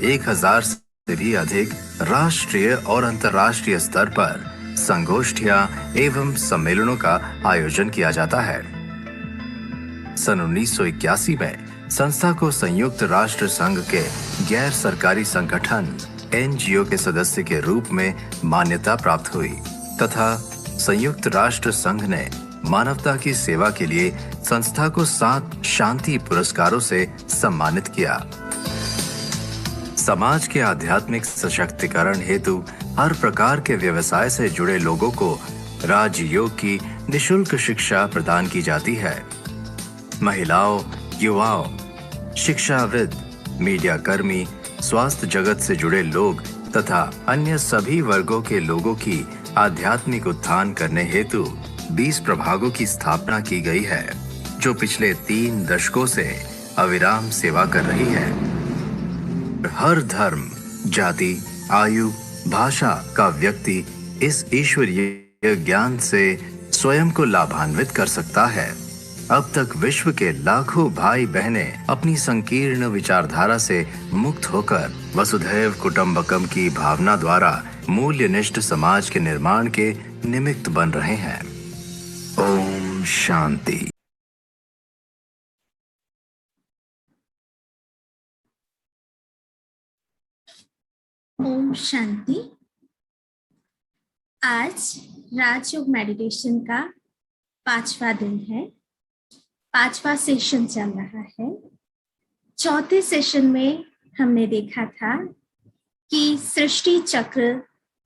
1000 से भी अधिक राष्ट्रीय और अंतर्राष्ट्रीय स्तर पर संगोष्ठियां एवं सम्मेलनों का आयोजन किया जाता है। सन 1981 में संस्था को संयुक्त राष्ट्र संघ के गैर सरकारी संगठन एनजीओ के सदस्य के रूप में मान्यता प्राप्त हुई तथा संयुक्त राष्ट्र संघ ने मानवता की सेवा के लिए संस्था को 7 शांति पुरस्कारों से सम्मानित किया। समाज के आध्यात्मिक सशक्तिकरण हेतु हर प्रकार के व्यवसाय से जुड़े लोगों को राजयोग की निशुल्क शिक्षा प्रदान की जाती है। महिलाओं, युवाओं, शिक्षाविद, मीडिया कर्मी, स्वास्थ्य जगत से जुड़े लोग तथा अन्य सभी वर्गों के लोगों की आध्यात्मिक उत्थान करने हेतु 20 प्रभागों की स्थापना की गई है, जो पिछले 3 दशकों से अविराम सेवा कर रही है। हर धर्म, जाति, आयु, भाषा का व्यक्ति इस ईश्वरीय ज्ञान से स्वयं को लाभान्वित कर सकता है। अब तक विश्व के लाखों भाई बहनें अपनी संकीर्ण विचारधारा से मुक्त होकर वसुधैव कुटुंबकम की भावना द्वारा मूल्यनिष्ठ समाज के निर्माण के निमित्त बन रहे हैं। ओम शांति। ओम शांति। आज राजयोग मेडिटेशन का 5वां दिन है। 5वां सेशन चल रहा है। चौथे सेशन में हमने देखा था कि सृष्टि चक्र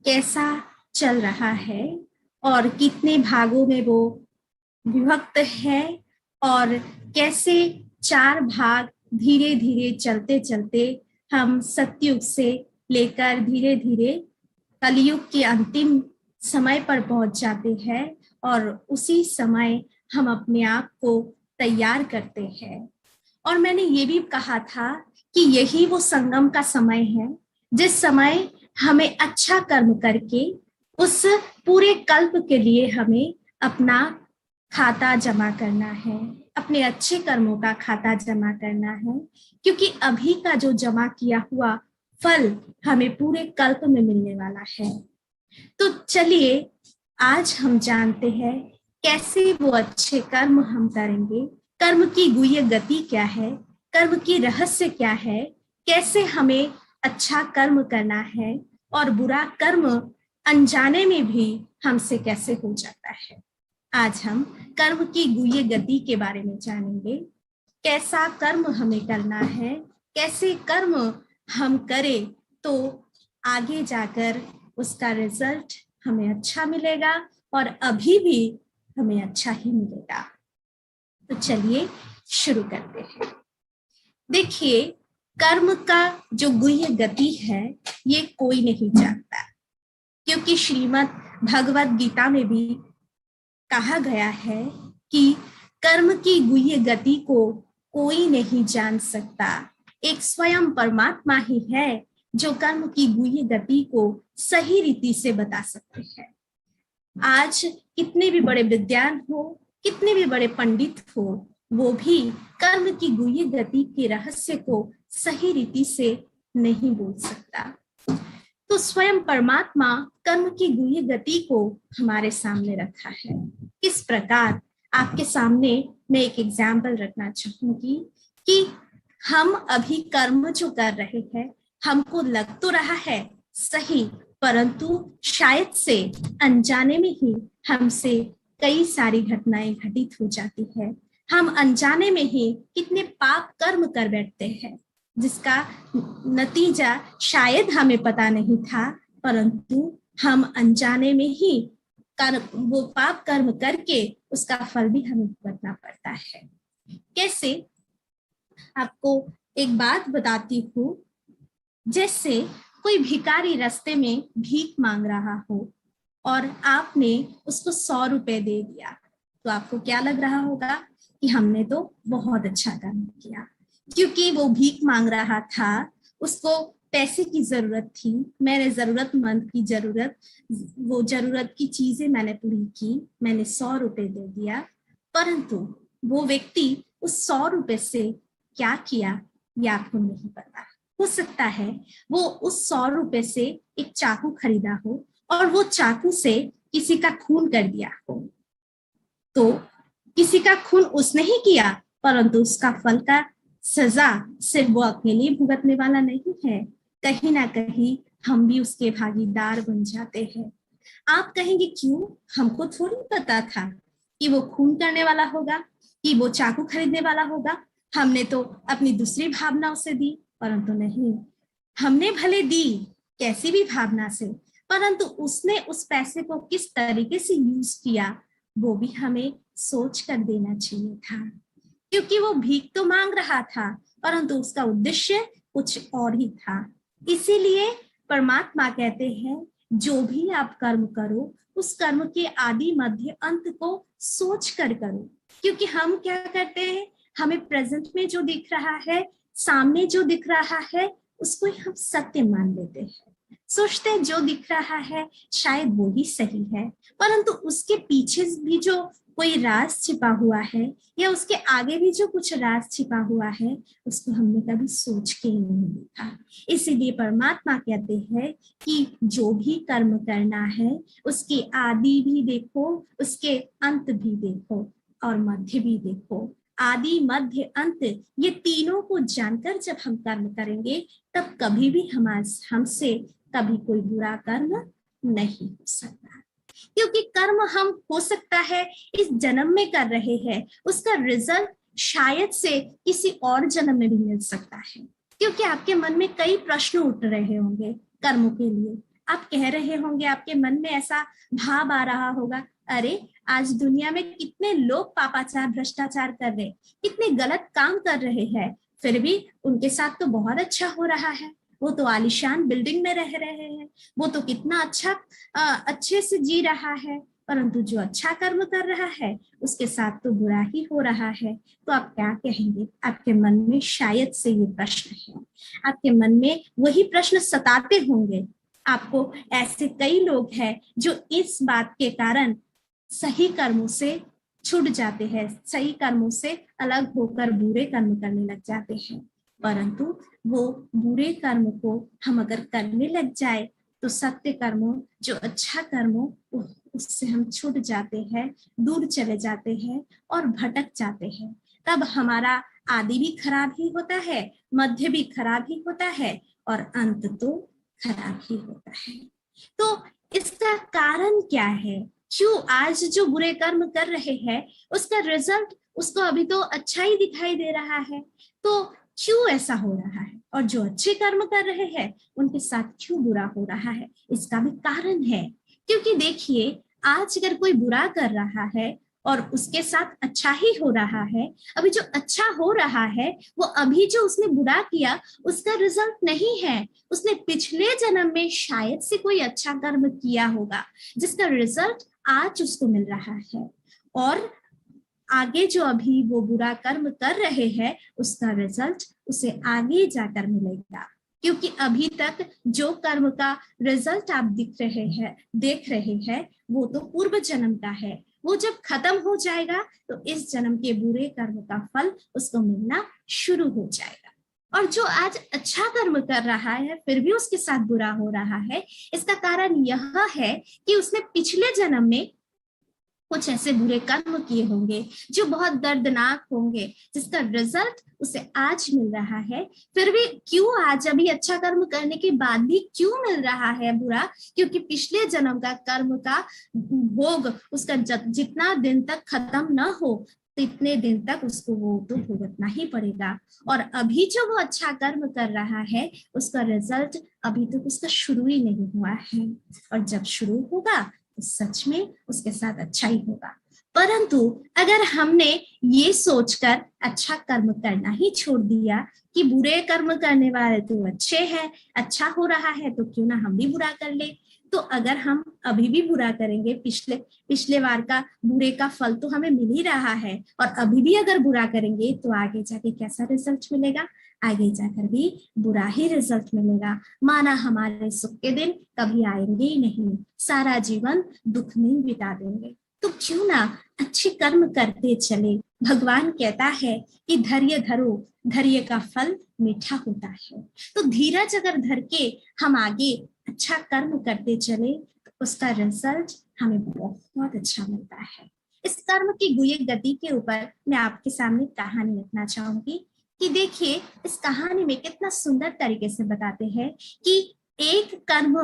कैसा चल रहा है और कितने भागों में वो विभक्त है और कैसे 4 भाग धीरे धीरे चलते चलते हम सतयुग से लेकर धीरे धीरे कलयुग के अंतिम समय पर पहुंच जाते हैं और उसी समय हम अपने आप को तैयार करते हैं। और मैंने ये भी कहा था कि यही वो संगम का समय है जिस समय हमें अच्छा कर्म करके उस पूरे कल्प के लिए हमें अपना खाता जमा करना है, अपने अच्छे कर्मों का खाता जमा करना है, क्योंकि अभी का जो जमा किया हुआ फल हमें पूरे कल्प में मिलने वाला है। तो चलिए आज हम जानते हैं कैसे वो अच्छे कर्म हम करेंगे, कर्म की गुह्य गति क्या है, कर्म की रहस्य क्या है, कैसे हमें अच्छा कर्म करना है और बुरा कर्म अनजाने में भी हमसे कैसे हो जाता है। आज हम कर्म की गुह्य गति के बारे में जानेंगे। कैसा कर्म हमें करना है, कैसे कर्म हम करें तो आगे जाकर उसका रिजल्ट हमें अच्छा मिलेगा और अभी भी हमें अच्छा ही मिलेगा। तो चलिए शुरू करते हैं। देखिए, कर्म का जो गुह्य गति है ये कोई नहीं जानता, क्योंकि श्रीमद् भगवत गीता में भी कहा गया है कि कर्म की गुह्य गति को कोई नहीं जान सकता। एक स्वयं परमात्मा ही है जो कर्म की गुह्य गति को सही रीति से बता सकते हैं। आज कितने भी बड़े विद्वान हो, कितने भी बड़े पंडित हो, वो भी कर्म की गुह्य गति के रहस्य को सही रीति से नहीं बोल सकता। तो स्वयं परमात्मा कर्म की गुह्य गति को हमारे सामने रखा है। किस प्रकार, आपके सामने मैं एक एग्जाम्पल रखना चाहूंगी कि हम अभी कर्म जो कर रहे हैं हमको लग तो रहा है सही, परंतु शायद से अनजाने में ही हमसे कई सारी घटनाएं घटित हो जाती है। हम अनजाने में ही कितने पाप कर्म कर बैठते हैं जिसका नतीजा शायद हमें पता नहीं था, परंतु हम अनजाने में ही वो पाप कर्म करके उसका फल भी हमें भुगतना पड़ता है। कैसे, आपको एक बात बताती हूँ। जैसे कोई भिखारी रास्ते में भीख मांग रहा हो और आपने उसको 100 रुपए दे दिया, तो आपको क्या लग रहा होगा कि हमने तो बहुत अच्छा काम किया, क्योंकि वो भीख मांग रहा था, उसको पैसे की जरूरत थी, मैंने जरूरतमंद की वो जरूरत की चीजें मैंने पूरी की, मैंने 100 रुपए दे दिया। परंतु वो व्यक्ति उस 100 रुपए से क्या किया ये आपको नहीं पता। हो सकता है वो उस 100 रुपए से एक चाकू खरीदा हो और वो चाकू से किसी का खून कर दिया हो। तो किसी का खून उसने ही किया, परंतु उसका फल का सजा सिर्फ वो अकेले भुगतने वाला नहीं है, कहीं ना कहीं हम भी उसके भागीदार बन जाते हैं। आप कहेंगे क्यों? हमको थोड़ी पता था कि वो खून करने वाला होगा, कि वो चाकू खरीदने वाला होगा। हमने तो अपनी दूसरी भावना उसे दी, परंतु नहीं, हमने भले दी कैसी भी भावना से, परंतु उसने उस पैसे को किस तरीके से यूज किया वो भी हमें सोच कर देना चाहिए था। क्योंकि वो भीख तो मांग रहा था, परंतु उसका उद्देश्य कुछ और ही था। इसीलिए परमात्मा कहते हैं जो भी आप कर्म करो उस कर्म के आदि मध्य अंत को सोच कर करो। क्योंकि हम क्या करते हैं, हमें प्रेजेंट में जो दिख रहा है, सामने जो दिख रहा है, उसको ही हम सत्य मान लेते हैं। सोचते हैं जो दिख रहा है शायद वो ही सही है, परंतु उसके पीछे भी जो कोई राज छिपा हुआ है या उसके आगे भी जो कुछ राज छिपा हुआ है उसको हमने कभी सोच के नहीं देखा। इसीलिए परमात्मा कहते हैं कि जो भी कर्म करना है उसके आदि भी देखो, उसके अंत भी देखो और मध्य भी देखो। आदि मध्य अंत ये तीनों को जानकर जब हम कर्म करेंगे तब कभी भी हमसे कभी कोई बुरा कर्म नहीं हो सकता। क्योंकि कर्म हम हो सकता है इस जन्म में कर रहे हैं, उसका रिजल्ट शायद से किसी और जन्म में भी मिल सकता है। क्योंकि आपके मन में कई प्रश्न उठ रहे होंगे कर्मों के लिए। आप कह रहे होंगे, आपके मन में ऐसा भाव आ रहा होगा, अरे आज दुनिया में कितने लोग पापाचार भ्रष्टाचार कर रहे, कितने गलत काम कर रहे हैं, फिर भी उनके साथ तो बहुत अच्छा हो रहा है। वो तो आलीशान बिल्डिंग में रह रहे हैं, वो तो कितना अच्छे से जी रहा है, परंतु जो अच्छा कर्म कर रहा है उसके साथ तो बुरा ही हो रहा है। तो आप क्या कहेंगे? आपके मन में शायद से ये प्रश्न है, आपके मन में वही प्रश्न सताते होंगे। आपको ऐसे कई लोग हैं जो इस बात के कारण सही कर्मों से छूट जाते हैं, सही कर्मों से अलग होकर बुरे कर्म करने लग जाते हैं। परंतु वो बुरे कर्म को हम अगर करने लग जाए तो सत्य कर्मों, जो अच्छा कर्मों, उससे हम छूट जाते हैं, दूर चले जाते हैं और भटक जाते हैं। तब हमारा आदि भी खराब ही होता है, मध्य भी खराब ही होता है और अंत तो खराब ही होता है। तो इसका कारण क्या है? क्यों आज जो बुरे कर्म कर रहे हैं उसका रिजल्ट उसको अभी तो अच्छा ही दिखाई दे रहा है, तो क्यों ऐसा हो रहा है? और जो अच्छे कर्म कर रहे हैं उनके साथ क्यों बुरा हो रहा है? इसका भी कारण है। क्योंकि देखिए, आज अगर कोई बुरा कर रहा है और उसके साथ अच्छा ही हो रहा है, अभी जो अच्छा हो रहा है वो अभी जो उसने बुरा किया उसका रिजल्ट नहीं है, उसने पिछले जन्म में शायद से कोई अच्छा कर्म किया होगा जिसका रिजल्ट आज उसको मिल रहा है। और आगे जो अभी वो बुरा कर्म कर रहे हैं उसका रिजल्ट उसे आगे जाकर मिलेगा। क्योंकि अभी तक जो कर्म का रिजल्ट आप देख रहे हैं वो तो पूर्व जन्म का है। वो जब खत्म हो जाएगा तो इस जन्म के बुरे कर्म का फल उसको मिलना शुरू हो जाएगा। और जो आज अच्छा कर्म कर रहा है फिर भी उसके साथ बुरा हो रहा है, इसका कारण यह है कि उसने पिछले जन्म में कुछ ऐसे बुरे कर्म किए होंगे जो बहुत दर्दनाक होंगे, जिसका रिजल्ट उसे आज मिल रहा है। फिर भी क्यों आज अभी अच्छा कर्म करने के बाद भी क्यों मिल रहा है बुरा? क्योंकि पिछले जन्म का कर्म का भोग उसका जितना दिन तक खत्म न हो इतने दिन तक उसको वो तो भुगतना ही पड़ेगा। और अभी जो वो अच्छा कर्म कर रहा है उसका रिजल्ट अभी तक उसका शुरू ही नहीं हुआ है, और जब शुरू होगा तो सच में उसके साथ अच्छा ही होगा। परंतु अगर हमने ये सोचकर अच्छा कर्म करना ही छोड़ दिया कि बुरे कर्म करने वाले तो अच्छे हैं, अच्छा हो रहा है तो क्यों ना हम भी बुरा कर ले, तो अगर हम अभी भी बुरा करेंगे, पिछले बार का बुरे का फल तो हमें मिल ही रहा है, और अभी भी अगर बुरा करेंगे तो आगे जाके कैसा रिजल्ट मिलेगा? आगे जाकर भी बुरा ही रिजल्ट मिलेगा। माना हमारे सुख के दिन कभी आएंगे ही नहीं, सारा जीवन दुख में बिता देंगे। तो क्यों ना अच्छे कर्म करते चले। भगवान कहता है कि धैर्य धरो, धैर्य का फल मीठा होता है। तो धीरज अगर धर के हम आगे अच्छा कर्म करते चले तो उसका रिजल्ट हमें बहुत अच्छा मिलता है। इस कर्म की गुह्य गति के ऊपर मैं आपके सामने कहानी रखना चाहूंगी कि देखिए इस कहानी में कितना सुंदर तरीके से बताते हैं कि एक कर्म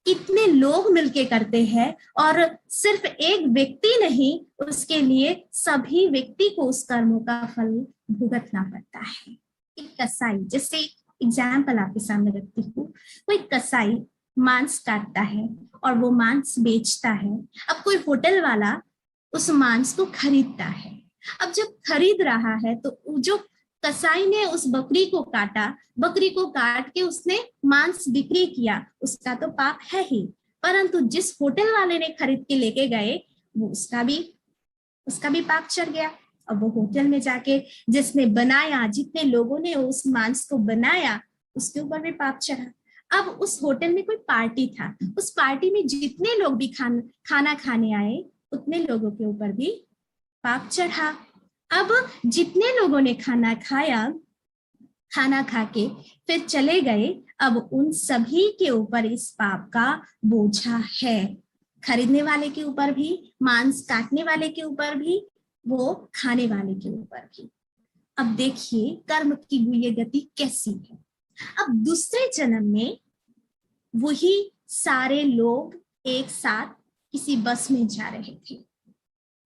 कितने लोग मिलके करते हैं और सिर्फ एक व्यक्ति नहीं, उसके लिए सभी व्यक्ति को उस कर्म का फल भुगतना पड़ता है। एक कसाई, जैसे एग्जाम्पल आपके सामने रखती हूँ, कोई कसाई मांस काटता है और वो मांस बेचता है। अब कोई होटल वाला उस मांस को खरीदता है। अब जब खरीद रहा है तो जो कसाई ने उस बकरी को काटा, बकरी को काट के उसने मांस बिक्री किया, उसका तो पाप है ही, परंतु जिस होटल वाले ने खरीद के लेके गए वो उसका भी पाप चढ़ गया। अब वो होटल में जाके जिसने बनाया, जितने लोगों ने उस मांस को बनाया, उसके ऊपर भी पाप चढ़ा। अब उस होटल में कोई पार्टी था, उस पार्टी में जितने लोग भी खाना खाने आए उतने लोगों के ऊपर भी पाप चढ़ा। अब जितने लोगों ने खाना खाया, खाना खा के फिर चले गए, अब उन सभी के ऊपर इस पाप का बोझा है। खरीदने वाले के ऊपर भी, मांस काटने वाले के ऊपर भी, वो खाने वाले के ऊपर भी। अब देखिए कर्म की गुह्य गति कैसी है। अब दूसरे जन्म में वही सारे लोग एक साथ किसी बस में जा रहे थे,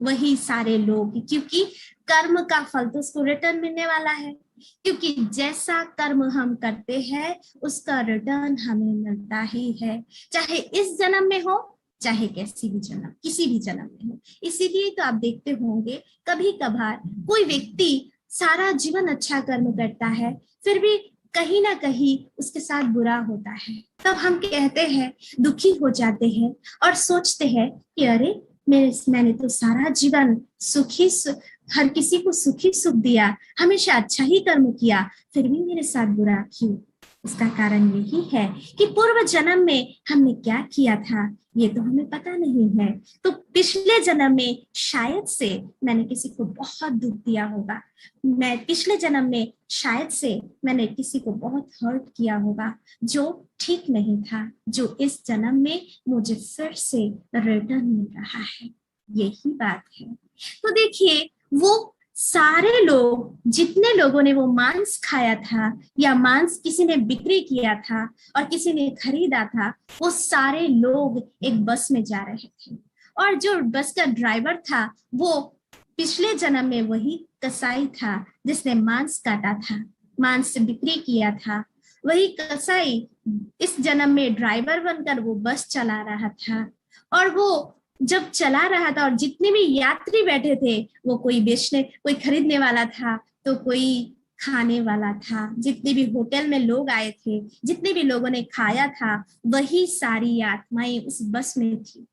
वही सारे लोग, क्योंकि कर्म का फल तो उसको रिटर्न मिलने वाला है, क्योंकि जैसा कर्म हम करते हैं उसका रिटर्न हमें मिलता ही है, चाहे इस जन्म में हो चाहे किसी भी जन्म में हो। इसीलिए तो आप देखते होंगे कभी कभार कोई व्यक्ति सारा जीवन अच्छा कर्म करता है फिर भी कहीं ना कहीं उसके साथ बुरा होता है, तब हम कहते हैं, दुखी हो जाते हैं और सोचते हैं कि अरे मैंने तो सारा जीवन हर किसी को सुखी सुख दिया, हमेशा अच्छा ही कर्म किया, फिर भी मेरे साथ बुरा क्यों? इसका कारण यही है कि पूर्व जन्म में हमने क्या किया था ये तो हमें पता नहीं है। तो पिछले जन्म में शायद से मैंने किसी को बहुत दुख दिया होगा, मैं पिछले जन्म में शायद से मैंने किसी को बहुत हर्ट किया होगा जो ठीक नहीं था, जो इस जन्म में मुझे फिर से रिटर्न मिल रहा है। यही बात है। तो देखिए वो सारे लोग, जितने लोगों ने वो मांस खाया था या मांस किसी ने बिक्री किया था और किसी ने खरीदा था, वो सारे लोग एक बस में जा रहे थे और जो बस का ड्राइवर था वो पिछले जन्म में वही कसाई था जिसने मांस काटा था, मांस बिक्री किया था। वही कसाई इस जन्म में ड्राइवर बनकर वो बस चला रहा था और वो जब चला रहा था और जितने भी यात्री बैठे थे वो कोई खरीदने वाला था तो कोई खाने वाला था, जितने भी होटल में लोग आए थे, जितने भी लोगों ने खाया था, वही सारी आत्माएं उस बस में थी।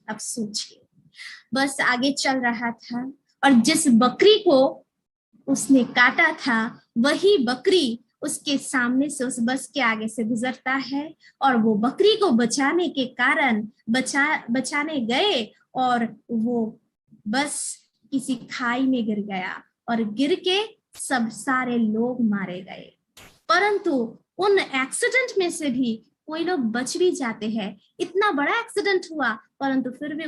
अब सोचिए बस आगे चल रहा था और जिस बकरी को उसने काटा था वही बकरी उसके सामने से, उस बस के आगे से गुजरता है और वो बकरी को बचाने के कारण बचाने गए और वो बस किसी खाई में गिर गया और गिर के सब सारे लोग मारे गए। परंतु उन एक्सीडेंट में से भी कोई लोग बच भी जाते हैं। इतना बड़ा एक्सीडेंट हुआ परंतु फिर भी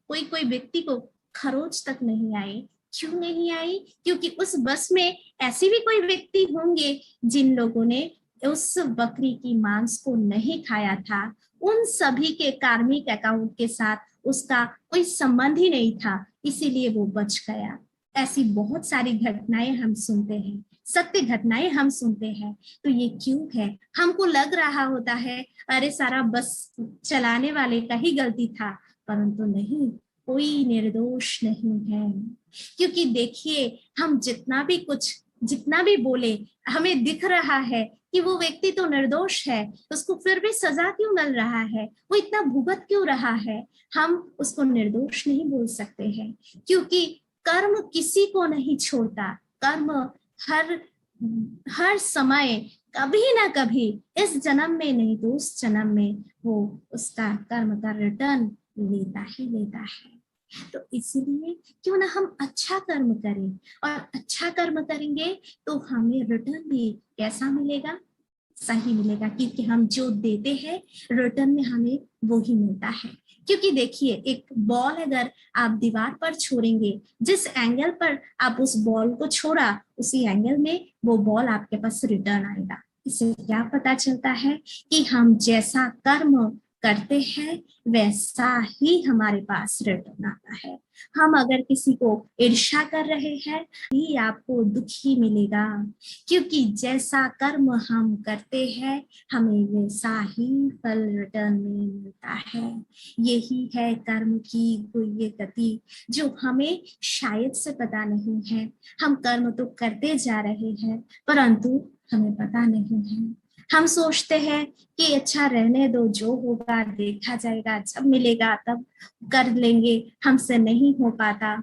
कोई व्यक्ति को खरोच तक नहीं आई। क्यों नहीं आई? क्योंकि उस बस में ऐसे भी कोई व्यक्ति होंगे जिन लोगों ने उस बकरी की मांस को नहीं खाया था, उन सभी के कार्मिक अकाउंट के साथ उसका कोई संबंध ही नहीं था, इसीलिए वो बच गया। ऐसी बहुत सारी घटनाएं हम सुनते हैं, सत्य घटनाएं हम सुनते हैं। तो ये क्यों है? हमको लग रहा होता है अरे सारा बस चलाने वाले का ही गलती था, परंतु नहीं, कोई निर्दोष नहीं है। क्योंकि देखिए हम जितना भी बोले, हमें दिख रहा है कि वो व्यक्ति तो निर्दोष है, उसको फिर भी सजा क्यों मिल रहा है, वो इतना भुगत क्यों रहा है? हम उसको निर्दोष नहीं बोल सकते हैं, क्योंकि कर्म किसी को नहीं छोड़ता। कर्म हर समय कभी ना कभी, इस जन्म में नहीं तो उस जन्म में वो उसका कर्म का रिटर्न लेता ही लेता है। तो इसलिए क्यों ना हम अच्छा कर्म करें, और अच्छा कर्म करेंगे तो हमें रिटर्न भी कैसा मिलेगा, सही मिलेगा, क्योंकि हम जो देते हैं रिटर्न में हमें वो ही मिलता है। क्योंकि देखिए, एक बॉल अगर आप दीवार पर छोड़ेंगे, जिस एंगल पर आप उस बॉल को छोड़ा, उसी एंगल में वो बॉल आपके पास रिटर्न आएगा। इससे क्या पता चलता है कि हम जैसा कर्म करते हैं वैसा ही हमारे पास रिटर्न आता है। हम अगर किसी को ईर्ष्या कर रहे हैं ही आपको दुखी मिलेगा, क्योंकि जैसा कर्म हम करते हैं हमें वैसा ही फल रिटर्न में मिलता है। यही है कर्म की ये गति, जो हमें शायद से पता नहीं है। हम कर्म तो करते जा रहे हैं परंतु हमें पता नहीं है। हम सोचते हैं कि अच्छा रहने दो, जो होगा देखा जाएगा, जब मिलेगा तब कर लेंगे, हमसे नहीं हो पाता।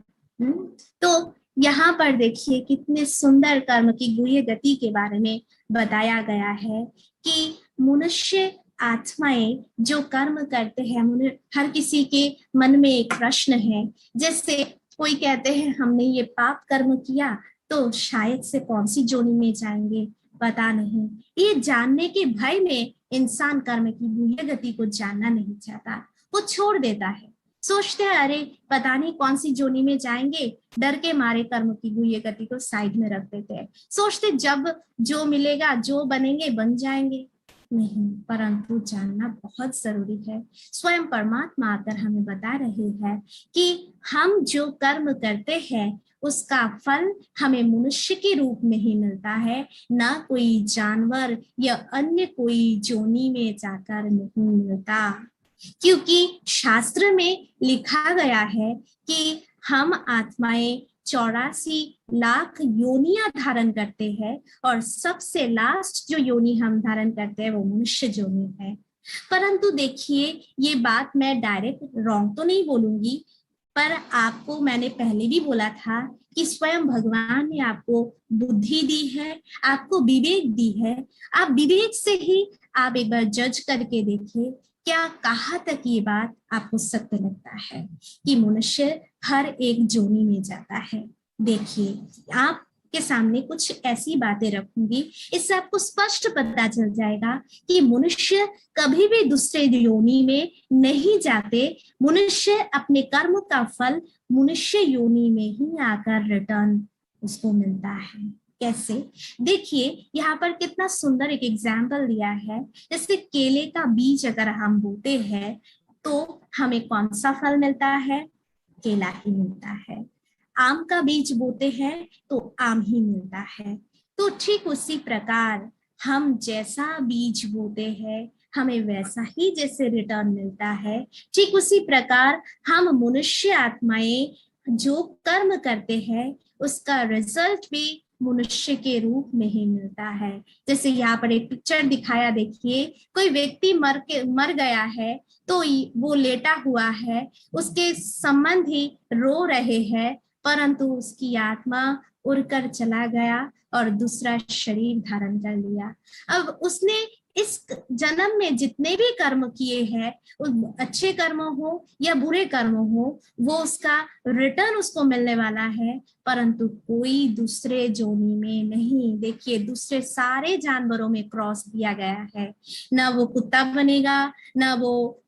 तो यहाँ पर देखिए कितने सुंदर कर्म की गुह्य गति के बारे में बताया गया है कि मनुष्य आत्माएं जो कर्म करते हैं, हर किसी के मन में एक प्रश्न है। जैसे कोई कहते हैं हमने ये पाप कर्म किया तो शायद से कौन सी जोनी में जाएंगे, पता नहीं। ये जानने के भय में इंसान कर्म की गुह्य गति को जानना नहीं चाहता, वो छोड़ देता है। सोचते हैं अरे पता नहीं कौन सी जोनी में जाएंगे, डर के मारे कर्म की गुह्य गति को साइड में रख देते हैं। सोचते जब जो मिलेगा, जो बनेंगे बन जाएंगे। नहीं, परंतु जानना बहुत जरूरी है। स्वयं परमात्मा आकर हमें बता रहे हैं कि हम जो कर्म करते हैं उसका फल हमें मनुष्य के रूप में ही मिलता है, ना कोई जानवर या अन्य कोई जोनी में जाकर नहीं मिलता। क्योंकि शास्त्र में लिखा गया है कि हम आत्माएं 84 लाख योनियां धारण करते हैं, और सबसे लास्ट जो योनि हम धारण करते हैं वो मनुष्य योनि है। परंतु देखिए, ये बात मैं डायरेक्ट रॉन्ग तो नहीं बोलूंगी, पर आपको मैंने पहले भी बोला था कि स्वयं भगवान ने आपको बुद्धि दी है, आपको विवेक दी है। आप विवेक से ही आप एक बार जज करके देखिए, क्या कहाँ तक ये बात आपको सत्य लगता है कि मनुष्य हर एक जोनी में जाता है। देखिए, आपके सामने कुछ ऐसी बातें रखूंगी, इससे आपको स्पष्ट पता चल जाएगा कि मनुष्य कभी भी दूसरे योनि में नहीं जाते। मनुष्य अपने कर्म का फल मनुष्य योनि में ही आकर रिटर्न उसको मिलता है। कैसे? देखिए, यहाँ पर कितना सुंदर एक एग्जाम्पल दिया है। जैसे केले का बीज अगर हम बोते हैं तो हमें कौन सा फल मिलता है? केला ही मिलता है। आम का बीज बोते हैं तो आम ही मिलता है। तो ठीक उसी प्रकार हम जैसा बीज बोते हैं हमें वैसा ही जैसे रिटर्न मिलता है, ठीक उसी प्रकार हम मनुष्य आत्माएं जो कर्म करते हैं उसका रिजल्ट भी मनुष्य के रूप में ही मिलता है। जैसे यहाँ पर एक पिक्चर दिखाया, देखिए, कोई व्यक्ति मर गया है तो वो लेटा हुआ है, उसके संबंधी रो रहे हैं, परंतु उसकी आत्मा उड़कर चला गया और दूसरा शरीर धारण कर लिया। अब उसने इस जन्म में जितने भी कर्म किए हैं, अच्छे कर्म हो या बुरे कर्म हो, वो उसका रिटर्न उसको मिलने वाला है, परंतु कोई दूसरे जोनी में नहीं। देखिए, दूसरे सारे जानवरों में क्रॉस दिया गया है। ना वो कुत्ता बनेगा, ना वो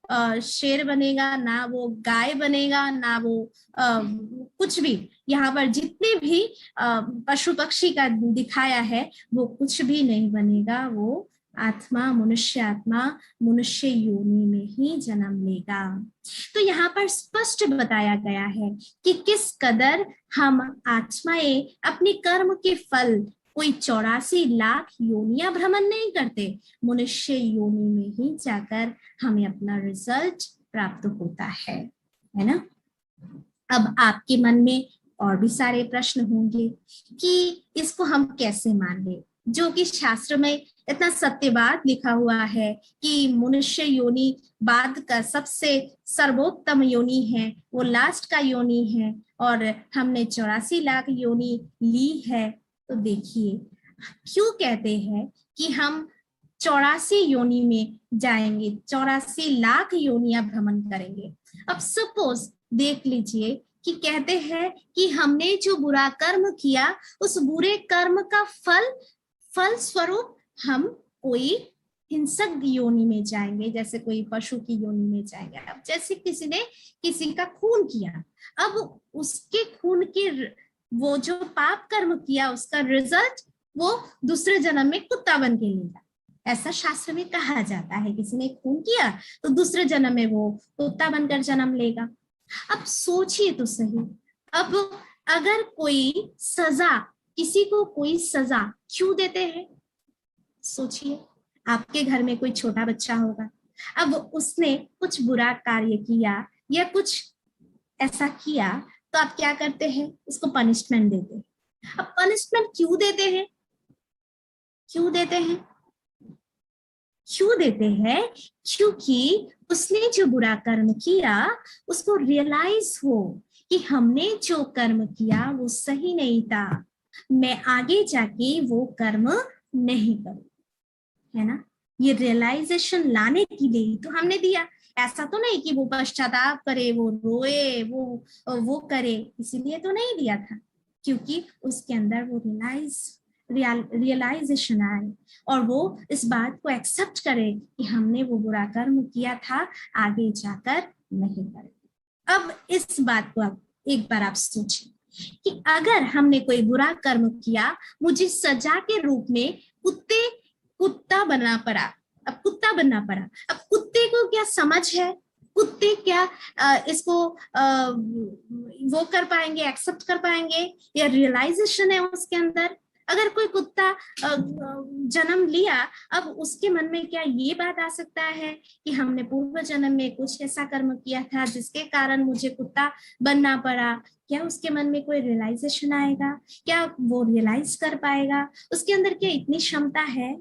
शेर बनेगा, ना वो गाय बनेगा, ना वो कुछ भी। यहाँ पर जितने भी पशु पक्षी का दिखाया है वो कुछ भी नहीं बनेगा। वो आत्मा, मनुष्य आत्मा मनुष्य योनि में ही जन्म लेगा। तो यहाँ पर स्पष्ट बताया गया है कि किस कदर हम आत्माएं अपने कर्म के फल कोई 84 लाख योनियां भ्रमण नहीं करते, मनुष्य योनि में ही जाकर हमें अपना रिजल्ट प्राप्त होता है ना। अब आपके मन में और भी सारे प्रश्न होंगे कि इसको हम कैसे मान ले, जो कि शास्त्र में इतना सत्यवाद लिखा हुआ है कि मनुष्य योनि बाद का सबसे सर्वोत्तम योनि है, वो लास्ट का योनि है, और हमने 84 लाख योनि ली है। तो देखिए, क्यों कहते हैं कि हम 84 योनि में जाएंगे, 84 लाख योनियां भ्रमण करेंगे। अब सपोज देख लीजिए कि कहते हैं कि हमने जो बुरा कर्म किया उस बुरे कर्म का फल स्वरूप हम कोई हिंसक योनि में जाएंगे, जैसे कोई पशु की योनि में जाएंगे। अब जैसे किसी ने किसी का खून किया, अब उसके खून के वो जो पाप कर्म किया उसका रिजल्ट वो दूसरे जन्म में कुत्ता बन के लेगा, ऐसा शास्त्र में कहा जाता है। किसी ने खून किया तो दूसरे जन्म में वो कुत्ता बनकर जन्म लेगा। अब सोचिए तो सही, अब अगर कोई सजा, किसी को कोई सजा क्यों देते हैं? सोचिए, आपके घर में कोई छोटा बच्चा होगा, अब उसने कुछ बुरा कार्य किया या कुछ ऐसा किया तो आप क्या करते हैं? उसको पनिशमेंट देते हैं। अब पनिशमेंट क्यों देते हैं? क्यों देते हैं? क्यों देते हैं? क्योंकि उसने जो बुरा कर्म किया उसको रियलाइज हो कि हमने जो कर्म किया वो सही नहीं था, मैं आगे जाके वो कर्म नहीं करूं, है ना? ये रियलाइजेशन लाने के लिए तो हमने दिया, ऐसा तो नहीं कि वो पश्चाताप करे, वो रोए, वो करे, इसीलिए तो नहीं दिया था, क्योंकि उसके अंदर वो रियलाइजेशन आए और वो इस बात को एक्सेप्ट करे कि हमने वो बुरा कर्म किया था, आगे जाकर नहीं करे। अब इस बात को अब एक बार आप सोचिए कि अगर हमने कोई बुरा कर्म किया, मुझे सजा के रूप में कुत्ता बनना पड़ा, अब कुत्ता बनना पड़ा। अब कुत्ते को क्या समझ है? कुत्ते क्या इसको वो कर पाएंगे, एक्सेप्ट कर पाएंगे, या रियलाइजेशन है उसके अंदर? अगर कोई कुत्ता जन्म लिया, अब उसके मन में क्या ये बात आ सकता है कि हमने पूर्व जन्म में कुछ ऐसा कर्म किया था जिसके कारण मुझे कुत्ता बनना पड़ा? क्या उसके मन में कोई रियलाइजेशन आएगा? क्या वो रियलाइज कर पाएगा? उसके अंदर क्या इतनी क्षमता है?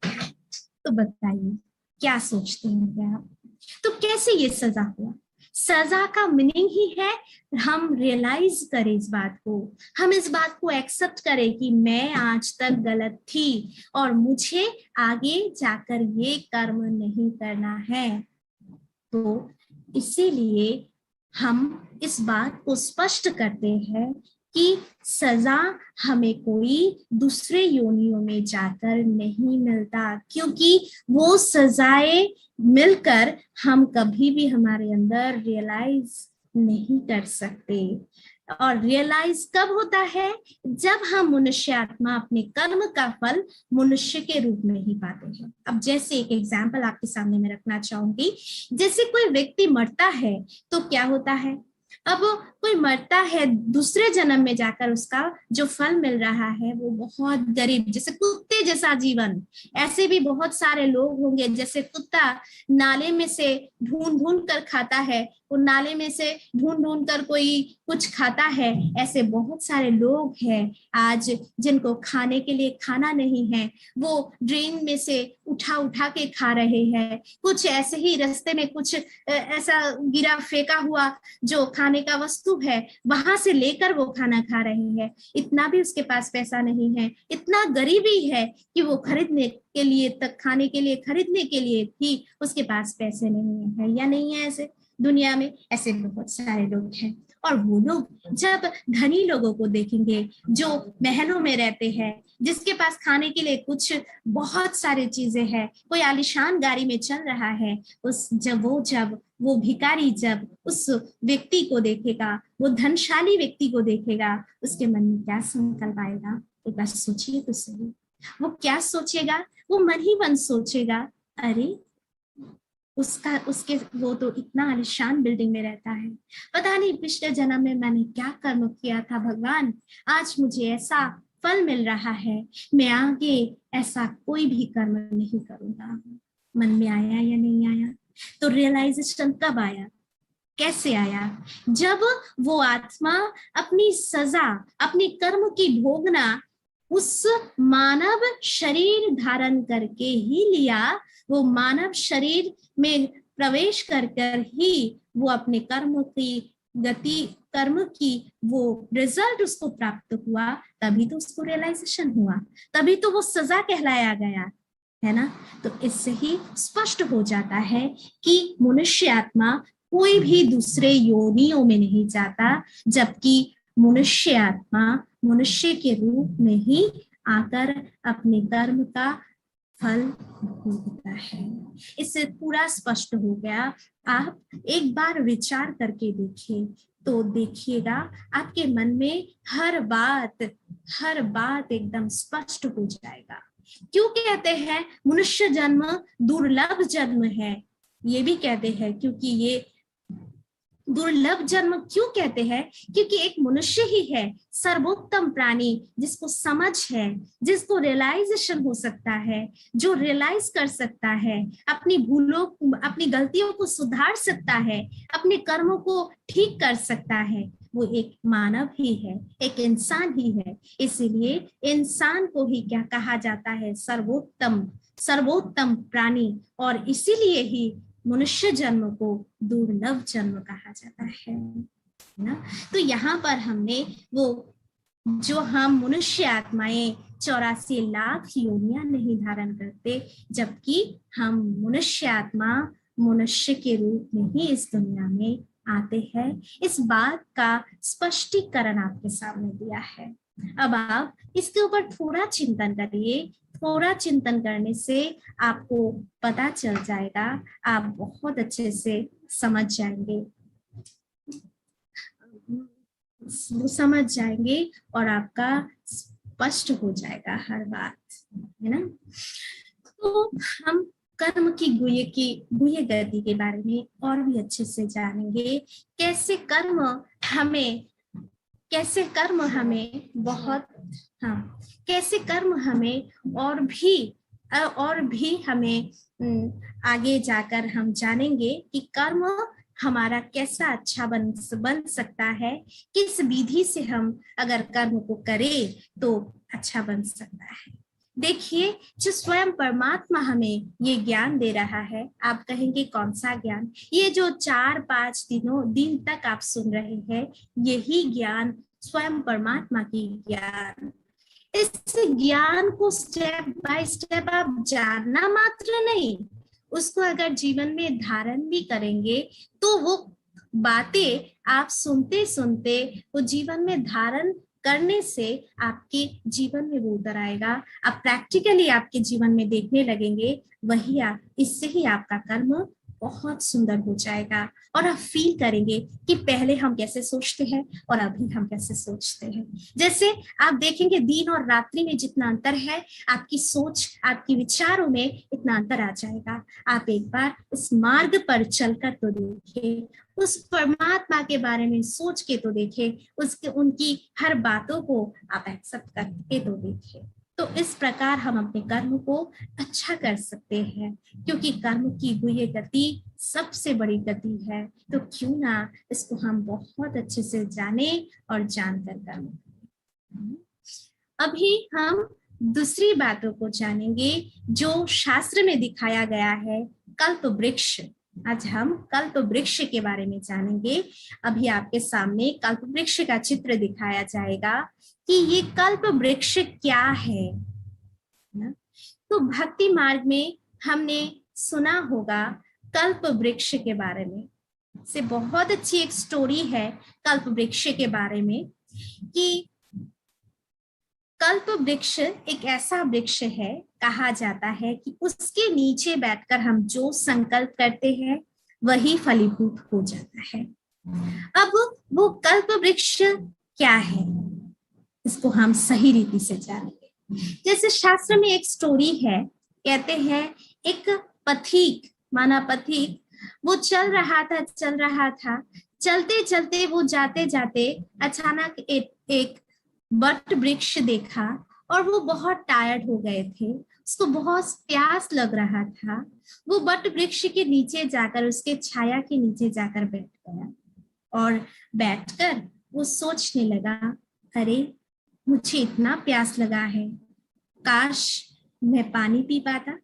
तो बताइए, क्या सोचते हैं क्या आप? तो कैसे ये सजा हुआ? सजा का मीनिंग ही है हम रियलाइज करें इस बात को, हम इस बात को एक्सेप्ट करें कि मैं आज तक गलत थी और मुझे आगे जाकर ये कर्म नहीं करना है। तो इसीलिए हम इस बात को स्पष्ट करते हैं कि सजा हमें कोई दूसरे योनियों में जाकर नहीं मिलता, क्योंकि वो सजाएं मिलकर हम कभी भी हमारे अंदर रियलाइज नहीं कर सकते। और रियलाइज कब होता है? जब हम मनुष्य आत्मा अपने कर्म का फल मनुष्य के रूप में ही पाते हैं। अब जैसे एक एग्जाम्पल आपके सामने मैं रखना चाहूंगी, जैसे कोई व्यक्ति मरता है तो क्या होता है? अब कोई मरता है, दूसरे जन्म में जाकर उसका जो फल मिल रहा है वो बहुत गरीब, जैसे कुत्ते जैसा जीवन। ऐसे भी बहुत सारे लोग होंगे, जैसे कुत्ता नाले में से ढूंढ ढूंढ कर खाता है, वो नाले में से ढूंढ ढूंढ कर कोई कुछ खाता है। ऐसे बहुत सारे लोग हैं आज जिनको खाने के लिए खाना नहीं है, वो ड्रेन में से उठा उठा के खा रहे हैं। कुछ ऐसे ही रास्ते में कुछ ऐसा गिरा फेंका हुआ जो खाने का वस्तु है वहां से लेकर वो खाना खा रहे हैं। इतना भी उसके पास पैसा नहीं है, इतना गरीबी है कि वो खरीदने के लिए तक, खाने के लिए खरीदने के लिए भी उसके पास पैसे नहीं है। या नहीं है? ऐसे दुनिया में ऐसे बहुत सारे लोग हैं। और वो लोग जब धनी लोगों को देखेंगे जो महलों में रहते हैं, जिसके पास खाने के लिए कुछ बहुत सारी चीजें हैं, कोई आलीशान गाड़ी में चल रहा है, जब वो भिखारी जब उस व्यक्ति को देखेगा, वो धनशाली व्यक्ति को देखेगा, उसके मन में क्या संकल्प आएगा? एक बार सोचिए तो सही। वो क्या सोचेगा? वो मन ही मन सोचेगा, अरे उसके वो तो इतना आलिशान बिल्डिंग में रहता है, पता नहीं पिछले जन्म में मैंने क्या कर्म किया था भगवान, आज मुझे ऐसा फल मिल रहा है, मैं आगे ऐसा कोई भी कर्म नहीं करूंगा। मन में आया या नहीं आया? तो रियलाइजेशन कब आया, कैसे आया? जब वो आत्मा अपनी सजा, अपनी कर्म की भोगना उस मानव शरीर धारण करके ही लिया। वो मानव शरीर में प्रवेश कर ही वो अपने कर्म की वो रिजल्ट उसको प्राप्त हुआ, तभी तो उसको रियलाइजेशन हुआ, तभी तो वो सजा कहलाया गया, है ना? तो इससे ही स्पष्ट हो जाता है कि मनुष्य आत्मा कोई भी दूसरे योनियों में नहीं जाता, जबकि मनुष्य आत्मा मनुष्य के रूप में ही आकर अपने कर्म का फल भोगता है। इससे पूरा स्पष्ट हो गया। आप एक बार विचार करके देखिए तो देखिएगा आपके मन में हर बात एकदम स्पष्ट हो जाएगा। क्यों कहते हैं मनुष्य जन्म दुर्लभ जन्म है? ये भी कहते हैं क्योंकि ये दुर्लभ जन्म क्यों कहते हैं? क्योंकि एक मनुष्य ही है सर्वोत्तम प्राणी जिसको समझ है, जिसको रियलाइजेशन हो सकता है, जो रियलाइज कर सकता है, अपनी भूलों, अपनी गलतियों को सुधार सकता है, अपने कर्मों को ठीक कर सकता है। वो एक मानव ही है, एक इंसान ही है। इसीलिए इंसान को ही क्या कहा जाता है? सर्वोत्तम प्राणी। और इसीलिए ही मनुष्य जन्म को दुर्लभ जन्म कहा जाता है ना। तो यहाँ पर हमने वो जो हम मनुष्य आत्माएं 84 लाख योनियां नहीं धारण करते, जबकि हम मनुष्य आत्मा मनुष्य के रूप में ही इस दुनिया में आते हैं, इस बात का स्पष्टीकरण आपके सामने दिया है। अब आप इसके ऊपर थोड़ा चिंतन करिए। थोड़ा चिंतन करने से आपको पता चल जाएगा, आप बहुत अच्छे से समझ जाएंगे, और आपका स्पष्ट हो जाएगा हर बात, है ना। तो हम कर्म की गुह्य गति के बारे में और भी अच्छे से जानेंगे। कैसे कर्म हमें बहुत, हाँ, कैसे कर्म हमें और भी हमें आगे जाकर हम जानेंगे कि कर्म हमारा कैसा अच्छा बन सकता है, किस विधि से हम अगर कर्म को करें तो अच्छा बन सकता है। देखिए, जो स्वयं परमात्मा हमें ये ज्ञान दे रहा है, आप कहेंगे कौन सा ज्ञान? ये जो 4-5 दिन तक आप सुन रहे हैं, यही ज्ञान स्वयं परमात्मा की ज्ञान। इस ज्ञान को स्टेप बाय स्टेप आप जानना मात्र नहीं, उसको अगर जीवन में धारण भी करेंगे तो वो बातें आप सुनते सुनते वो जीवन में धारण करने से आपके जीवन में वो उतर आएगा। आप प्रैक्टिकली आपके जीवन में देखने लगेंगे, वही आप, इससे ही आपका कर्म बहुत सुंदर हो जाएगा। और आप फील करेंगे कि पहले हम कैसे सोचते हैं और अभी हम कैसे सोचते हैं। जैसे आप देखेंगे दिन और रात्रि में जितना अंतर है, आपकी सोच, आपकी विचारों में इतना अंतर आ जाएगा। आप एक बार इस मार्ग पर चलकर तो देखिए, उस परमात्मा के बारे में सोच के तो देखें, उनकी हर बातों को आप एक्सेप्ट करके तो देखें। तो इस प्रकार हम अपने कर्म को अच्छा कर सकते हैं, क्योंकि कर्म की गुह्य गति सबसे बड़ी गति है। तो क्यों ना इसको हम बहुत अच्छे से जाने और जानकर कर्म करें। अभी हम दूसरी बातों को जानेंगे जो शास्त्र में दिखाया गया है, कल्प वृक्ष। आज हम कल्प वृक्ष के बारे में जानेंगे। अभी आपके सामने कल्प वृक्ष का चित्र दिखाया जाएगा कि ये कल्प वृक्ष क्या है ना। तो भक्ति मार्ग में हमने सुना होगा कल्प वृक्ष के बारे में, से बहुत अच्छी एक स्टोरी है कल्प वृक्ष के बारे में, कि कल्प वृक्ष एक ऐसा वृक्ष है, कहा जाता है कि उसके नीचे बैठकर हम जो संकल्प करते हैं वही फलीभूत हो जाता है। अब वो कल्प वृक्ष क्या है, इसको हम सही रीति से जानेंगे। जैसे शास्त्र में एक स्टोरी है, कहते हैं एक पथिक, माना पथिक, वो चल रहा था, चलते चलते वो जाते जाते अचानक एक बट वृक्ष देखा और वो बहुत टायर्ड हो गए थे, उसको बहुत प्यास लग रहा था। वो बट वृक्ष के नीचे जाकर, उसके छाया के नीचे जाकर बैठ गया और बैठकर वो सोचने लगा, अरे मुझे इतना प्यास लगा है, काश मैं पानी पी पाता।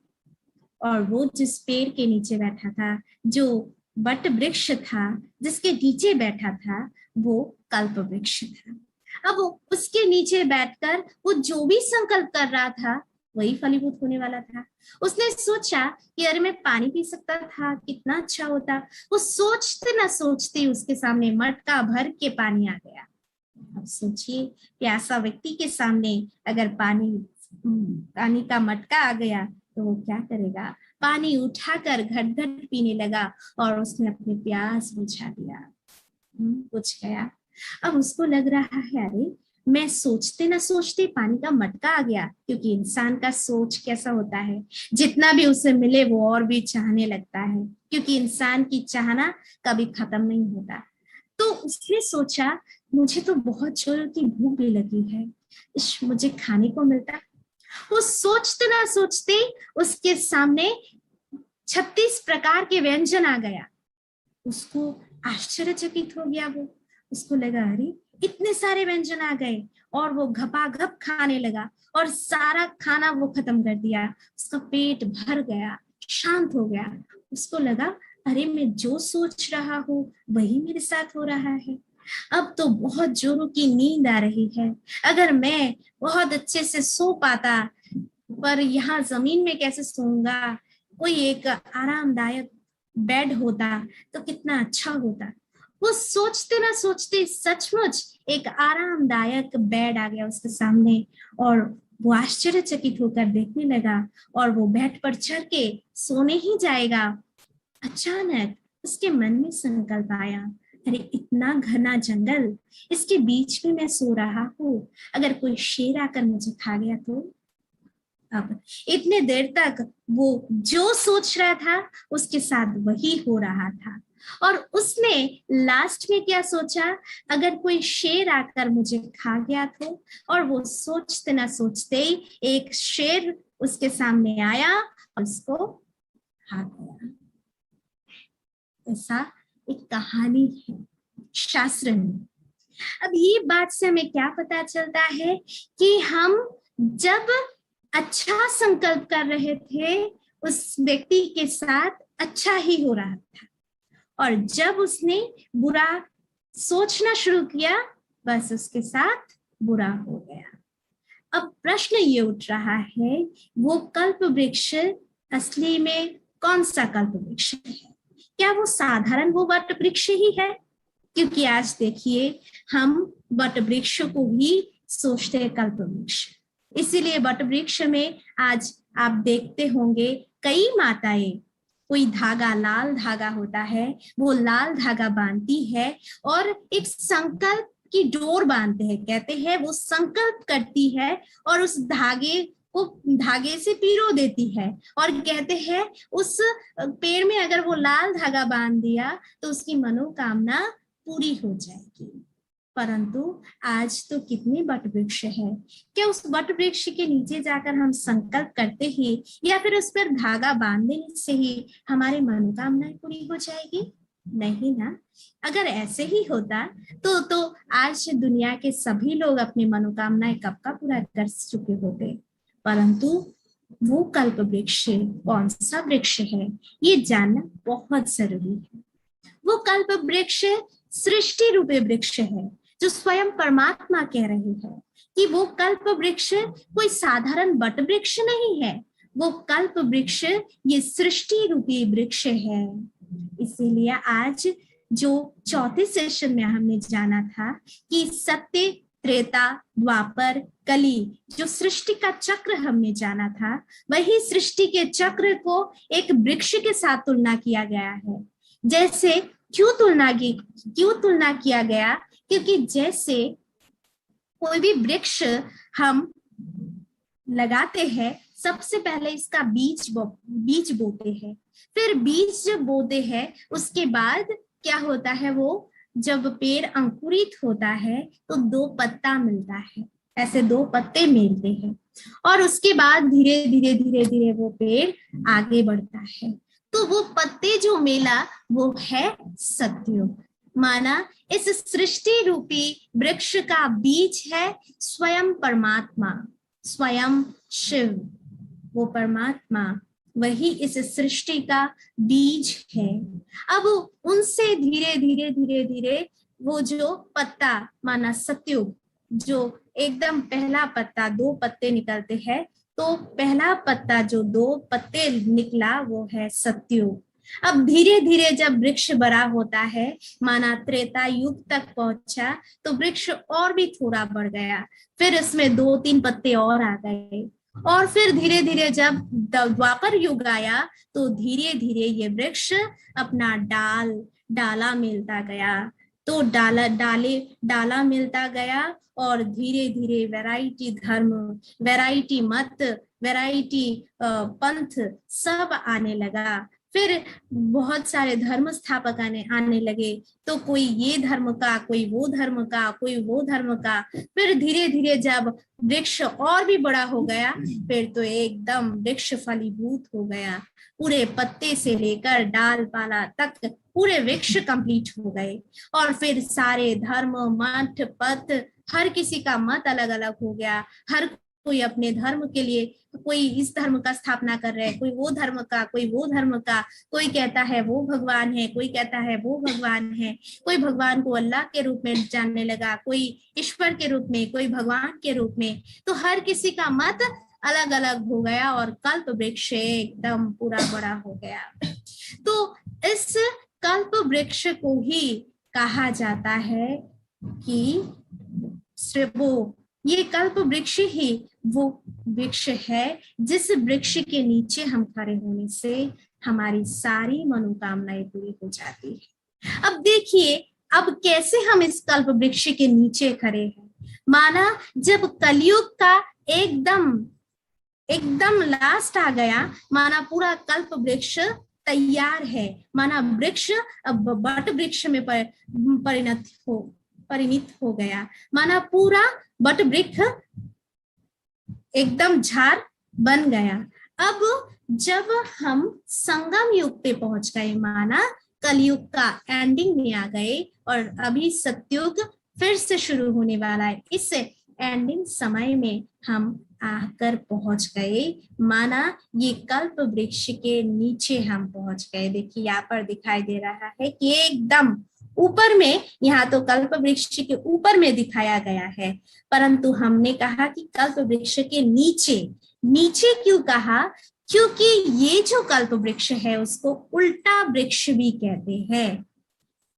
और वो जिस पेड़ के नीचे बैठा था, जो बट वृक्ष था जिसके नीचे बैठा था, वो कल्प वृक्ष था। अब उसके नीचे बैठकर वो जो भी संकल्प कर रहा था वही फलीभूत होने वाला था। उसने सोचा कि अरे मैं पानी पी सकता था, कितना अच्छा होता। वो सोचते ना सोचते उसके सामने मटका भर के पानी आ गया। अब सोचिए, प्यासा व्यक्ति के सामने अगर पानी का मटका आ गया तो वो क्या करेगा? पानी उठाकर घट घट पीने लगा और उसने अपनी प्यास बुझा दिया। बुझ गया। अब उसको लग रहा है अरे मैं सोचते ना सोचते पानी का मटका आ गया, क्योंकि इंसान का सोच कैसा होता है, जितना भी उसे मिले वो और भी चाहने लगता है, क्योंकि इंसान की चाहना कभी खत्म नहीं होता। तो उसने सोचा मुझे तो बहुत जोरों की भूख भी लगी है, मुझे खाने को मिलता। वो सोचते ना सोचते उसके सामने 36 प्रकार के व्यंजन आ गया। उसको आश्चर्यचकित हो गया। वो उसको लगा अरे इतने सारे व्यंजन आ गए, और वो घपाघप खाने लगा और सारा खाना वो खत्म कर दिया। उसका पेट भर गया, शांत हो गया। उसको लगा अरे मैं जो सोच रहा हूँ वही मेरे साथ हो रहा है। अब तो बहुत जोरों की नींद आ रही है। अगर मैं बहुत अच्छे से सो पाता, पर यहाँ जमीन में कैसे सोऊंगा? कोई एक आरामदायक बेड होता तो कितना अच्छा होता। वो सोचते ना सोचते सचमुच एक आरामदायक बेड आ गया उसके सामने, और वो आश्चर्यचकित होकर देखने लगा और वो बेड पर चढ़ के सोने ही जाएगा। अचानक उसके मन में संकल्प आया, अरे इतना घना जंगल, इसके बीच में मैं सो रहा हूँ, अगर कोई शेर आकर मुझे खा गया तो? अब इतने देर तक वो जो सोच रहा था उसके साथ वही हो रहा था, और उसने लास्ट में क्या सोचा, अगर कोई शेर आकर मुझे खा गया तो? और वो सोचते ना सोचते ही एक शेर उसके सामने आया और उसको खा गया। ऐसा एक कहानी है शास्त्र में। अब ये बात से हमें क्या पता चलता है कि हम जब अच्छा संकल्प कर रहे थे उस व्यक्ति के साथ अच्छा ही हो रहा था, और जब उसने बुरा सोचना शुरू किया बस उसके साथ बुरा हो गया। अब प्रश्न ये उठ रहा है, वो कल्प वृक्ष असली में कौन सा कल्प वृक्ष है? क्या वो साधारण वो वट वृक्ष ही है? क्योंकि आज देखिए हम वट वृक्ष को भी सोचते हैं कल्प वृक्ष। इसीलिए वट वृक्ष में आज आप देखते होंगे कई माताएं कोई धागा, लाल धागा होता है, वो लाल धागा बांधती है और एक संकल्प की डोर बांधते हैं। कहते हैं वो संकल्प करती है और उस धागे को धागे से पिरो देती है, और कहते हैं उस पेड़ में अगर वो लाल धागा बांध दिया तो उसकी मनोकामना पूरी हो जाएगी। परंतु आज तो कितने वट वृक्ष है, क्या उस वट वृक्ष के नीचे जाकर हम संकल्प करते ही या फिर उस पर धागा बांधने से ही हमारी मनोकामनाएं पूरी हो जाएगी? नहीं ना। अगर ऐसे ही होता तो आज दुनिया के सभी लोग अपनी मनोकामनाएं कब का पूरा कर चुके होते। परंतु वो कल्प वृक्ष कौन सा वृक्ष है ये जानना बहुत जरूरी है। वो कल्प वृक्ष सृष्टि रूपी वृक्ष है, जो स्वयं परमात्मा कह रही है कि वो कल्प वृक्ष कोई साधारण वट वृक्ष नहीं है, वो कल्प वृक्ष ये सृष्टि रूपी वृक्ष है। इसीलिए आज जो चौथे सेशन में हमने जाना था कि सत्य, त्रेता, द्वापर, कली, जो सृष्टि का चक्र हमने जाना था, वही सृष्टि के चक्र को एक वृक्ष के साथ तुलना किया गया है। जैसे क्यों तुलना किया गया? क्योंकि जैसे कोई भी वृक्ष हम लगाते हैं, सबसे पहले इसका बीज बोते हैं, फिर बीज जब बोते हैं उसके बाद क्या होता है, वो जब पेड़ अंकुरित होता है तो 2 पत्ता मिलता है, ऐसे 2 पत्ते मिलते हैं, और उसके बाद धीरे धीरे धीरे धीरे वो पेड़ आगे बढ़ता है। तो वो पत्ते जो मिला वो है सतयुग। माना इस सृष्टि रूपी वृक्ष का बीज है स्वयं परमात्मा, स्वयं शिव, वो परमात्मा, वही इस सृष्टि का बीज है। अब उनसे धीरे धीरे धीरे धीरे वो जो पत्ता, माना सतयुग, जो एकदम पहला पत्ता, 2 पत्ते निकलते हैं, तो पहला पत्ता जो 2 पत्ते निकला वो है सतयुग। अब धीरे धीरे जब वृक्ष बड़ा होता है, माना त्रेता युग तक पहुंचा, तो वृक्ष और भी थोड़ा बढ़ गया, फिर इसमें 2-3 पत्ते और आ गए, और फिर धीरे धीरे जब द्वापर युग आया तो धीरे धीरे ये वृक्ष अपना डाला मिलता गया, तो डाला मिलता गया, और धीरे धीरे वैरायटी धर्म, वैरायटी मत, वैरायटी पंथ सब आने लगा। फिर बहुत सारे धर्म स्थापक आने लगे, तो कोई ये धर्म का, कोई वो धर्म का, कोई वो धर्म का। फिर धीरे धीरे जब वृक्ष और भी बड़ा हो गया, फिर तो एकदम वृक्ष फलीभूत हो गया, पूरे पत्ते से लेकर डाल पाला तक पूरे वृक्ष कंप्लीट हो गए। और फिर सारे धर्म, मठ, पथ, हर किसी का मत अलग अलग हो गया, हर कोई अपने धर्म के लिए, कोई इस धर्म का स्थापना कर रहे हैं, कोई वो धर्म का, कोई वो धर्म का, कोई कहता है वो भगवान है, कोई कहता है वो भगवान है, कोई भगवान को अल्लाह के रूप में जानने लगा, कोई ईश्वर के रूप में, कोई भगवान के रूप में। तो हर किसी का मत अलग अलग हो गया और कल्प वृक्ष एकदम पूरा बड़ा हो गया। तो इस कल्प वृक्ष को ही कहा जाता है कि वो, ये कल्प वृक्ष ही वो वृक्ष है जिस वृक्ष के नीचे हम खड़े होने से हमारी सारी मनोकामनाएं पूरी हो जाती है। अब देखिए, अब कैसे हम इस कल्प वृक्ष के नीचे खड़े हैं। माना जब कलयुग का एकदम लास्ट आ गया, माना पूरा कल्प वृक्ष तैयार है, माना वृक्ष अब बट वृक्ष में परिणत हो गया, माना पूरा बट वृक्ष एकदम झाड़ बन गया। अब जब हम संगम युग पे पहुंच गए, माना कलयुग का एंडिंग में आ गए, और अभी सतयुग फिर से शुरू होने वाला है, इस एंडिंग समय में हम आकर पहुंच गए, माना ये कल्प वृक्ष के नीचे हम पहुंच गए। देखिए यहाँ पर दिखाई दे रहा है कि एकदम ऊपर में, यहाँ तो कल्प वृक्ष के ऊपर में दिखाया गया है, परंतु हमने कहा कि कल्प वृक्ष के नीचे। नीचे क्यों कहा? क्योंकि ये जो कल्प वृक्ष है उसको उल्टा वृक्ष भी कहते हैं।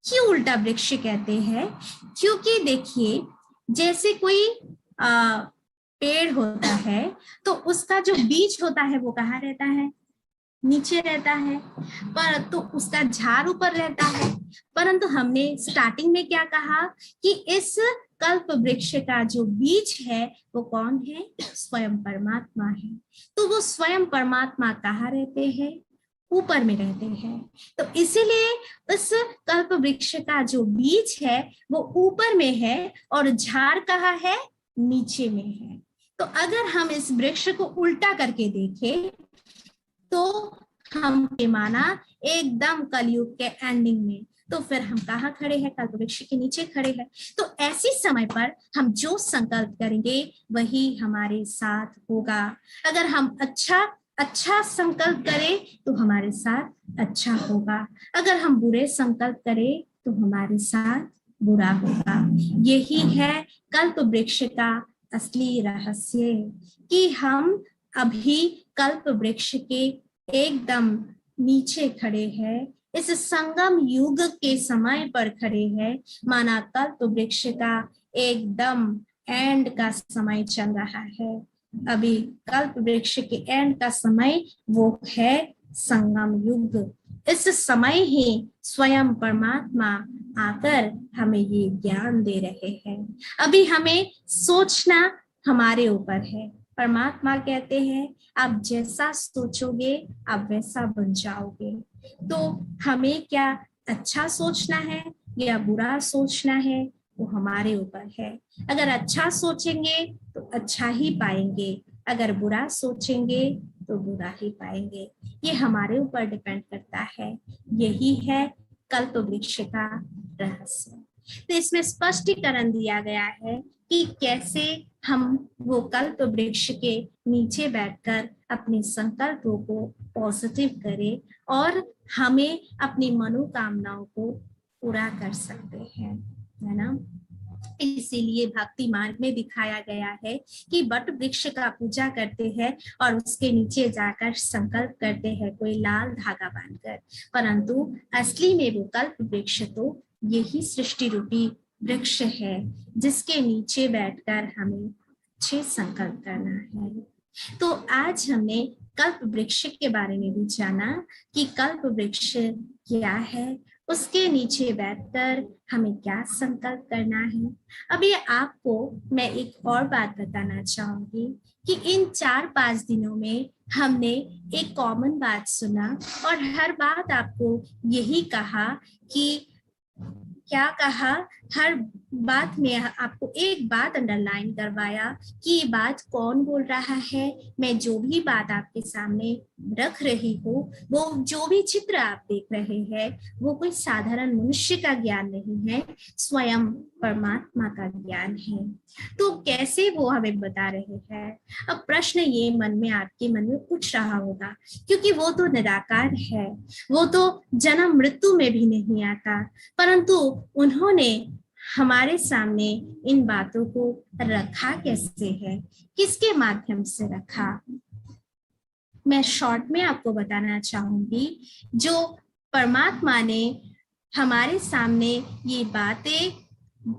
क्यों उल्टा वृक्ष कहते हैं? क्योंकि देखिए, जैसे कोई पेड़ होता है तो उसका जो बीज होता है वो कहाँ रहता है? नीचे रहता है, पर तो उसका झाड़ ऊपर रहता है। परंतु हमने स्टार्टिंग में क्या कहा कि इस कल्प वृक्ष का जो बीज है वो कौन है? स्वयं परमात्मा है। तो वो स्वयं परमात्मा कहाँ रहते हैं? ऊपर में रहते हैं। तो इसीलिए इस कल्प वृक्ष का जो बीज है वो ऊपर में है और झाड़ कहाँ है? नीचे में है। तो अगर हम इस वृक्ष को उल्टा करके देखें तो हम माना एकदम कलयुग के एंडिंग में, तो फिर हम कहाँ खड़े हैं? कल्प वृक्ष के नीचे खड़े हैं। तो ऐसे समय पर हम जो संकल्प करेंगे वही हमारे साथ होगा। अगर हम अच्छा संकल्प करें तो हमारे साथ अच्छा होगा, अगर हम बुरे संकल्प करें तो हमारे साथ बुरा होगा। यही है कल्प वृक्ष का असली रहस्य, कि हम अभी कल्प वृक्ष के एकदम नीचे खड़े हैं, इस संगम युग के समय पर खड़े हैं। माना कल्प वृक्ष का एकदम एंड का समय चल रहा है। अभी कल्प वृक्ष के एंड का समय वो है संगम युग। इस समय ही स्वयं परमात्मा आकर हमें ये ज्ञान दे रहे हैं। अभी हमें सोचना हमारे ऊपर है। परमात्मा कहते हैं आप जैसा सोचोगे आप वैसा बन जाओगे। तो हमें क्या अच्छा सोचना है या बुरा सोचना है वो हमारे ऊपर है। अगर अच्छा सोचेंगे तो अच्छा ही पाएंगे, अगर बुरा सोचेंगे तो बुरा ही पाएंगे। ये हमारे ऊपर डिपेंड करता है। यही है कल्प वृक्ष का रहस्य। तो इसमें स्पष्टीकरण दिया गया है कि कैसे हम वो कल्प वृक्ष के नीचे बैठकर अपने संकल्पों को पॉजिटिव करें और हमें अपनी मनोकामनाओं को पूरा कर सकते हैं, है ना। इसीलिए भक्ति मार्ग में दिखाया गया है कि वट वृक्ष का पूजा करते हैं और उसके नीचे जाकर संकल्प करते हैं कोई लाल धागा बांधकर, परंतु असली में वो कल्प वृक्ष तो यही सृष्टि रूपी वृक्ष है जिसके नीचे बैठकर हमें अच्छे संकल्प करना है। तो आज हमने कल्प वृक्ष के बारे में भी जाना कि कल्प वृक्ष क्या है, उसके नीचे बैठकर हमें क्या संकल्प करना है। अभी आपको मैं एक और बात बताना चाहूंगी कि इन 4-5 दिनों में हमने एक कॉमन बात सुना और हर बात आपको यही कहा कि क्या कहा, हर बात में आपको एक बात अंडरलाइन करवाया कि ये बात कौन बोल रहा है। मैं जो भी बात आपके सामने रख रही हूँ, वो जो भी चित्र आप देख रहे हैं, वो कोई साधारण मनुष्य का ज्ञान नहीं है, स्वयं परमात्मा का ज्ञान है। तो कैसे वो हमें बता रहे हैं। अब प्रश्न ये मन में आपके मन में उठ रहा होगा, क्योंकि वो तो निराकार है, वो तो जन्म मृत्यु में भी नहीं आता, परंतु उन्होंने हमारे सामने इन बातों को रखा कैसे है, किसके माध्यम से रखा। मैं शॉर्ट में आपको बताना चाहूंगी, जो परमात्मा ने हमारे सामने ये बातें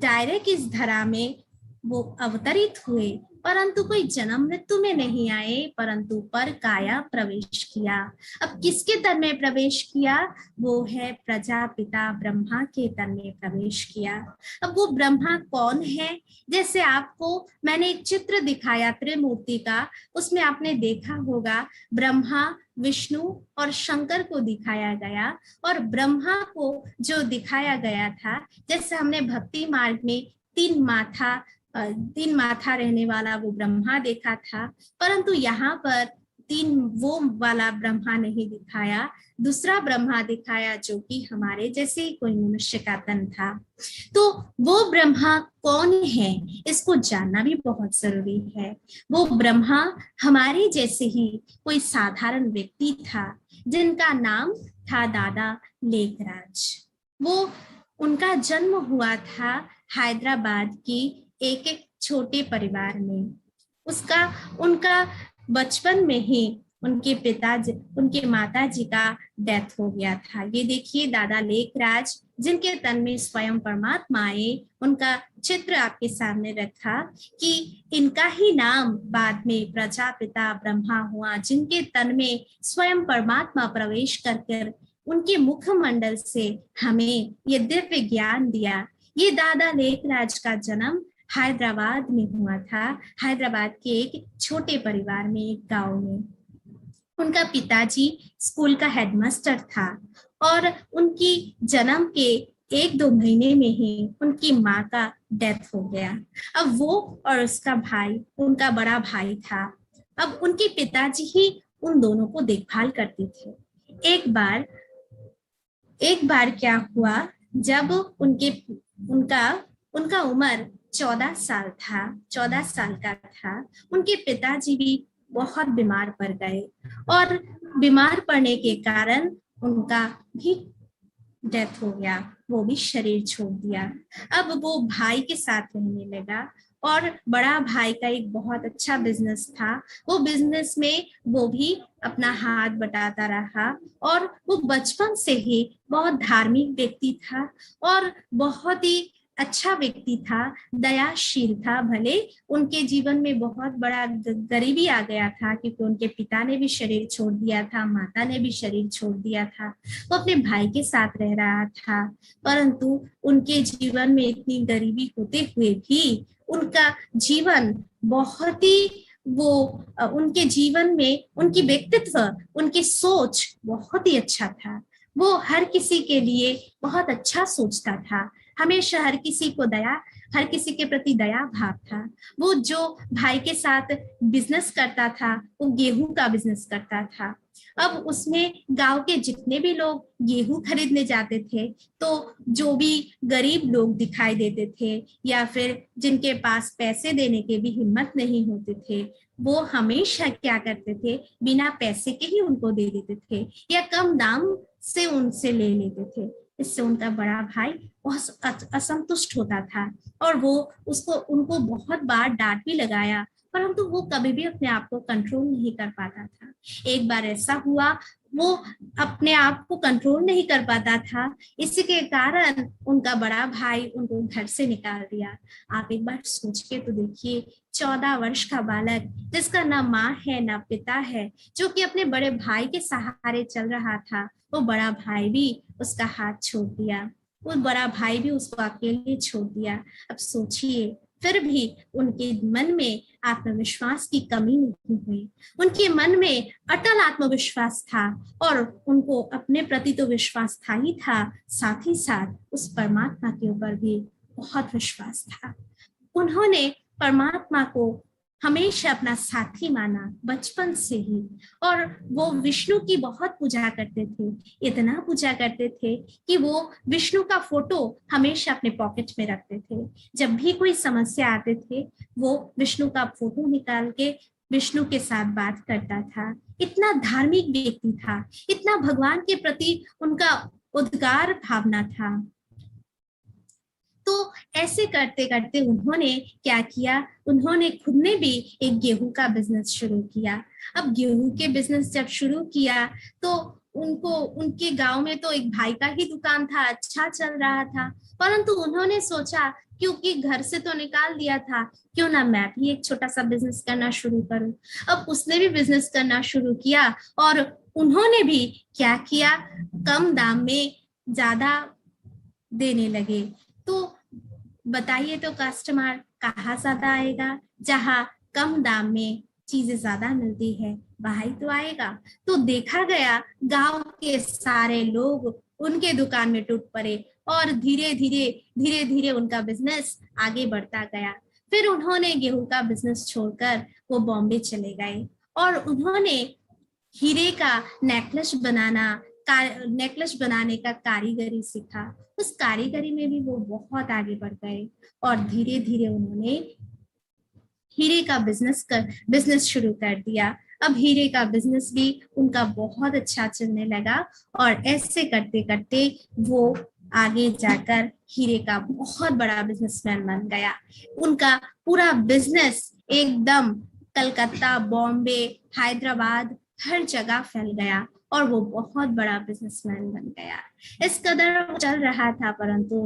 डायरेक्ट इस धरा में वो अवतरित हुए, परंतु कोई जन्म मृत्यु में नहीं आए, परंतु पर काया प्रवेश किया। अब किसके तन में प्रवेश किया, वो है प्रजापिता ब्रह्मा के तन में प्रवेश किया। अब वो ब्रह्मा कौन है, जैसे आपको मैंने एक चित्र दिखाया त्रिमूर्ति का, उसमें आपने देखा होगा ब्रह्मा, विष्णु और शंकर को दिखाया गया, और ब्रह्मा को जो दिखाया गया था, जैसे हमने भक्ति मार्ग में तीन माथा रहने वाला वो ब्रह्मा देखा था, परंतु यहाँ पर तीन वो वाला ब्रह्मा नहीं दिखाया, दूसरा ब्रह्मा दिखाया जो कि हमारे जैसे ही कोई मनुष्य का तन था। तो वो ब्रह्मा कौन है, इसको जानना भी बहुत जरूरी है। वो ब्रह्मा हमारे जैसे ही कोई साधारण व्यक्ति था, जिनका नाम था दादा लेखराज। वो उनका जन्म हुआ था हैदराबाद की एक छोटे परिवार में। उनका बचपन में ही उनके माताजी का डेथ हो गया था। ये देखिए दादा लेखराज, जिनके तन में स्वयं परमात्मा आए, उनका चित्र आपके सामने रखा कि इनका ही नाम बाद में प्रजापिता ब्रह्मा हुआ, जिनके तन में स्वयं परमात्मा प्रवेश कर उनके मुखमंडल से हमें ये दिव्य ज्ञान दिया। ये दादा लेखराज का जन्म हैदराबाद में हुआ था, हैदराबाद के एक छोटे परिवार में, एक गांव में। उनका पिताजी स्कूल का हेडमास्टर था और उनकी जन्म के 1-2 महीने में ही उनकी माँ का डेथ हो गया। अब वो और उसका भाई, उनका बड़ा भाई था, अब उनके पिताजी ही उन दोनों को देखभाल करते थे। एक बार क्या हुआ, जब उनका उम्र 14 साल का था, उनके पिताजी भी बहुत बीमार पड़ गए और बीमार पड़ने के कारण उनका भी डेथ हो गया, वो भी शरीर छोड़ दिया। अब वो भाई के साथ रहने लगा और बड़ा भाई का एक बहुत अच्छा बिजनेस था, वो बिजनेस में वो भी अपना हाथ बटाता रहा और वो बचपन से ही बहुत धार्मिक व्यक्ति था और बहुत ही अच्छा व्यक्ति था, दयाशील था। भले उनके जीवन में बहुत बड़ा गरीबी आ गया था, क्योंकि उनके पिता ने भी शरीर छोड़ दिया था, माता ने भी शरीर छोड़ दिया था, वो अपने भाई के साथ रह रहा था, परंतु उनके जीवन में इतनी गरीबी होते हुए भी उनका जीवन बहुत ही उनके जीवन में उनकी व्यक्तित्व, उनकी सोच बहुत ही अच्छा था। वो हर किसी के लिए बहुत अच्छा सोचता था, हमेशा हर किसी के प्रति दया भाव था। वो जो भाई के साथ बिजनेस करता था, वो गेहूं का बिजनेस करता था। अब उसमें गांव के जितने भी लोग गेहूं खरीदने जाते थे, तो जो भी गरीब लोग दिखाई देते थे या फिर जिनके पास पैसे देने के भी हिम्मत नहीं होते थे, वो हमेशा क्या करते थे, बिना पैसे के ही उनको दे देते थे या कम दाम से उनसे ले लेते थे। इससे उनका बड़ा भाई बहुत असंतुष्ट होता था और वो उसको उनको बहुत बार डांट भी लगाया, परंतु वो कभी भी अपने आप को कंट्रोल नहीं कर पाता था। एक बार ऐसा हुआ, वो अपने आप को कंट्रोल नहीं कर पाता था, इसी के कारण उनका बड़ा भाई उनको घर से निकाल दिया। आप एक बार सोच के तो देखिए, 14 वर्ष का बालक जिसका ना माँ है ना पिता है, जो कि अपने बड़े भाई के सहारे चल रहा था, वो बड़ा भाई भी उसका हाथ छोड़ दिया, वो बड़ा भाई भी उसको अकेले छोड़ दिया। अब सोचिए, फिर भी उनके मन में आत्मविश्वास की कमी नहीं हुई, उनके मन में अटल आत्मविश्वास था और उनको अपने प्रति तो विश्वास था ही था, साथ ही साथ उस परमात्मा के ऊपर भी बहुत विश्वास था। उन्होंने परमात्मा को हमेशा अपना साथी माना बचपन से ही, और वो विष्णु की बहुत पूजा करते थे, इतना पूजा करते थे कि वो विष्णु का फोटो हमेशा अपने पॉकेट में रखते थे। जब भी कोई समस्या आते थे, वो विष्णु का फोटो निकाल के विष्णु के साथ बात करता था। इतना धार्मिक व्यक्ति था, इतना भगवान के प्रति उनका उद्गार भावना था। तो ऐसे करते करते उन्होंने क्या किया, उन्होंने खुद ने भी एक गेहूं का बिजनेस शुरू किया। अब गेहूं के बिजनेस जब शुरू किया तो उनको उनके गांव में तो एक भाई का ही दुकान था, अच्छा चल रहा था, परंतु उन्होंने सोचा क्योंकि घर से तो निकाल दिया था, क्यों ना मैं भी एक छोटा सा बिजनेस करना शुरू करूं। अब उसने भी बिजनेस करना शुरू किया और उन्होंने भी क्या किया, कम दाम में ज्यादा देने लगे। तो बताइए, तो कस्टमर कहाँ ज्यादा आएगा, जहाँ कम दाम में चीजें ज्यादा मिलती है वहां ही तो आएगा। तो देखा गया, गांव के सारे लोग उनके दुकान में टूट पड़े और धीरे धीरे उनका बिजनेस आगे बढ़ता गया। फिर उन्होंने गेहूं का बिजनेस छोड़कर वो बॉम्बे चले गए और उन्होंने हीरे का नेकलेस बनाने का कारीगरी सीखा। उस कारीगरी में भी वो बहुत आगे बढ़ गए और धीरे धीरे उन्होंने हीरे का बिजनेस शुरू कर दिया। अब हीरे का बिजनेस भी उनका बहुत अच्छा चलने लगा और ऐसे करते करते वो आगे जाकर हीरे का बहुत बड़ा बिजनेसमैन बन गया। उनका पूरा बिजनेस एकदम कलकत्ता, बॉम्बे, हैदराबाद हर जगह फैल गया और वो बहुत बड़ा बिजनेसमैन बन गया। इस कदर वो चल रहा था, परंतु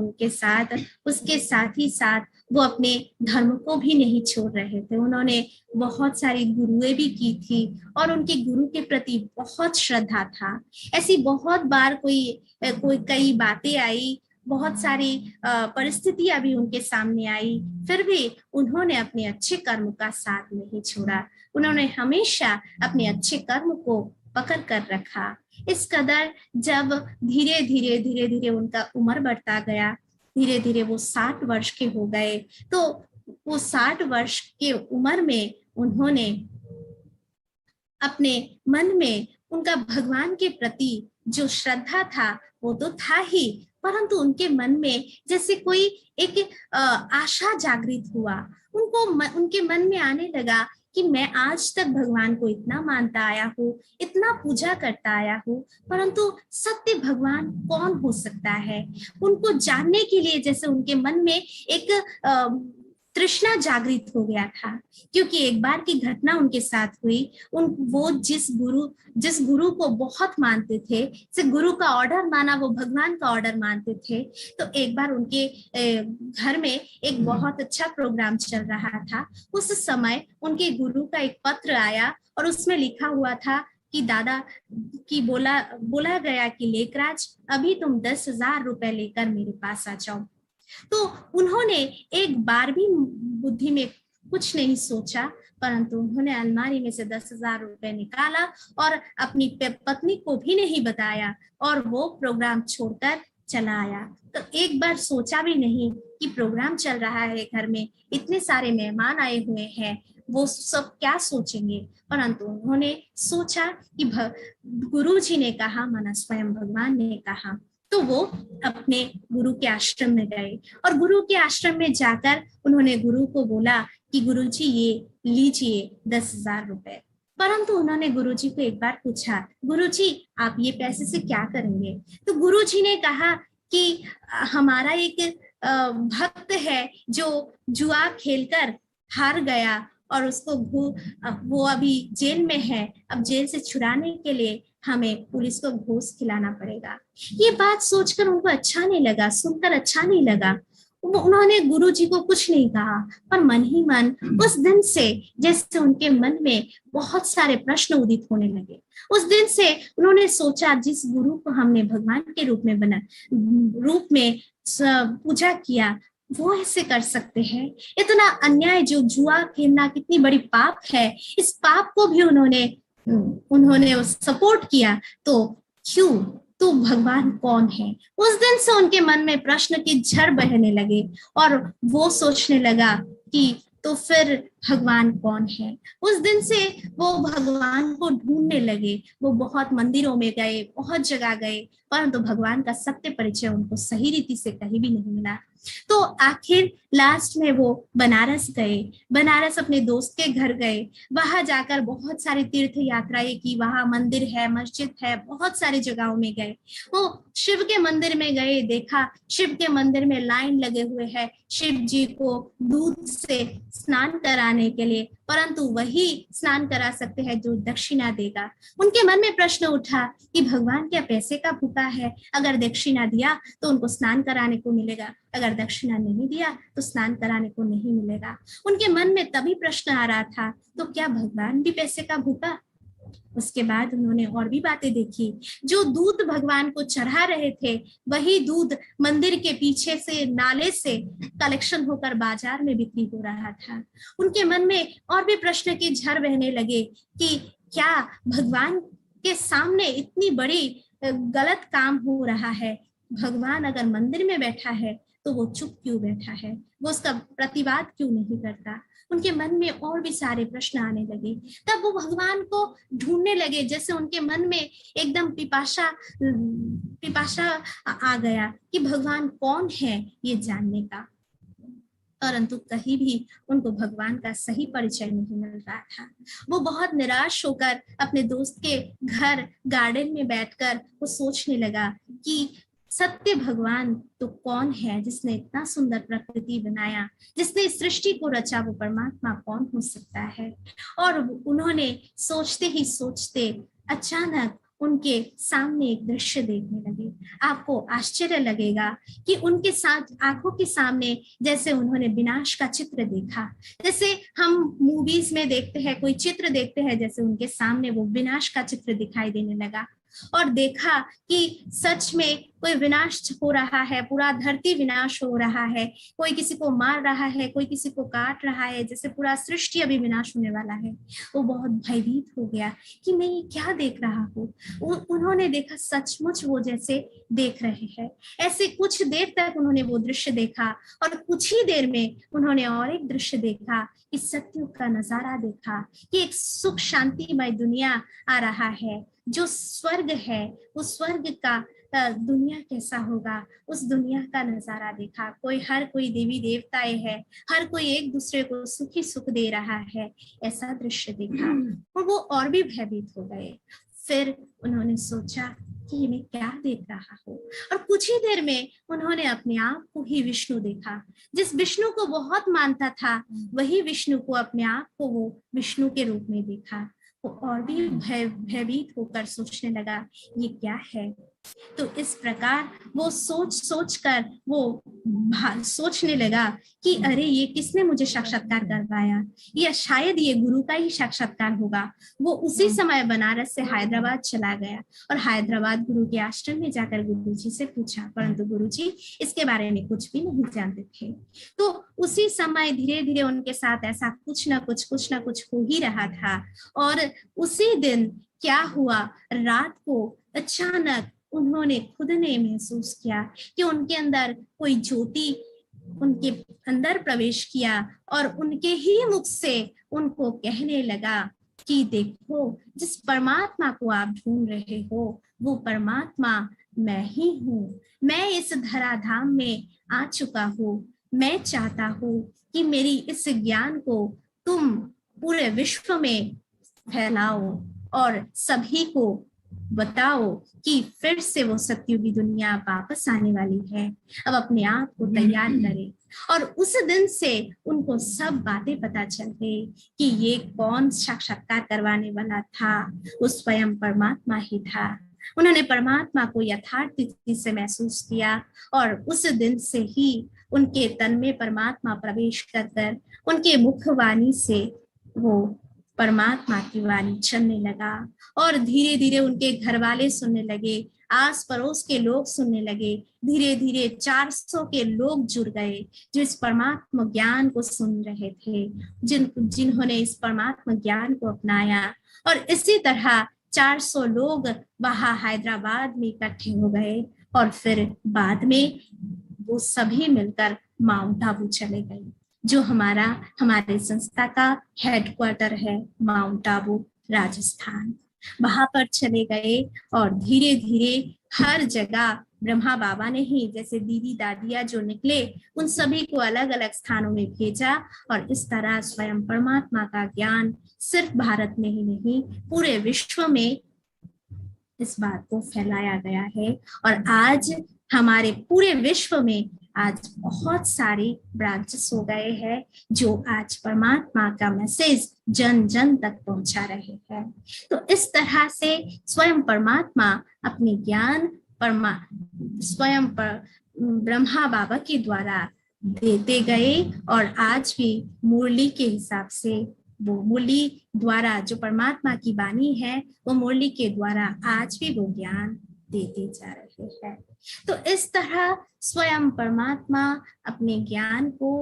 उसके साथ ही साथ वो अपने धर्म को भी नहीं छोड़ रहे थे। उन्होंने बहुत सारी गुरुएं भी की थी और उनके गुरु के प्रति बहुत श्रद्धा था। ऐसी बहुत बार कोई कई बातें आई, बहुत सारी परिस्थितियां भी उनके सामने आई, फिर भी उन्होंने अपने अच्छे कर्म का साथ नहीं छोड़ा। उन्होंने हमेशा अपने अच्छे कर्म को पकड़ कर रखा। इस कदर जब धीरे धीरे उनका उम्र बढ़ता गया, धीरे धीरे वो 60 वर्ष के हो गए, तो वो 60 वर्ष के उम्र में उन्होंने अपने मन में उनका भगवान के प्रति जो श्रद्धा था वो तो था ही, परंतु उनके मन में जैसे कोई एक आशा जागृत हुआ। उनके मन में आने लगा कि मैं आज तक भगवान को इतना मानता आया हूँ, इतना पूजा करता आया हूँ, परंतु सत्य भगवान कौन हो सकता है। उनको जानने के लिए जैसे उनके मन में एक तृष्णा जागृत हो गया था, क्योंकि एक बार की घटना उनके साथ हुई। वो जिस गुरु को बहुत मानते थे, से गुरु का ऑर्डर माना वो भगवान का ऑर्डर मानते थे। तो एक बार उनके घर में एक बहुत अच्छा प्रोग्राम चल रहा था। उस समय उनके गुरु का एक पत्र आया और उसमें लिखा हुआ था कि दादा की बोला गया कि लेखराज, अभी तुम 10,000 रुपए लेकर मेरे पास आ जाओ। तो उन्होंने एक बार भी बुद्धि में कुछ नहीं सोचा, परंतु उन्होंने अलमारी में से 10,000 रुपए निकाला और अपनी पत्नी को भी नहीं बताया और वो प्रोग्राम छोड़कर चला आया। तो एक बार सोचा भी नहीं कि प्रोग्राम चल रहा है, घर में इतने सारे मेहमान आए हुए हैं, वो सब क्या सोचेंगे, परंतु उन्होंने सोचा कि गुरु जी ने कहा, माना स्वयं भगवान ने कहा। तो वो अपने गुरु के आश्रम में गए और गुरु के आश्रम में जाकर उन्होंने गुरु को बोला कि गुरु जी ये लीजिए 10,000 रुपए। परंतु उन्होंने गुरु जी को एक बार पूछा, गुरु जी आप ये पैसे से क्या करेंगे। तो गुरु जी ने कहा कि हमारा एक भक्त है जो जुआ खेलकर हार गया और उसको वो अभी जेल में है, अब जेल से छुड़ाने के लिए हमें पुलिस को घूस खिलाना पड़ेगा। ये बात सोचकर उनको अच्छा नहीं लगा, सुनकर अच्छा नहीं लगा। उन्होंने गुरुजी को कुछ नहीं कहा, पर मन ही मन उस दिन से जैसे उनके मन में बहुत सारे प्रश्न उदित होने लगे। उस दिन से उन्होंने सोचा, जिस गुरु को हमने भगवान के रूप में पूजा किया, वो ऐसे कर सकते हैं? इतना अन्याय, जो जुआ खेलना कितनी बड़ी पाप है, इस पाप को भी उन्होंने सपोर्ट किया, तो क्यों? तो भगवान कौन है? उस दिन से उनके मन में प्रश्न की झड़ बहने लगे और वो सोचने लगा कि तो फिर भगवान कौन है। उस दिन से वो भगवान को ढूंढने लगे। वो बहुत मंदिरों में गए, बहुत जगह गए, परंतु भगवान का सत्य परिचय उनको सही रीति से कहीं भी नहीं मिला। तो आखिर लास्ट में वो बनारस गए। बनारस अपने दोस्त के घर गए। वहां जाकर बहुत सारी तीर्थ यात्राएं की। वहां मंदिर है, मस्जिद है, बहुत सारी जगहों में गए। वो शिव के मंदिर में गए, देखा शिव के मंदिर में लाइन लगे हुए है शिव जी को दूध से स्नान कराने के लिए, परंतु वही स्नान करा सकते हैं जो दक्षिणा देगा। उनके मन में प्रश्न उठा कि भगवान क्या पैसे का भूखा है? अगर दक्षिणा दिया तो उनको स्नान कराने को मिलेगा, अगर दक्षिणा नहीं दिया तो स्नान कराने को नहीं मिलेगा। उनके मन में तभी प्रश्न आ रहा था, तो क्या भगवान भी पैसे का भूखा? उसके बाद उन्होंने और भी बातें देखी। जो दूध भगवान को चढ़ा रहे थे, वही दूध मंदिर के पीछे से नाले से कलेक्शन होकर बाजार में बिक्री हो रहा था। उनके मन में और भी प्रश्न की झड़ बहने लगे कि क्या भगवान के सामने इतनी बड़ी गलत काम हो रहा है? भगवान अगर मंदिर में बैठा है तो वो चुप क्यों बैठा है? वो उसका प्रतिवाद क्यों नहीं करता? उनके मन में और भी सारे प्रश्न आने लगे। तब वो भगवान को ढूंढने लगे, जैसे उनके मन में एकदम पिपाशा आ गया कि भगवान कौन है ये जानने का। परंतु कहीं भी उनको भगवान का सही परिचय नहीं मिल रहा था। वो बहुत निराश होकर अपने दोस्त के घर गार्डन में बैठकर वो सोचने लगा कि सत्य भगवान तो कौन है? जिसने इतना सुंदर प्रकृति बनाया, जिसने सृष्टि को रचा, वो परमात्मा कौन हो सकता है? और उन्होंने सोचते ही सोचते अचानक उनके सामने एक दृश्य देखने लगे। आपको आश्चर्य लगेगा कि उनके साथ आंखों के सामने जैसे उन्होंने विनाश का चित्र देखा। जैसे हम मूवीज में देखते हैं, कोई चित्र देखते हैं, जैसे उनके सामने वो विनाश का चित्र दिखाई देने लगा और देखा कि सच में कोई विनाश हो रहा है, पूरा धरती विनाश हो रहा है, कोई किसी को मार रहा है, कोई किसी को काट रहा है, जैसे पूरा सृष्टि अभी विनाश होने वाला है। वो बहुत भयभीत हो गया कि मैं ये क्या देख रहा हूँ। उन्होंने देखा सचमुच वो जैसे देख रहे हैं। ऐसे कुछ देर तक उन्होंने वो दृश्य देखा और कुछ ही देर में उन्होंने और एक दृश्य देखा कि सतयुग का नजारा देखा कि एक सुख शांतिमय दुनिया आ रहा है। जो स्वर्ग है, वो स्वर्ग का दुनिया कैसा होगा, उस दुनिया का नजारा देखा। हर कोई देवी देवताएं है, हर कोई एक दूसरे को सुखी सुख दे रहा है, ऐसा दृश्य देखा और वो और भी भयभीत हो गए। फिर उन्होंने सोचा कि मैं क्या देख रहा हूँ, और कुछ ही देर में उन्होंने अपने आप को ही विष्णु देखा। जिस विष्णु को बहुत मानता था, वही विष्णु को, अपने आप को वो विष्णु के रूप में देखा। वो और भी भयभीत होकर सोचने लगा ये क्या है। तो इस प्रकार वो सोच कर वो सोचने लगा कि अरे ये किसने मुझे साक्षात्कार करवाया, या शायद ये गुरु का ही साक्षात्कार होगा। वो उसी समय बनारस से हैदराबाद चला गया और हैदराबाद गुरु के आश्रम में जाकर गुरुजी से पूछा, परंतु गुरुजी इसके बारे में कुछ भी नहीं जानते थे। तो उसी समय धीरे धीरे उनके साथ ऐसा कुछ ना कुछ हो ही रहा था। और उसी दिन क्या हुआ, रात को अचानक उन्होंने खुद ने महसूस किया कि उनके अंदर कोई ज्योति उनके अंदर प्रवेश किया और उनके ही मुख से उनको कहने लगा कि देखो, जिस परमात्मा को आप ढूंढ रहे हो, वो परमात्मा मैं ही हूँ। मैं इस धराधाम में आ चुका हूँ। मैं चाहता हूँ कि मेरी इस ज्ञान को तुम पूरे विश्व में फैलाओ और सभी को बताओ कि फिर से वो सत्युगी दुनिया वापस आने वाली है। अब अपने आप को तैयार करें। और उस दिन से उनको सब बातें पता चल गई कि ये कौन साक्षात्कार करवाने वाला था, वो स्वयं परमात्मा ही था। उन्होंने परमात्मा को यथार्थ रीति से महसूस किया और उस दिन से ही उनके तन में परमात्मा प्रवेश कर उनके मुखवाणी से वो परमात्मा की वाणी चलने लगा। और धीरे धीरे उनके घर वाले सुनने लगे, आस पड़ोस के लोग सुनने लगे। धीरे धीरे 400 के लोग जुड़ गए जो इस परमात्मा ज्ञान को सुन रहे थे, जिन्होंने इस परमात्मा ज्ञान को अपनाया। और इसी तरह 400 लोग वहां हैदराबाद में इकट्ठे हो गए और फिर बाद में वो सभी मिलकर माउंट आबू चले गए, जो हमारे संस्था का हेडक्वार्टर है, माउंट आबू राजस्थान। वहां पर चले गए और धीरे धीरे हर जगह ब्रह्मा बाबा ने ही, जैसे दीदी दादिया जो निकले, उन सभी को अलग अलग स्थानों में भेजा। और इस तरह स्वयं परमात्मा का ज्ञान सिर्फ भारत में ही नहीं, पूरे विश्व में इस बात को फैलाया गया है। और आज हमारे पूरे विश्व में आज बहुत सारे ब्रांचेस हो गए हैं जो आज परमात्मा का मैसेज जन जन तक पहुंचा रहे हैं। तो इस तरह से स्वयं परमात्मा अपने ज्ञान स्वयं पर ब्रह्मा बाबा के द्वारा देते गए। और आज भी मुरली के हिसाब से, वो मुरली द्वारा जो परमात्मा की वाणी है, वो मुरली के द्वारा आज भी वो ज्ञान देते जा रहे हैं। तो इस तरह स्वयं परमात्मा अपने ज्ञान को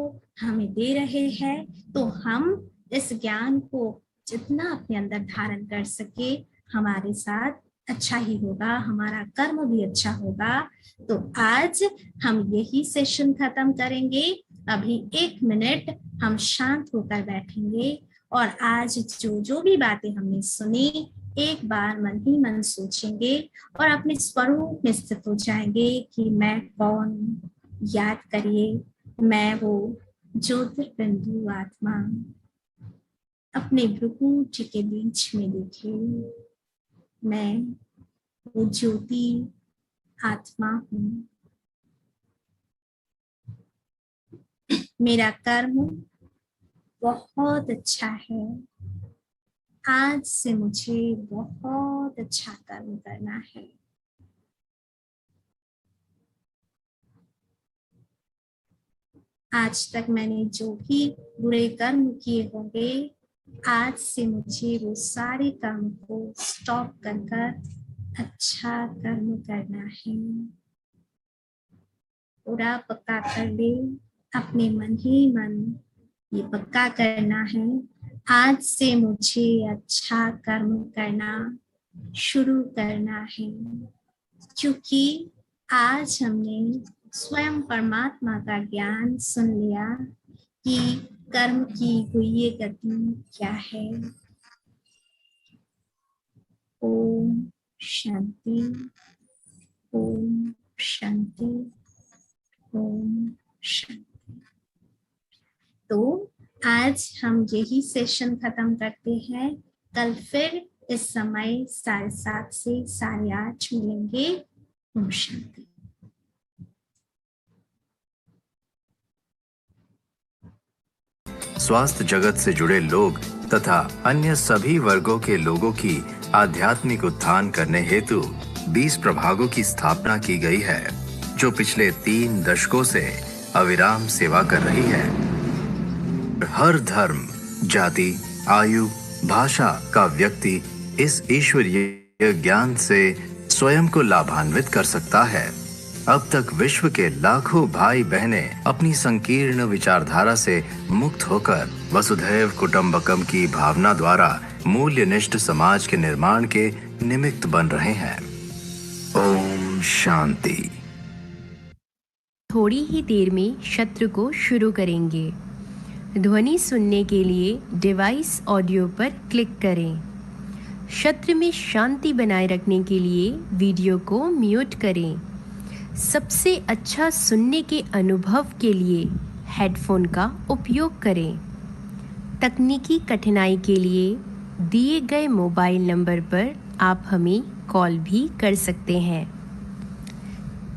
हमें दे रहे हैं। तो हम इस ज्ञान को जितना अपने अंदर धारण कर सके, हमारे साथ अच्छा ही होगा, हमारा कर्म भी अच्छा होगा। तो आज हम यही सेशन खत्म करेंगे। अभी 1 मिनट हम शांत होकर बैठेंगे और आज जो भी बातें हमने सुनी, एक बार मन ही मन सोचेंगे और अपने स्वरूप में स्थित हो जाएंगे कि मैं कौन। याद करिए, मैं वो ज्योतिर्बिंदु आत्मा अपने भ्रुकुटी के बीच में देखिए, मैं वो ज्योति आत्मा हूँ। मेरा कर्म बहुत अच्छा है। आज से मुझे बहुत अच्छा कर्म करना है। आज तक मैंने जो भी बुरे कर्म किए होंगे, आज से मुझे वो सारे कर्म को स्टॉप कर अच्छा कर्म करना है। पूरा पक्का कर ले, अपने मन ही मन ये पक्का करना है, आज से मुझे अच्छा कर्म करना शुरू करना है। क्योंकि आज हमने स्वयं परमात्मा का ज्ञान सुन लिया कि कर्म की हुई गति क्या है। ओम शांति, ओम शांति, ओम शांति। तो आज हम यही सेशन खत्म करते हैं। कल फिर इस समय 7:30 से 8:30 मिलेंगे। ओम शांति। स्वास्थ्य जगत से जुड़े लोग तथा अन्य सभी वर्गों के लोगों की आध्यात्मिक उत्थान करने हेतु 20 प्रभागों की स्थापना की गई है, जो पिछले 3 दशकों से अविराम सेवा कर रही है। हर धर्म, जाति, आयु, भाषा का व्यक्ति इस ईश्वरीय ज्ञान से स्वयं को लाभान्वित कर सकता है। अब तक विश्व के लाखों भाई बहनें अपनी संकीर्ण विचारधारा से मुक्त होकर वसुधैव कुटुंबकम की भावना द्वारा मूल्यनिष्ठ समाज के निर्माण के निमित्त बन रहे हैं। ओम शांति। थोड़ी ही देर में सत्र को शुरू करेंगे। ध्वनि सुनने के लिए डिवाइस ऑडियो पर क्लिक करें। सत्र में शांति बनाए रखने के लिए वीडियो को म्यूट करें। सबसे अच्छा सुनने के अनुभव के लिए हेडफोन का उपयोग करें। तकनीकी कठिनाई के लिए दिए गए मोबाइल नंबर पर आप हमें कॉल भी कर सकते हैं।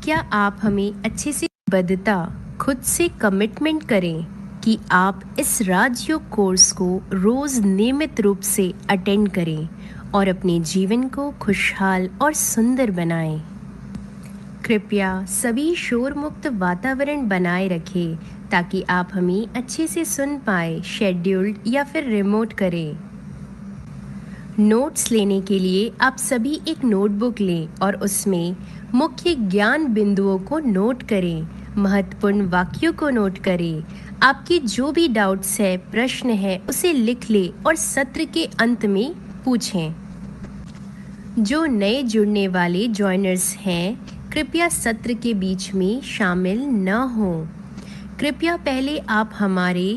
क्या आप हमें अच्छे से बद्धता खुद से कमिटमेंट करें कि आप इस राजयोग कोर्स को रोज़ नियमित रूप से अटेंड करें और अपने जीवन को खुशहाल और सुंदर बनाएं। कृपया सभी शोर मुक्त वातावरण बनाए रखें ताकि आप हमें अच्छे से सुन पाए, शेड्यूल्ड या फिर रिमोट करें। नोट्स लेने के लिए आप सभी एक नोटबुक लें और उसमें मुख्य ज्ञान बिंदुओं को नोट करें, महत्वपूर्ण वाक्यों को नोट करें, आपके जो भी डाउट्स है, प्रश्न है, उसे लिख लें और सत्र के अंत में पूछें। जो नए जुड़ने वाले जॉइनर्स हैं, कृपया सत्र के बीच में शामिल न हों। कृपया पहले आप हमारे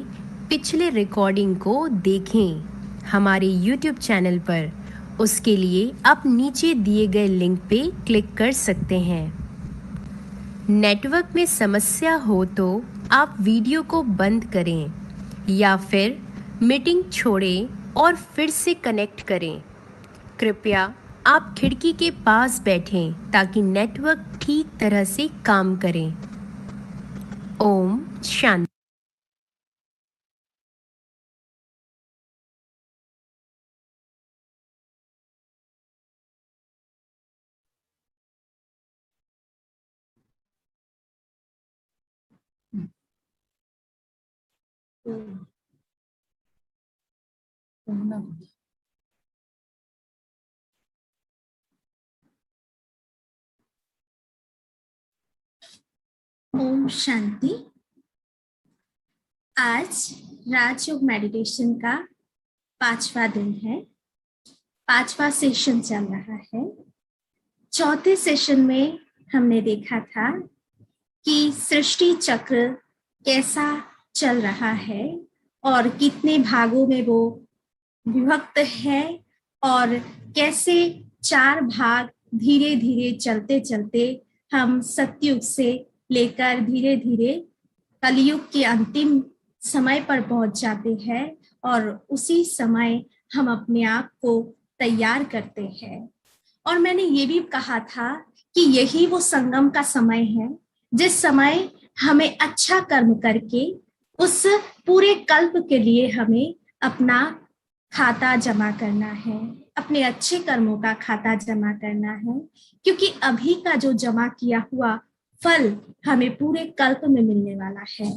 पिछले रिकॉर्डिंग को देखें हमारे YouTube चैनल पर। उसके लिए आप नीचे दिए गए लिंक पे क्लिक कर सकते हैं। नेटवर्क में समस्या हो तो आप वीडियो को बंद करें या फिर मीटिंग छोड़ें और फिर से कनेक्ट करें। कृपया आप खिड़की के पास बैठें ताकि नेटवर्क ठीक तरह से काम करे। ओम शांति। ओम शांति। आज राजयोग मेडिटेशन का 5वां दिन है। 5वां सेशन चल रहा है। चौथे सेशन में हमने देखा था कि सृष्टि चक्र कैसा चल रहा है और कितने भागों में वो विभक्त है और कैसे 4 भाग धीरे धीरे चलते चलते हम सतयुग से लेकर धीरे धीरे कलयुग के अंतिम समय पर पहुंच जाते हैं और उसी समय हम अपने आप को तैयार करते हैं। और मैंने ये भी कहा था कि यही वो संगम का समय है जिस समय हमें अच्छा कर्म करके उस पूरे कल्प के लिए हमें अपना खाता जमा करना है, अपने अच्छे कर्मों का खाता जमा करना है, क्योंकि अभी का जो जमा किया हुआ फल हमें पूरे कल्प में मिलने वाला है।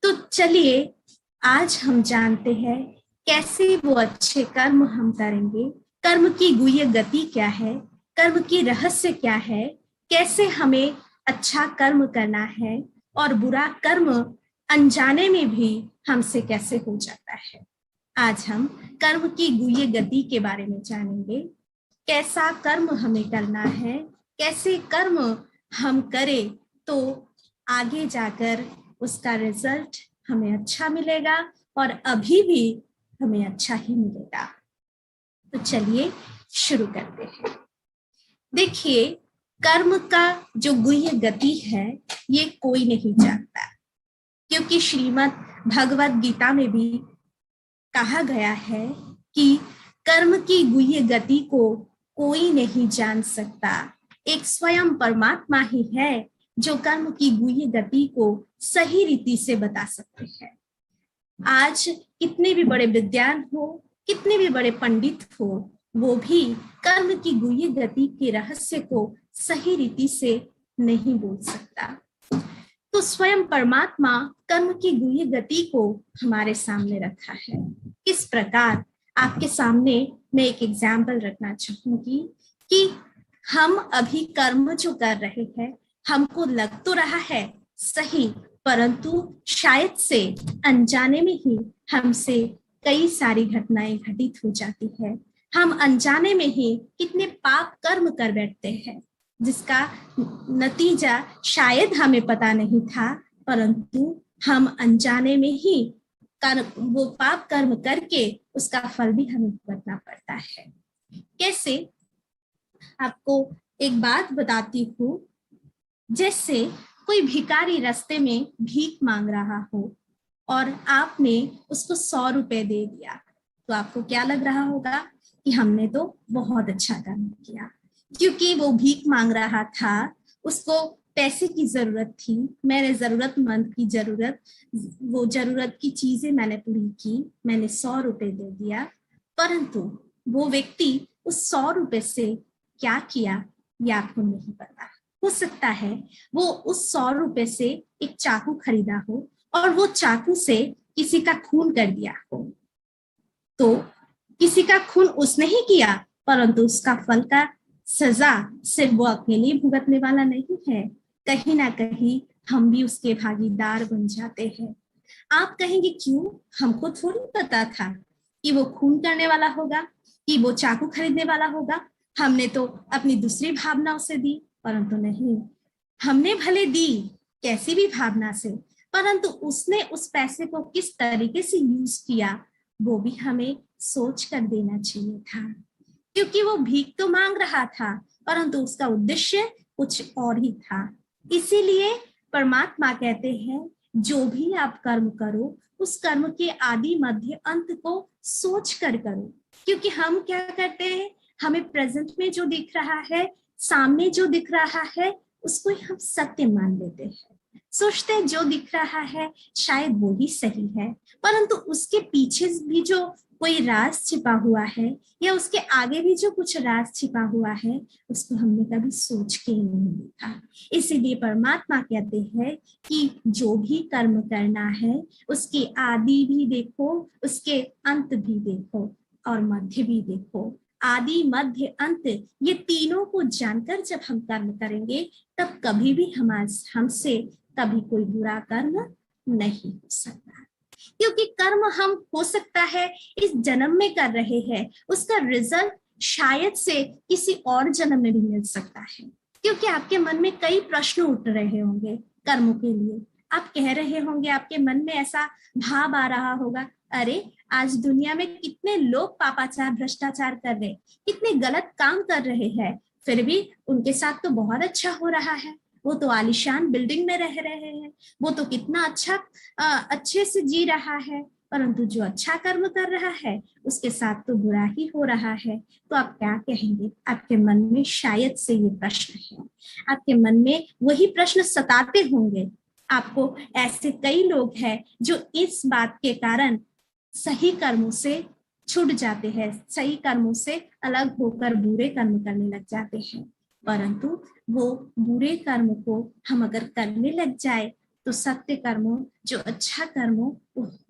तो चलिए आज हम जानते हैं कैसे वो अच्छे कर्म हम करेंगे, कर्म की गुह्य गति क्या है, कर्म की रहस्य क्या है, कैसे हमें अच्छा कर्म करना है और बुरा कर्म अनजाने में भी हमसे कैसे हो जाता है। आज हम कर्म की गुह्य गति के बारे में जानेंगे। कैसा कर्म हमें करना है, कैसे कर्म हम करें तो आगे जाकर उसका रिजल्ट हमें अच्छा मिलेगा और अभी भी हमें अच्छा ही मिलेगा। तो चलिए शुरू करते हैं। देखिए, कर्म का जो गुह्य गति है ये कोई नहीं जानता, क्योंकि श्रीमद् भगवत गीता में भी कहा गया है कि कर्म की गुह्य गति को कोई नहीं जान सकता। एक स्वयं परमात्मा ही है जो कर्म की गुह्य गति को सही रीति से बता सकते हैं। आज कितने भी बड़े विद्वान हो, कितने भी बड़े पंडित हो, वो भी कर्म की गुह्य गति के रहस्य को सही रीति से नहीं बोल सकता। तो स्वयं परमात्मा कर्म की गुह्य गति को हमारे सामने रखा है। किस प्रकार, आपके सामने मैं एक एग्जाम्पल रखना चाहूंगी कि हम अभी कर्म जो कर रहे हैं हमको लग तो रहा है सही, परंतु शायद से अनजाने में ही हमसे कई सारी घटनाएं घटित हो जाती है। हम अनजाने में ही कितने पाप कर्म कर बैठते हैं जिसका नतीजा शायद हमें पता नहीं था, परंतु हम अनजाने में ही वो पाप कर्म करके उसका फल भी हमें भुगतना पड़ता है। कैसे, आपको एक बात बताती हूँ। जैसे कोई भिखारी रास्ते में भीख मांग रहा हो और आपने उसको 100 रुपए दे दिया, तो आपको क्या लग रहा होगा कि हमने तो बहुत अच्छा काम किया। क्योंकि वो भीख मांग रहा था, उसको पैसे की जरूरत थी, मेरे जरूरतमंद की जरूरत, वो जरूरत की चीजें मैंने पूरी की, मैंने 100 रुपए दे दिया। परंतु वो व्यक्ति उस 100 रुपए से क्या किया ये आपको नहीं पता। हो सकता है वो उस 100 रुपए से एक चाकू खरीदा हो और वो चाकू से किसी का खून कर दिया हो। तो किसी का खून उसने ही किया, परंतु उसका फल का सजा सिर्फ वो अकेले भुगतने वाला नहीं है, कहीं ना कहीं हम भी उसके भागीदार बन जाते हैं। आप कहेंगे क्यों? हमको थोड़ी पता था कि वो खून करने वाला होगा, कि वो चाकू खरीदने वाला होगा। हमने तो अपनी दूसरी भावना उसे दी, परंतु नहीं, हमने भले दी कैसी भी भावना से, परंतु उसने उस पैसे को किस तरीके से यूज किया वो भी हमें सोच कर देना चाहिए था। क्योंकि वो भीख तो मांग रहा था, परंतु उसका उद्देश्य कुछ और ही था। इसीलिए परमात्मा कहते हैं जो भी आप कर्म करो उस कर्म के आदि मध्य अंत को सोच कर करो। क्योंकि हम क्या करते हैं, हमें प्रेजेंट में जो दिख रहा है, सामने जो दिख रहा है, उसको ही हम सत्य मान लेते हैं। सोचते हैं जो दिख रहा है शायद वो ही सही है, परंतु उसके पीछे भी जो कोई राज छिपा हुआ है या उसके आगे भी जो कुछ राज छिपा हुआ है उसको हमने कभी सोच के नहीं देखा। इसीलिए परमात्मा कहते हैं कि जो भी कर्म करना है उसके आदि भी देखो, उसके अंत भी देखो और मध्य भी देखो। आदि मध्य अंत ये तीनों को जानकर जब हम कर्म करेंगे तब कभी भी हमसे कभी कोई बुरा कर्म नहीं हो सकता। क्योंकि कर्म हम हो सकता है इस जन्म में कर रहे हैं, उसका रिजल्ट शायद से किसी और जन्म में भी मिल सकता है। क्योंकि आपके मन में कई प्रश्न उठ रहे होंगे कर्मों के लिए। आप कह रहे होंगे, आपके मन में ऐसा भाव आ रहा होगा, अरे आज दुनिया में कितने लोग पापाचार भ्रष्टाचार कर रहे, कितने गलत काम कर रहे हैं, फिर भी उनके साथ तो बहुत अच्छा हो रहा है। वो तो आलीशान बिल्डिंग में रह रहे हैं, वो तो कितना अच्छे से जी रहा है, परंतु जो अच्छा कर्म कर रहा है उसके साथ तो बुरा ही हो रहा है। तो आप क्या कहेंगे? आपके मन में शायद से ये प्रश्न है, आपके मन में वही प्रश्न सताते होंगे आपको। ऐसे कई लोग हैं जो इस बात के कारण सही कर्मों से छूट जाते हैं, सही कर्मों से अलग होकर बुरे कर्म करने लग जाते हैं। परंतु वो बुरे कर्म को हम अगर करने लग जाए तो सत्य कर्मों, जो अच्छा कर्मों,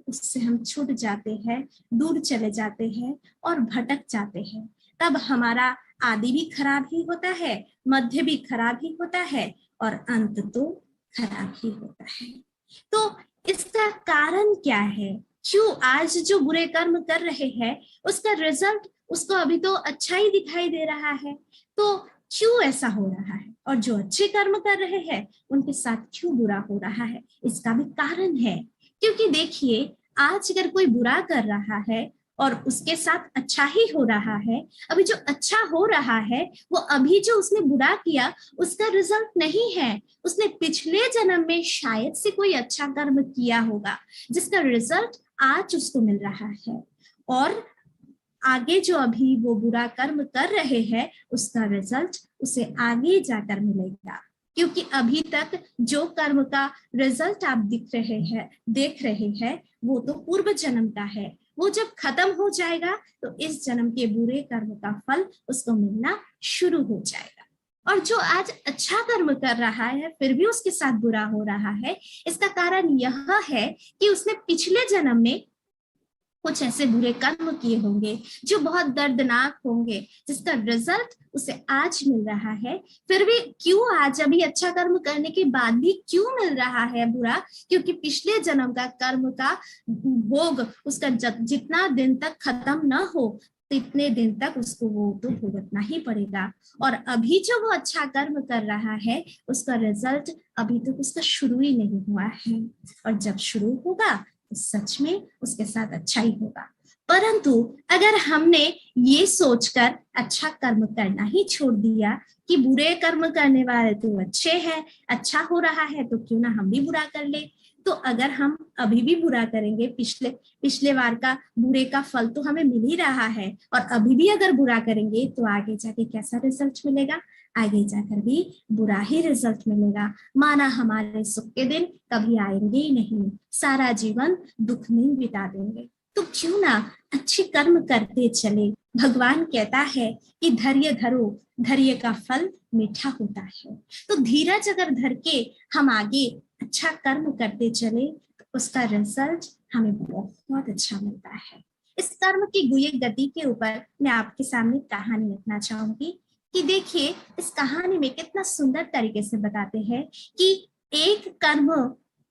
उससे हम छूट जाते हैं, दूर चले जाते हैं और भटक जाते हैं। तब हमारा आदि भी खराब ही होता है, मध्य भी खराब ही होता है और अंत तो खराब ही होता है। तो इसका कारण क्या है? क्यों आज जो बुरे कर्म कर रहे हैं उसका रिजल्ट उसको अभी तो अच्छा ही दिखाई दे रहा है, तो क्यों ऐसा हो रहा है? और जो अच्छे कर्म कर रहे हैं उनके साथ क्यों बुरा हो रहा है? इसका भी कारण है। क्योंकि देखिए, आज अगर कोई बुरा कर रहा है और उसके साथ अच्छा ही हो रहा है, अभी जो अच्छा हो रहा है वो अभी जो उसने बुरा किया उसका रिजल्ट नहीं है, उसने पिछले जन्म में शायद से कोई अच्छा कर्म किया होगा जिसका रिजल्ट आज उसको मिल रहा है। और आगे जो अभी वो बुरा कर्म कर रहे हैं उसका रिजल्ट उसे आगे जाकर मिलेगा। क्योंकि अभी तक जो कर्म का रिजल्ट आप देख रहे हैं वो तो पूर्व जन्म का है। वो जब खत्म हो जाएगा तो इस जन्म के बुरे कर्म का फल उसको मिलना शुरू हो जाएगा। और जो आज अच्छा कर्म कर रहा है फिर भी उसके साथ बुरा हो रहा है, इसका कारण यह है कि उसने पिछले जन्म में कुछ ऐसे बुरे कर्म किए होंगे जो बहुत दर्दनाक होंगे, जिसका रिजल्ट उसे आज मिल रहा है। फिर भी क्यों आज अभी अच्छा कर्म करने के बाद भी क्यों मिल रहा है बुरा? क्योंकि पिछले जन्म का कर्म का भोग उसका जितना दिन तक खत्म न हो इतने दिन तक उसको वो तो भुगतना ही पड़ेगा। और अभी जो वो अच्छा कर्म कर रहा है उसका रिजल्ट अभी तक उसका शुरू ही नहीं हुआ है, और जब शुरू होगा तो सच में उसके साथ अच्छा ही होगा। परंतु अगर हमने ये सोचकर अच्छा कर्म करना ही छोड़ दिया कि बुरे कर्म करने वाले तो अच्छे हैं, अच्छा हो रहा है तो क्यों ना हम भी बुरा कर ले, तो अगर हम अभी भी बुरा करेंगे, पिछले बार का बुरे का फल तो हमें मिल ही रहा है, और अभी भी अगर बुरा करेंगे तो आगे जाके कैसा रिजल्ट मिलेगा? आगे जाकर भी बुरा ही रिजल्ट मिलेगा। माना हमारे सुख के दिन कभी आएंगे ही नहीं, सारा जीवन दुख में बिता देंगे। तो क्यों ना अच्छे कर्म करते चले। भगवान कहता है कि धैर्य धरो, धैर्य का फल मीठा होता है। तो धीरज अगर धर के हम आगे अच्छा कर्म करते चले तो उसका रिजल्ट हमें बहुत अच्छा मिलता है। इस कर्म की गुह्य गति के ऊपर मैं आपके सामने कहानी रखना चाहूंगी कि देखिए इस कहानी में कितना सुंदर तरीके से बताते हैं कि एक कर्म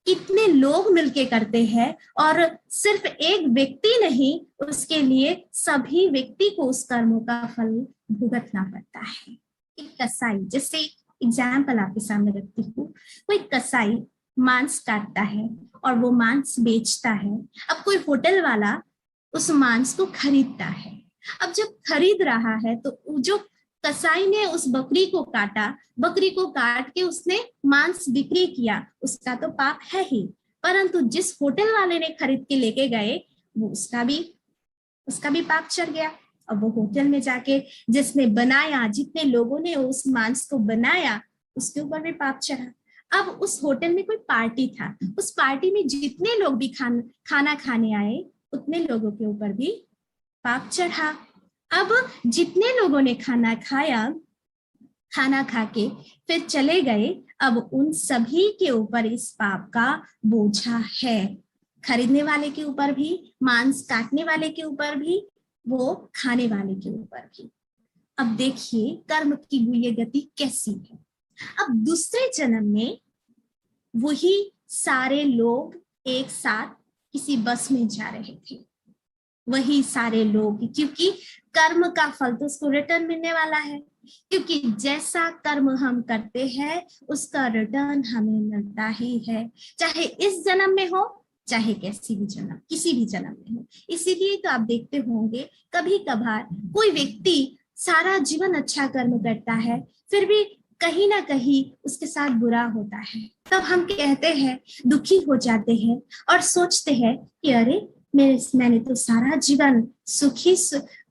कितने लोग मिलके करते हैं, और सिर्फ एक व्यक्ति नहीं, उसके लिए सभी व्यक्ति को उस कर्मों का फल भुगतना पड़ता है। एक कसाई, जैसे एग्जाम्पल आपके सामने रखती हूँ, कोई कसाई मांस काटता है और वो मांस बेचता है। अब कोई होटल वाला उस मांस को खरीदता है। अब जब खरीद रहा है तो जो कसाई ने उस बकरी को काटा, बकरी को काट के उसने मांस बिक्री किया, उसका तो पाप है ही, परंतु जिस होटल वाले ने खरीद के लेके गए वो उसका भी पाप चढ़ गया। अब वो होटल में जाके जिसने बनाया, जितने लोगों ने उस मांस को बनाया, उसके ऊपर भी पाप चढ़ा। अब उस होटल में कोई पार्टी था, उस पार्टी में जितने लोग भी खाना खाने आए उतने लोगों के ऊपर भी पाप चढ़ा। अब जितने लोगों ने खाना खाया, खाना खा के फिर चले गए, अब उन सभी के ऊपर इस पाप का बोझा है। खरीदने वाले के ऊपर भी, मांस काटने वाले के ऊपर भी, वो खाने वाले के ऊपर भी। अब देखिए कर्म की गुह्य गति कैसी है। अब दूसरे जन्म में वही सारे लोग एक साथ किसी बस में जा रहे थे, वही सारे लोग, क्योंकि कर्म का फल तो उसको रिटर्न मिलने वाला है, क्योंकि जैसा कर्म हम करते हैं उसका रिटर्न हमें मिलता ही है, चाहे इस जन्म में हो चाहे किसी भी जन्म में हो। इसीलिए तो आप देखते होंगे कभी कभार कोई व्यक्ति सारा जीवन अच्छा कर्म करता है, फिर भी कहीं ना कहीं उसके साथ बुरा होता है, तब हम कहते हैं, दुखी हो जाते हैं और सोचते हैं कि अरे मैंने तो सारा जीवन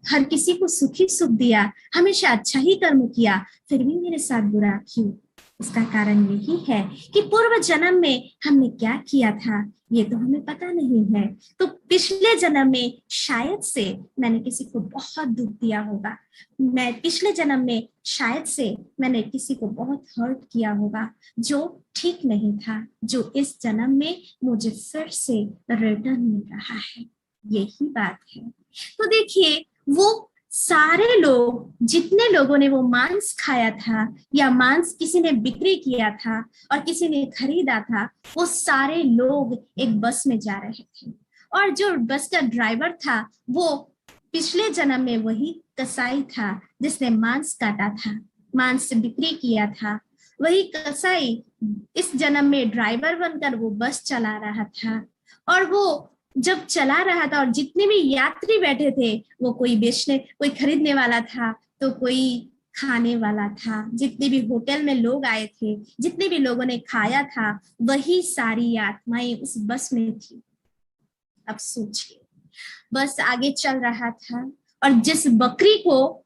हर किसी को सुखी सुख दिया, हमेशा अच्छा ही कर्म किया, फिर भी मेरे साथ बुरा क्यों? इसका कारण यही है कि पूर्व जन्म में हमने क्या किया था ये तो हमें पता नहीं है। तो पिछले जन्म में शायद से मैंने किसी को बहुत दुख दिया होगा, मैं पिछले जन्म में शायद से मैंने किसी को बहुत हर्ट किया होगा जो ठीक नहीं था, जो इस जन्म में मुझे फिर से रिटर्न मिल रहा है। यही बात है। तो देखिए वो सारे लोग, जितने लोगों ने वो मांस खाया था या मांस किसी ने बिक्री किया था और किसी ने खरीदा था, वो सारे लोग एक बस में जा रहे थे, और जो बस का ड्राइवर था वो पिछले जन्म में वही कसाई था जिसने मांस काटा था, मांस बिक्री किया था। वही कसाई इस जन्म में ड्राइवर बनकर वो बस चला रहा था, और वो जब चला रहा था और जितने भी यात्री बैठे थे वो कोई खरीदने वाला था तो कोई खाने वाला था, जितने भी होटल में लोग आए थे, जितने भी लोगों ने खाया था, वही सारी आत्माएं उस बस में थी। अब सोचिए बस आगे चल रहा था और जिस बकरी को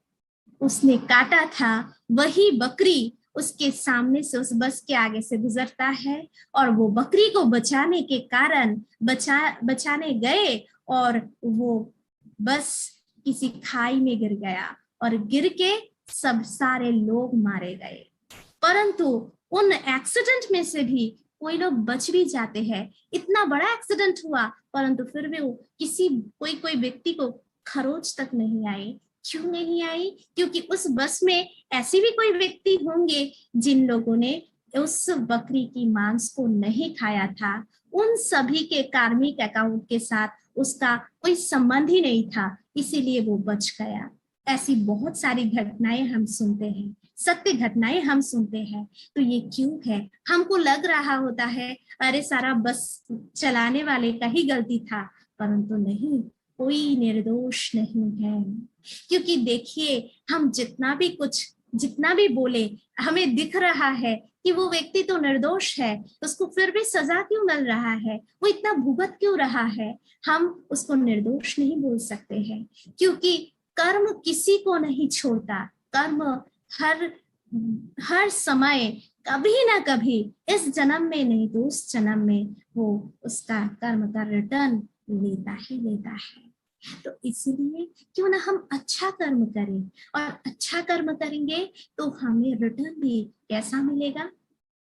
उसने काटा था वही बकरी उसके सामने से, उस बस के आगे से गुजरता है, और वो बकरी को बचाने के कारण बचाने गए और वो बस किसी खाई में गिर गया और गिर के सब सारे लोग मारे गए। परंतु उन एक्सीडेंट में से भी कोई लोग बच भी जाते हैं। इतना बड़ा एक्सीडेंट हुआ परंतु फिर भी वो कोई व्यक्ति को खरोच तक नहीं आई। क्यों नहीं आई? क्योंकि उस बस में ऐसे भी कोई व्यक्ति होंगे जिन लोगों ने उस बकरी की मांस को नहीं खाया था। उन सभी के कार्मिक अकाउंट के साथ उसका कोई संबंध ही नहीं था, इसीलिए वो बच गया। ऐसी बहुत सारी घटनाएं हम सुनते हैं, सत्य घटनाएं हम सुनते हैं। तो ये क्यों है? हमको लग रहा होता है अरे सारा बस चलाने वाले का ही गलती था, परंतु नहीं, कोई निर्दोष नहीं है। क्योंकि देखिए हम जितना भी कुछ जितना भी बोले, हमें दिख रहा है कि वो व्यक्ति तो निर्दोष है, उसको फिर भी सजा क्यों मिल रहा है, वो इतना भुगत क्यों रहा है, हम उसको निर्दोष नहीं बोल सकते हैं, क्योंकि कर्म किसी को नहीं छोड़ता। कर्म हर हर समय, कभी ना कभी, इस जन्म में नहीं तो उस जन्म में वो उसका कर्म का रिटर्न लेता ही लेता है। तो इसलिए क्यों ना हम अच्छा कर्म करें, और अच्छा कर्म करेंगे तो हमें रिटर्न भी कैसा मिलेगा,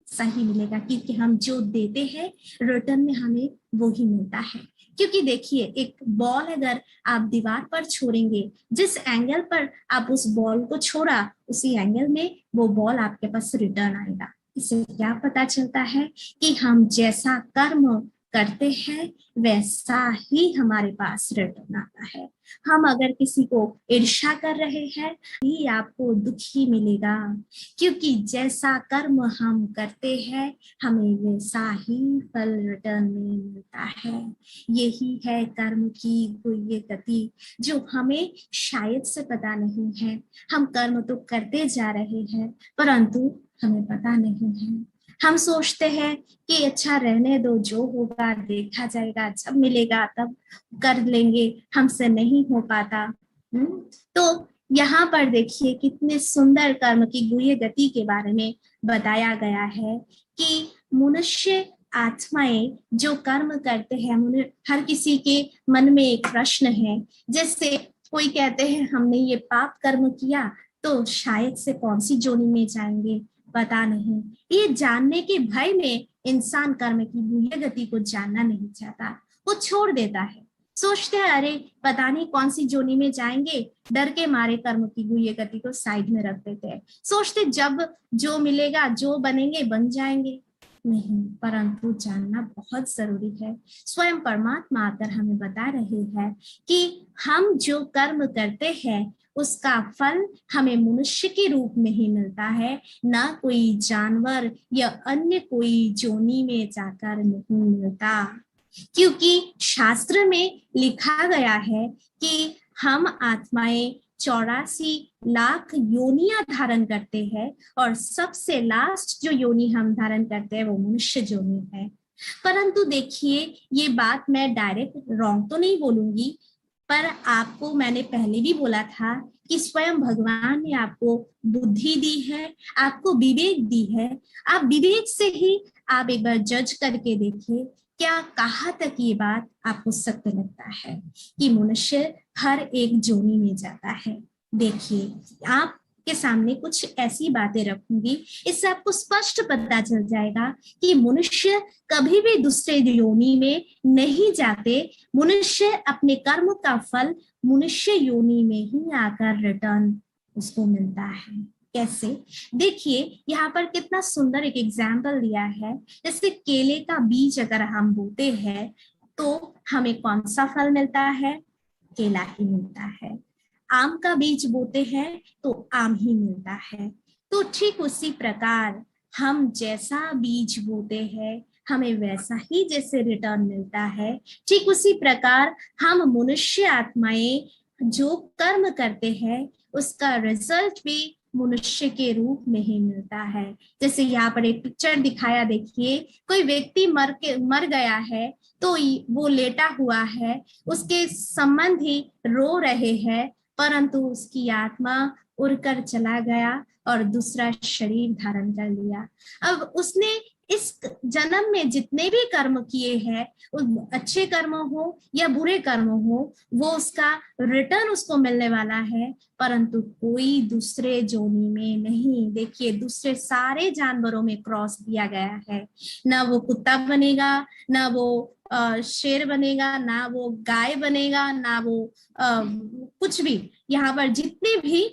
सही मिलेगा, क्योंकि हम जो देते हैं रिटर्न में हमें वो ही मिलता है। क्योंकि देखिए, एक बॉल अगर आप दीवार पर छोड़ेंगे, जिस एंगल पर आप उस बॉल को छोड़ा, उसी एंगल में वो बॉल आपके पास रिटर्न आएगा। इससे क्या पता चलता है कि हम जैसा कर्म करते हैं वैसा ही हमारे पास रिटर्न आता है। हम अगर किसी को ईर्ष्या कर रहे हैं, ही आपको दुख ही मिलेगा, क्योंकि जैसा कर्म हम करते हैं हमें वैसा ही फल रिटर्न में मिलता है। यही है कर्म की गुह्य गति, जो हमें शायद से पता नहीं है। हम कर्म तो करते जा रहे हैं, परंतु हमें पता नहीं है। हम सोचते हैं कि अच्छा रहने दो, जो होगा देखा जाएगा, जब मिलेगा तब कर लेंगे, हमसे नहीं हो पाता। तो यहाँ पर देखिए कितने सुंदर कर्म की गुह्य गति के बारे में बताया गया है कि मनुष्य आत्माएं जो कर्म करते हैं, हर किसी के मन में एक प्रश्न है। जैसे कोई कहते हैं हमने ये पाप कर्म किया तो शायद से कौन सी जोनी में जाएंगे, पता नहीं। ये जानने के भय में इंसान कर्म की गुह्य गति को जानना नहीं चाहता, वो छोड़ देता है। सोचते हैं अरे पता नहीं कौन सी जोनी में जाएंगे, डर के मारे कर्म की गुह्य गति को साइड में रख देते हैं। सोचते जब जो मिलेगा, जो बनेंगे बन जाएंगे। नहीं, परंतु जानना बहुत जरूरी है। स्वयं परमात्मा आकर हमें बता रहे हैं कि हम जो कर्म करते हैं उसका फल हमें मनुष्य के रूप में ही मिलता है, ना कोई जानवर या अन्य कोई जोनी में जाकर नहीं मिलता। क्योंकि शास्त्र में लिखा गया है कि हम आत्माएं 84 लाख योनियां धारण करते हैं, और सबसे लास्ट जो योनि हम धारण करते हैं वो मनुष्य योनि है। परंतु देखिए, ये बात मैं डायरेक्ट रॉन्ग तो नहीं बोलूंगी, पर आपको मैंने पहले भी बोला था कि स्वयं भगवान ने आपको बुद्धि दी है, आपको विवेक दी है। आप विवेक से ही आप एक बार जज करके देखिए, क्या कहाँ तक ये बात आपको सत्य लगता है कि मनुष्य हर एक जोनी में जाता है। देखिए, आपके सामने कुछ ऐसी बातें रखूंगी, इससे आपको स्पष्ट पता चल जाएगा कि मनुष्य कभी भी दूसरे योनि में नहीं जाते। मनुष्य अपने कर्म का फल मनुष्य योनि में ही आकर रिटर्न उसको मिलता है। कैसे? देखिए, यहाँ पर कितना सुंदर एक एग्जाम्पल दिया है। जैसे केले का बीज अगर हम बोते हैं तो हमें कौन सा फल मिलता है? केला ही मिलता है। आम का बीज बोते हैं तो आम ही मिलता है। तो ठीक उसी प्रकार हम जैसा बीज बोते हैं हमें वैसा ही जैसे रिटर्न मिलता है, ठीक उसी प्रकार हम मनुष्य आत्माएं जो कर्म करते हैं उसका रिजल्ट भी मनुष्य के रूप में ही मिलता है। जैसे यहाँ पर एक पिक्चर दिखाया, देखिए, कोई व्यक्ति मर गया है तो वो लेटा हुआ है, उसके संबंधी रो रहे हैं, परंतु उसकी आत्मा उड़कर चला गया और दूसरा शरीर धारण कर लिया। अब उसने इस जन्म में जितने भी कर्म किए हैं, अच्छे कर्म हो या बुरे कर्म हो, वो उसका रिटर्न उसको मिलने वाला है, परंतु कोई दूसरे जोनी में नहीं। देखिए, दूसरे सारे जानवरों में क्रॉस दिया गया है। ना वो कुत्ता बनेगा, ना वो शेर बनेगा, ना वो गाय बनेगा, ना वो कुछ भी। यहाँ पर जितने भी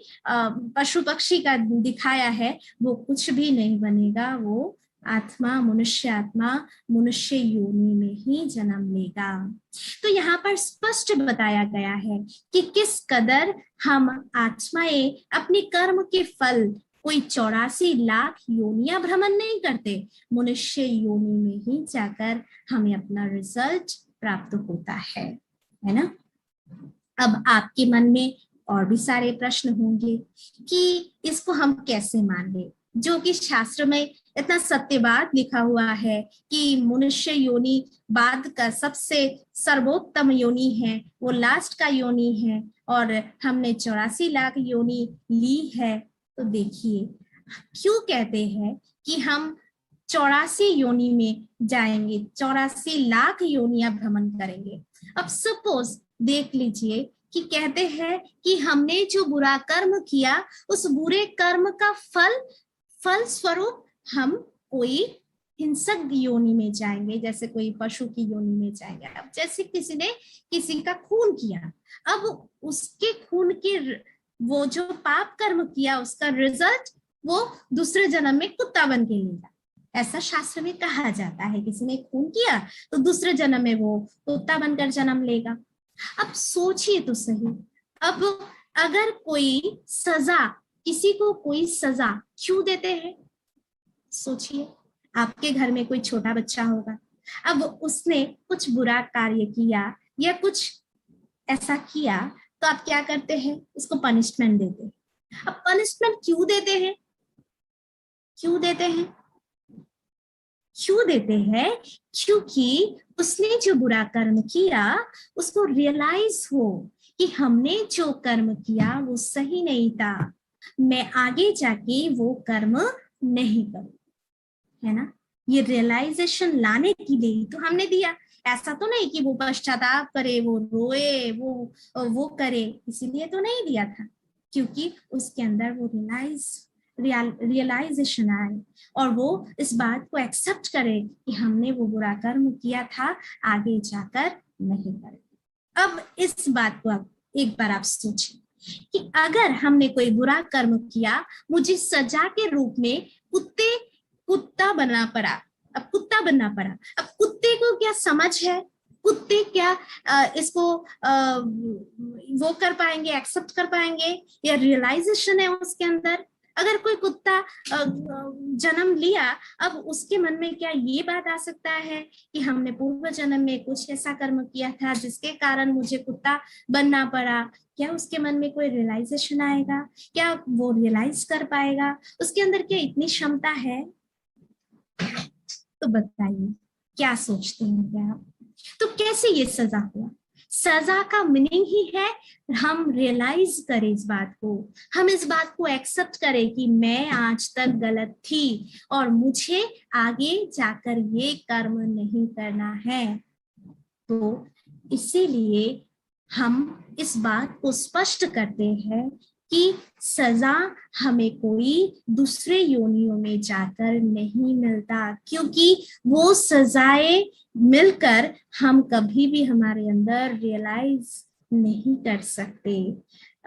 पशु पक्षी का दिखाया है वो कुछ भी नहीं बनेगा। वो आत्मा, मनुष्य आत्मा मनुष्य योनि में ही जन्म लेगा। तो यहाँ पर स्पष्ट बताया गया है कि किस कदर हम आत्माएं अपने कर्म के फल कोई 84 लाख योनियां भ्रमण नहीं करते, मनुष्य योनि में ही जाकर हमें अपना रिजल्ट प्राप्त होता है ना। अब आपके मन में और भी सारे प्रश्न होंगे कि इसको हम कैसे मान ले, जो कि शास्त्र में इतना सत्यवाद लिखा हुआ है कि मनुष्य योनि बाद का सबसे सर्वोत्तम योनि है, वो लास्ट का योनि है, और हमने 84 लाख योनि ली है। तो देखिए क्यों कहते हैं कि हम 84 योनि में जाएंगे, 84 लाख योनियां भ्रमण करेंगे। अब सपोज देख लीजिए कि कहते हैं कि हमने जो बुरा कर्म किया उस बुरे कर्म का फल स्वरूप हम कोई हिंसक योनि में जाएंगे, जैसे कोई पशु की योनि में जाएंगे। अब जैसे किसी ने किसी का खून किया, अब उसके खून के वो जो पाप कर्म किया उसका रिजल्ट वो दूसरे जन्म में कुत्ता बन के लेगा, ऐसा शास्त्र में कहा जाता है। किसी ने खून किया तो दूसरे जन्म में वो कुत्ता बनकर जन्म लेगा। अब सोचिए तो सही, अब अगर कोई सजा, किसी को कोई सजा क्यों देते हैं? सोचिए, आपके घर में कोई छोटा बच्चा होगा, अब उसने कुछ बुरा कार्य किया या कुछ ऐसा किया, तो आप क्या करते हैं? उसको पनिशमेंट देते हैं। अब पनिशमेंट क्यों देते हैं? क्यों देते हैं? क्यों देते हैं? क्योंकि उसने जो बुरा कर्म किया उसको रियलाइज हो कि हमने जो कर्म किया वो सही नहीं था, मैं आगे जाके वो कर्म नहीं करूं, है ना। ये रियलाइजेशन लाने के लिए तो हमने दिया, ऐसा तो नहीं कि वो पश्चाताप करे, वो रोए, वो करे, इसीलिए तो नहीं दिया था, क्योंकि उसके अंदर वो रियलाइजेशन आए और वो इस बात को एक्सेप्ट करे कि हमने वो बुरा कर्म किया था, आगे जाकर नहीं करे। अब इस बात को एक बार आप सोचिए कि अगर हमने कोई बुरा कर्म किया, मुझे सजा के रूप में कुत्ता बनना पड़ा, अब कुत्ता बनना पड़ा। अब कुत्ते को क्या समझ है? कुत्ते क्या इसको वो कर पाएंगे, एक्सेप्ट कर पाएंगे, या रियलाइजेशन है उसके अंदर? अगर कोई कुत्ता जन्म लिया, अब उसके मन में क्या ये बात आ सकता है कि हमने पूर्व जन्म में कुछ ऐसा कर्म किया था जिसके कारण मुझे कुत्ता बनना पड़ा? क्या उसके मन में कोई रियलाइजेशन आएगा? क्या वो रियलाइज कर पाएगा? उसके अंदर क्या इतनी क्षमता है? तो बताइए, क्या सोचते हैं क्या आप? तो कैसे ये सजा हुआ? सजा का मीनिंग ही है हम रियलाइज करें इस बात को, हम इस बात को एक्सेप्ट करें कि मैं आज तक गलत थी और मुझे आगे जाकर ये कर्म नहीं करना है। तो इसीलिए हम इस बात को स्पष्ट करते हैं कि सजा हमें कोई दूसरे योनियों में जाकर नहीं मिलता, क्योंकि वो सजाएं मिलकर हम कभी भी हमारे अंदर रियलाइज नहीं कर सकते।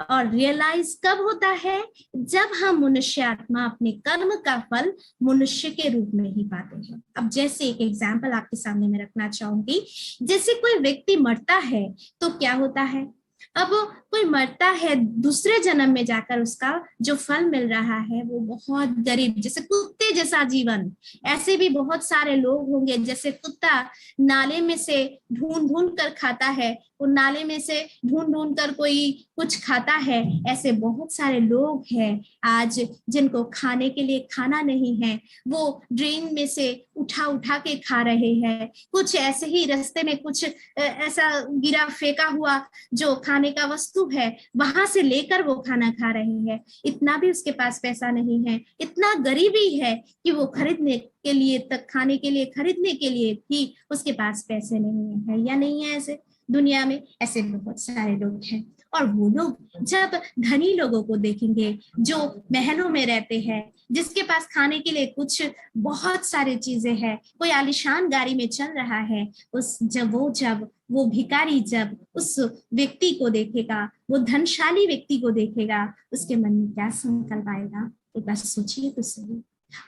और रियलाइज कब होता है? जब हम मनुष्य आत्मा अपने कर्म का फल मनुष्य के रूप में ही पाते हैं। अब जैसे एक एग्जाम्पल आपके सामने मैं रखना चाहूंगी, जैसे कोई व्यक्ति मरता है तो क्या होता है? अब कोई मरता है, दूसरे जन्म में जाकर उसका जो फल मिल रहा है वो बहुत गरीब, जैसे कुत्ते जैसा जीवन। ऐसे भी बहुत सारे लोग होंगे, जैसे कुत्ता नाले में से ढूंढ ढूंढ कर खाता है, वो नाले में से ढूंढ ढूंढ कर कोई कुछ खाता है। ऐसे बहुत सारे लोग हैं आज जिनको खाने के लिए खाना नहीं है, वो ड्रेन में से उठा उठा के खा रहे हैं। कुछ ऐसे ही रास्ते में कुछ ऐसा गिरा फेंका हुआ जो खाने का वस्तु है वहां से लेकर वो खाना खा रहे हैं। इतना भी उसके पास पैसा नहीं है, इतना गरीबी है कि वो खरीदने के लिए तक, खाने के लिए खरीदने के लिए भी उसके पास पैसे नहीं है। या नहीं है? ऐसे दुनिया में ऐसे बहुत सारे लोग हैं। और वो लोग जब धनी लोगों को देखेंगे जो महलों में रहते हैं, जिसके पास खाने के लिए कुछ बहुत सारी चीजें हैं, कोई आलीशान गाड़ी में चल रहा है, जब वो भिखारी जब उस व्यक्ति को देखेगा, वो धनशाली व्यक्ति को देखेगा, उसके मन में क्या संकल्प आएगा? एक बार सोचिए तो सही।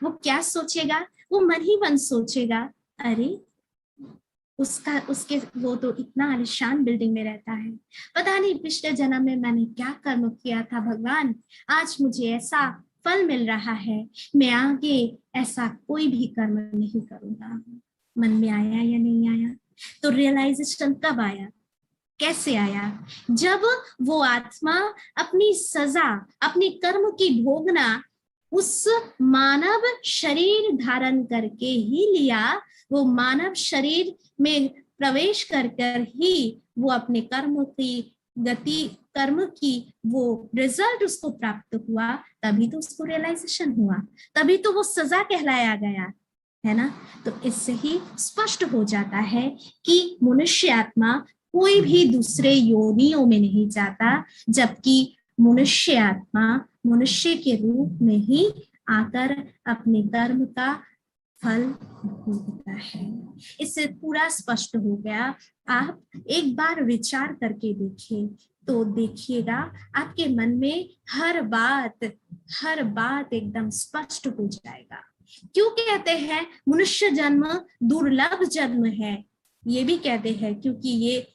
वो क्या सोचेगा? वो मन ही मन सोचेगा, अरे उसके वो तो इतना आलीशान बिल्डिंग में रहता है, पता नहीं पिछले जन्म में मैंने क्या कर्म किया था भगवान, आज मुझे ऐसा फल मिल रहा है, मैं आगे ऐसा कोई भी कर्म नहीं करूंगा। मन में आया या नहीं आया? तो रियलाइजेशन कब आया? कैसे आया? जब वो आत्मा अपनी सजा, अपने कर्म की भोगना उस मानव शरीर धारण करके ही लिया। वो मानव शरीर में प्रवेश कर कर ही वो अपने कर्म की गति, कर्म की वो रिजल्ट उसको प्राप्त हुआ, तभी तो उसको रियलाइजेशन हुआ, तभी तो वो सजा कहलाया गया, है ना। तो इससे ही स्पष्ट हो जाता है कि मनुष्य आत्मा कोई भी दूसरे योनियों में नहीं जाता, जबकि मनुष्य आत्मा मनुष्य के रूप में ही आकर अपने कर्म का फल भोगता है। इससे पूरा स्पष्ट हो गया। आप एक बार विचार करके देखिए तो देखिएगा आपके मन में हर बात एकदम स्पष्ट हो जाएगा। क्यों कहते हैं मनुष्य जन्म दुर्लभ जन्म है? ये भी कहते हैं क्योंकि ये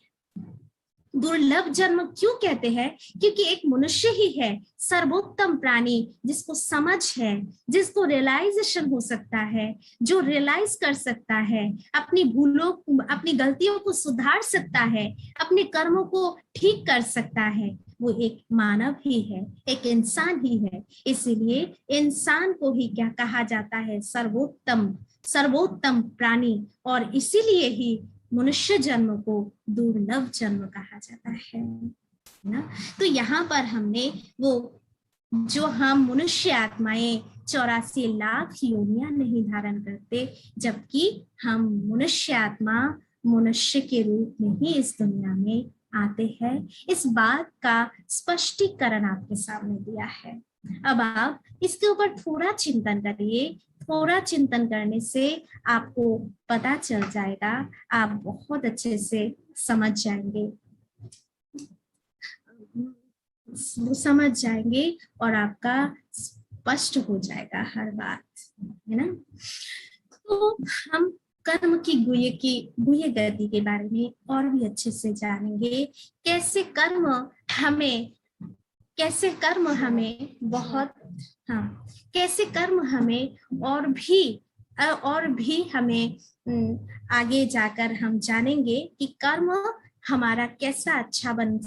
दुर्लभ जन्म क्यों कहते हैं? क्योंकि एक मनुष्य ही है सर्वोत्तम प्राणी जिसको समझ है, जिसको रियलाइजेशन हो सकता है, जो रियलाइज कर सकता है, अपनी भूलों, अपनी गलतियों को सुधार सकता है, अपने कर्मों को ठीक कर सकता है। वो एक मानव ही है, एक इंसान ही है। इसीलिए इंसान को ही क्या कहा जाता है? सर्वोत्तम प्राणी। और इसीलिए ही मनुष्य जन्म को दुर्लभ जन्म कहा जाता है ना। तो यहाँ पर हमने वो जो हम मनुष्य आत्माएं 84 लाख योनियां नहीं धारण करते, जबकि हम मनुष्य आत्मा मनुष्य के रूप में ही इस दुनिया में आते हैं, इस बात का स्पष्टीकरण आपके सामने दिया है। अब आप इसके ऊपर थोड़ा चिंतन करिए। थोड़ा चिंतन करने से आपको पता चल जाएगा, आप बहुत अच्छे से समझ जाएंगे, और आपका स्पष्ट हो जाएगा हर बात, है ना। तो हम कर्म की गुह्य गति के बारे में और भी अच्छे से जानेंगे। कैसे कर्म हमें बहुत, हाँ, कैसे कर्म हमें और भी हमें आगे जाकर हम जानेंगे कि कर्म हमारा कैसा अच्छा बन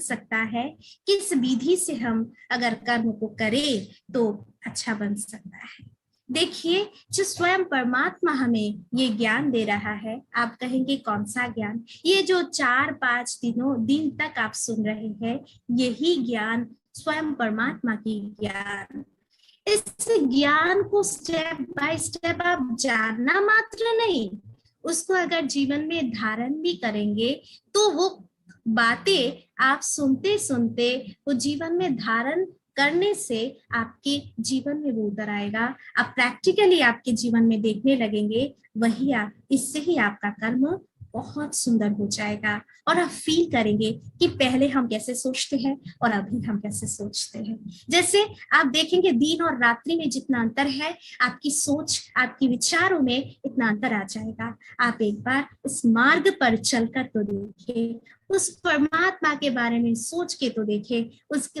सकता है, किस विधि से हम अगर कर्म को करें तो अच्छा बन सकता है। देखिए, जो स्वयं परमात्मा हमें ये ज्ञान दे रहा है, आप कहेंगे कौन सा ज्ञान? ये जो 4-5 दिन तक आप सुन रहे हैं, यही ज्ञान स्वयं परमात्मा की ज्ञान। इस ज्ञान को स्टेप बाय स्टेप आप जानना मात्र नहीं, उसको अगर जीवन में धारण भी करेंगे तो वो बातें आप सुनते सुनते वो जीवन में धारण करने से आपके जीवन में वो उतर आएगा। आप प्रैक्टिकली आपके जीवन में देखने लगेंगे, वही इससे ही आपका कर्म बहुत सुंदर हो जाएगा। और आप फील करेंगे कि पहले हम कैसे सोचते हैं और अभी हम कैसे सोचते हैं। जैसे आप देखेंगे दिन और रात्रि में जितना अंतर है, आपकी सोच, आपके विचारों में इतना अंतर आ जाएगा। आप एक बार इस मार्ग पर चलकर तो देखिए, उस परमात्मा के बारे में सोच के तो देखे,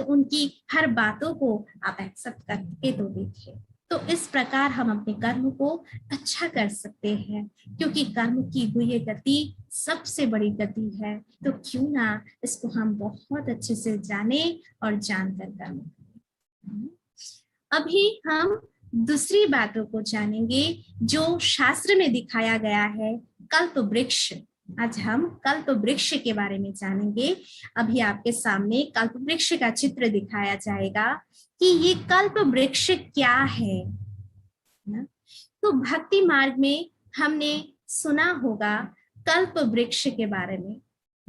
उनकी हर बातों को आप एक्सेप्ट करके तो देखिए। तो इस प्रकार हम अपने कर्म को अच्छा कर सकते हैं, क्योंकि कर्म की गुह्य गति सबसे बड़ी गति है। तो क्यों ना इसको हम बहुत अच्छे से जाने और जानकर कर्म करें। अभी हम दूसरी बातों को जानेंगे जो शास्त्र में दिखाया गया है, कल्प वृक्ष। आज हम कल्प वृक्ष के बारे में जानेंगे। अभी आपके सामने कल्प वृक्ष का चित्र दिखाया जाएगा कि ये कल्प वृक्ष क्या है ना? तो भक्ति मार्ग में हमने सुना होगा कल्प वृक्ष के बारे में।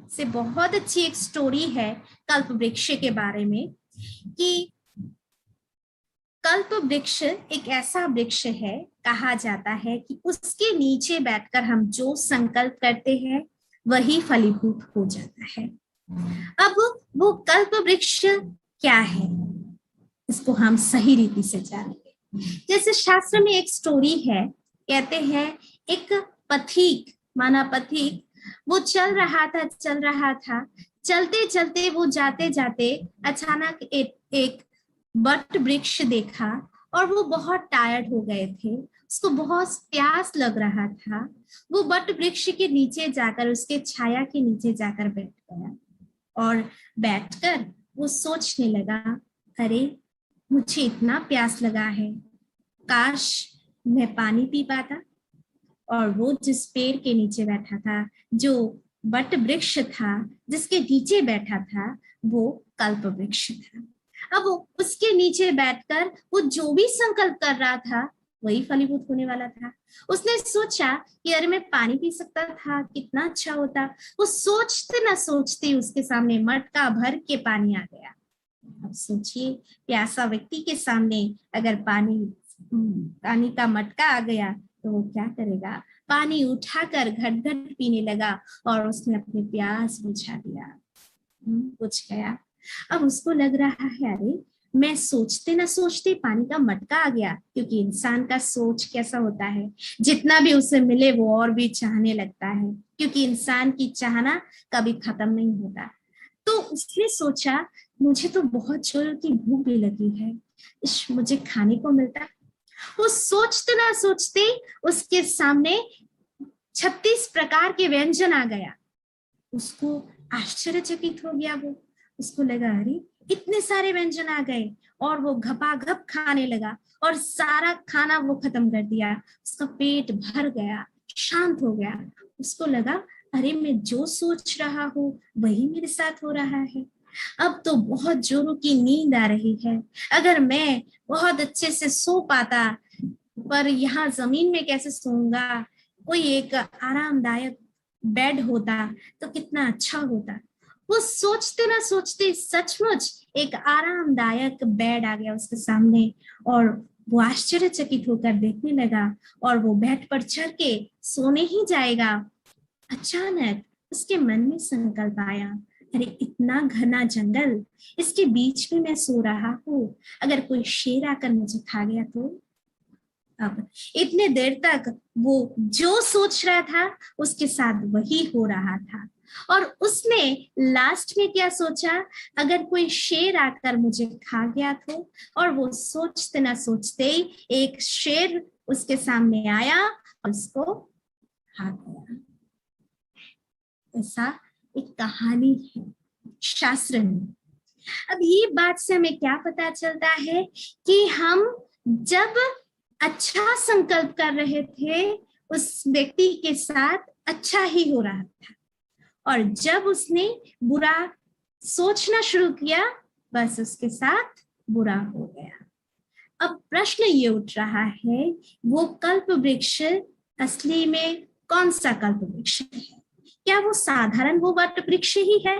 से बहुत अच्छी एक स्टोरी है कल्प वृक्ष के बारे में कि कल्प वृक्ष एक ऐसा वृक्ष है, कहा जाता है कि उसके नीचे बैठकर हम जो संकल्प करते हैं वही फलीभूत हो जाता है। अब वो कल्प वृक्ष क्या है, इसको हम सही रीति से जानेंगे। जैसे शास्त्र में एक स्टोरी है, कहते हैं एक पथिक, माना पथिक, वो चल रहा था, चलते चलते वो जाते जाते अचानक एक बट वृक्ष देखा और वो बहुत टायर्ड हो गए थे, उसको बहुत प्यास लग रहा था। वो वट वृक्ष के नीचे जाकर, उसके छाया के नीचे जाकर बैठ गया और बैठकर वो सोचने लगा, अरे मुझे इतना प्यास लगा है, काश मैं पानी पी पाता। और वो जिस पेड़ के नीचे बैठा था, जो वट वृक्ष था जिसके नीचे बैठा था, वो कल्प वृक्ष था। अब वो उसके नीचे बैठकर वो जो भी संकल्प कर रहा था वही फलीभूत होने वाला था। उसने सोचा कि अरे मैं पानी पी सकता था, कितना अच्छा होता। वो सोचते ना सोचते उसके सामने मटका भर के पानी आ गया। अब सोचिए, प्यासा व्यक्ति के सामने अगर पानी का मटका आ गया तो वो क्या करेगा? पानी उठाकर घट घट पीने लगा और उसने अपनी प्यास बुझा दिया, बुझ गया। अब उसको लग रहा है, अरे मैं सोचते ना सोचते पानी का मटका आ गया, क्योंकि इंसान का सोच कैसा होता है, जितना भी उसे मिले वो और भी चाहने लगता है, क्योंकि इंसान की चाहना कभी खत्म नहीं होता। तो उसने सोचा, मुझे तो बहुत जोर की भूख भी लगी है, मुझे खाने को मिलता। वो सोचते ना सोचते उसके सामने 36 प्रकार के व्यंजन आ गया। उसको आश्चर्यचकित हो गया। वो उसको लगा, अरे इतने सारे व्यंजन आ गए, और वो घपाघप खाने लगा और सारा खाना वो खत्म कर दिया। उसका पेट भर गया, शांत हो गया। उसको लगा, अरे मैं जो सोच रहा हूँ वही मेरे साथ हो रहा है। अब तो बहुत जोरों की नींद आ रही है। अगर मैं बहुत अच्छे से सो पाता, पर यहाँ जमीन में कैसे सोऊंगा? कोई एक आरामदायक बेड होता तो कितना अच्छा होता। वो सोचते ना सोचते सचमुच एक आरामदायक बेड आ गया उसके सामने, और वो आश्चर्यचकित होकर देखने लगा और वो बेड पर चढ़ के सोने ही जाएगा। अचानक उसके मन में संकल्प आया, अरे इतना घना जंगल, इसके बीच में मैं सो रहा हूँ, अगर कोई शेर आकर मुझे खा गया तो? अब इतने देर तक वो जो सोच रहा था उसके साथ वही हो रहा था, और उसने लास्ट में क्या सोचा, अगर कोई शेर आकर मुझे खा गया तो? और वो सोचते ना सोचते एक शेर उसके सामने आया और उसको खा गया। ऐसा एक कहानी है शास्त्र में। अब ये बात से हमें क्या पता चलता है कि हम जब अच्छा संकल्प कर रहे थे, उस व्यक्ति के साथ अच्छा ही हो रहा था, और जब उसने बुरा सोचना शुरू किया, बस उसके साथ बुरा हो गया। अब प्रश्न ये उठ रहा है, वो कल्प वृक्ष असली में कौन सा कल्प वृक्ष है? क्या वो साधारण वो वट वृक्ष ही है?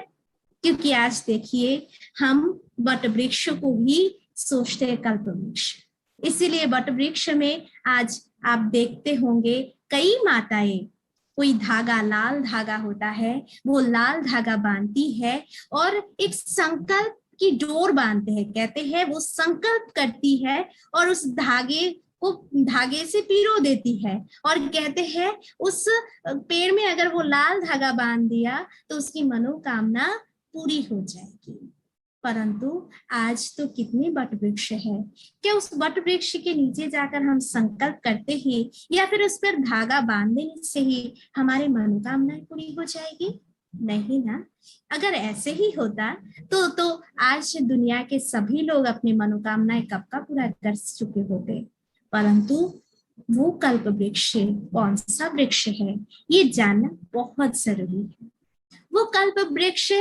क्योंकि आज देखिए, हम वट वृक्ष को भी सोचते हैं कल्प वृक्ष। इसीलिए वट वृक्ष में आज आप देखते होंगे कई माताएं, कोई धागा, लाल धागा होता है, वो लाल धागा बांधती है और एक संकल्प की डोर बांधते हैं। कहते हैं वो संकल्प करती है और उस धागे को धागे से पिरो देती है, और कहते हैं उस पेड़ में अगर वो लाल धागा बांध दिया तो उसकी मनोकामना पूरी हो जाएगी। परंतु आज तो कितने वट वृक्ष है, क्या उस वट वृक्ष के नीचे जाकर हम संकल्प करते हैं, या फिर उस पर धागा बांधने से ही हमारी मनोकामनाएं पूरी हो जाएगी? नहीं ना। अगर ऐसे ही होता तो आज दुनिया के सभी लोग अपनी मनोकामनाएं कब का पूरा कर चुके होते। परंतु वो कल्प वृक्ष कौन सा वृक्ष है, ये जानना बहुत जरूरी है। वो कल्प वृक्ष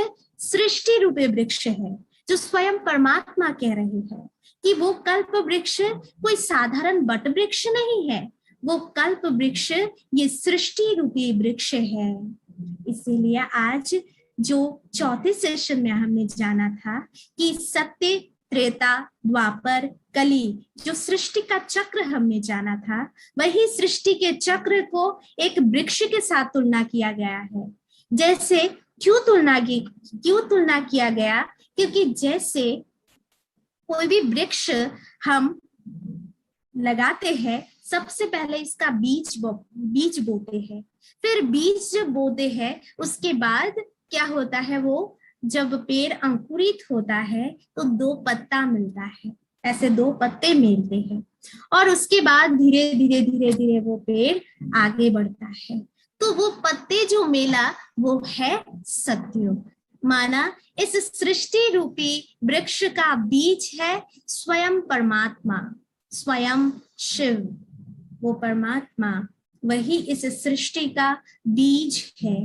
सृष्टि रूपी वृक्ष है, जो स्वयं परमात्मा कह रही है कि वो कल्प वृक्ष कोई साधारण वट वृक्ष नहीं है, वो कल्प वृक्ष ये सृष्टि रूपी वृक्ष है। इसीलिए आज जो चौथे सेशन में हमने जाना था कि सत्य, त्रेता, द्वापर, कली, जो सृष्टि का चक्र हमने जाना था, वही सृष्टि के चक्र को एक वृक्ष के साथ तुलना किया गया है। जैसे क्यों तुलना किया गया? क्योंकि जैसे कोई भी वृक्ष हम लगाते हैं, सबसे पहले इसका बीज बोते हैं, फिर बीज जब बोते हैं उसके बाद क्या होता है, वो जब पेड़ अंकुरित होता है तो 2 पत्ता मिलता है, ऐसे 2 पत्ते मिलते हैं और उसके बाद धीरे धीरे धीरे धीरे वो पेड़ आगे बढ़ता है। तो वो पत्ते जो मिला वो है सतयुग। माना इस सृष्टि रूपी वृक्ष का बीज है स्वयं परमात्मा, स्वयं शिव। वो परमात्मा वही इस सृष्टि का बीज है।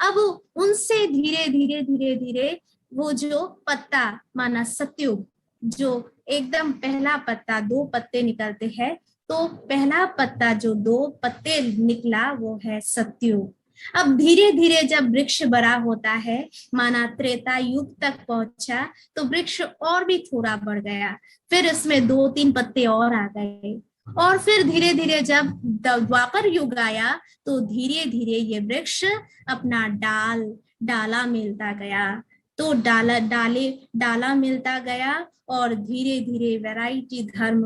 अब उनसे धीरे धीरे धीरे धीरे वो जो पत्ता माना सतयुग, जो एकदम पहला पत्ता 2 पत्ते निकलते हैं, तो पहला पत्ता जो 2 पत्ते निकला वो है सतयुग। अब धीरे धीरे जब वृक्ष बड़ा होता है, माना त्रेता युग तक पहुंचा, तो वृक्ष और भी थोड़ा बढ़ गया, फिर इसमें 2-3 पत्ते और आ गए, और फिर धीरे धीरे जब द्वापर युग आया तो धीरे धीरे ये वृक्ष अपना डाला मिलता गया। तो डाला मिलता गया और धीरे धीरे वैरायटी धर्म,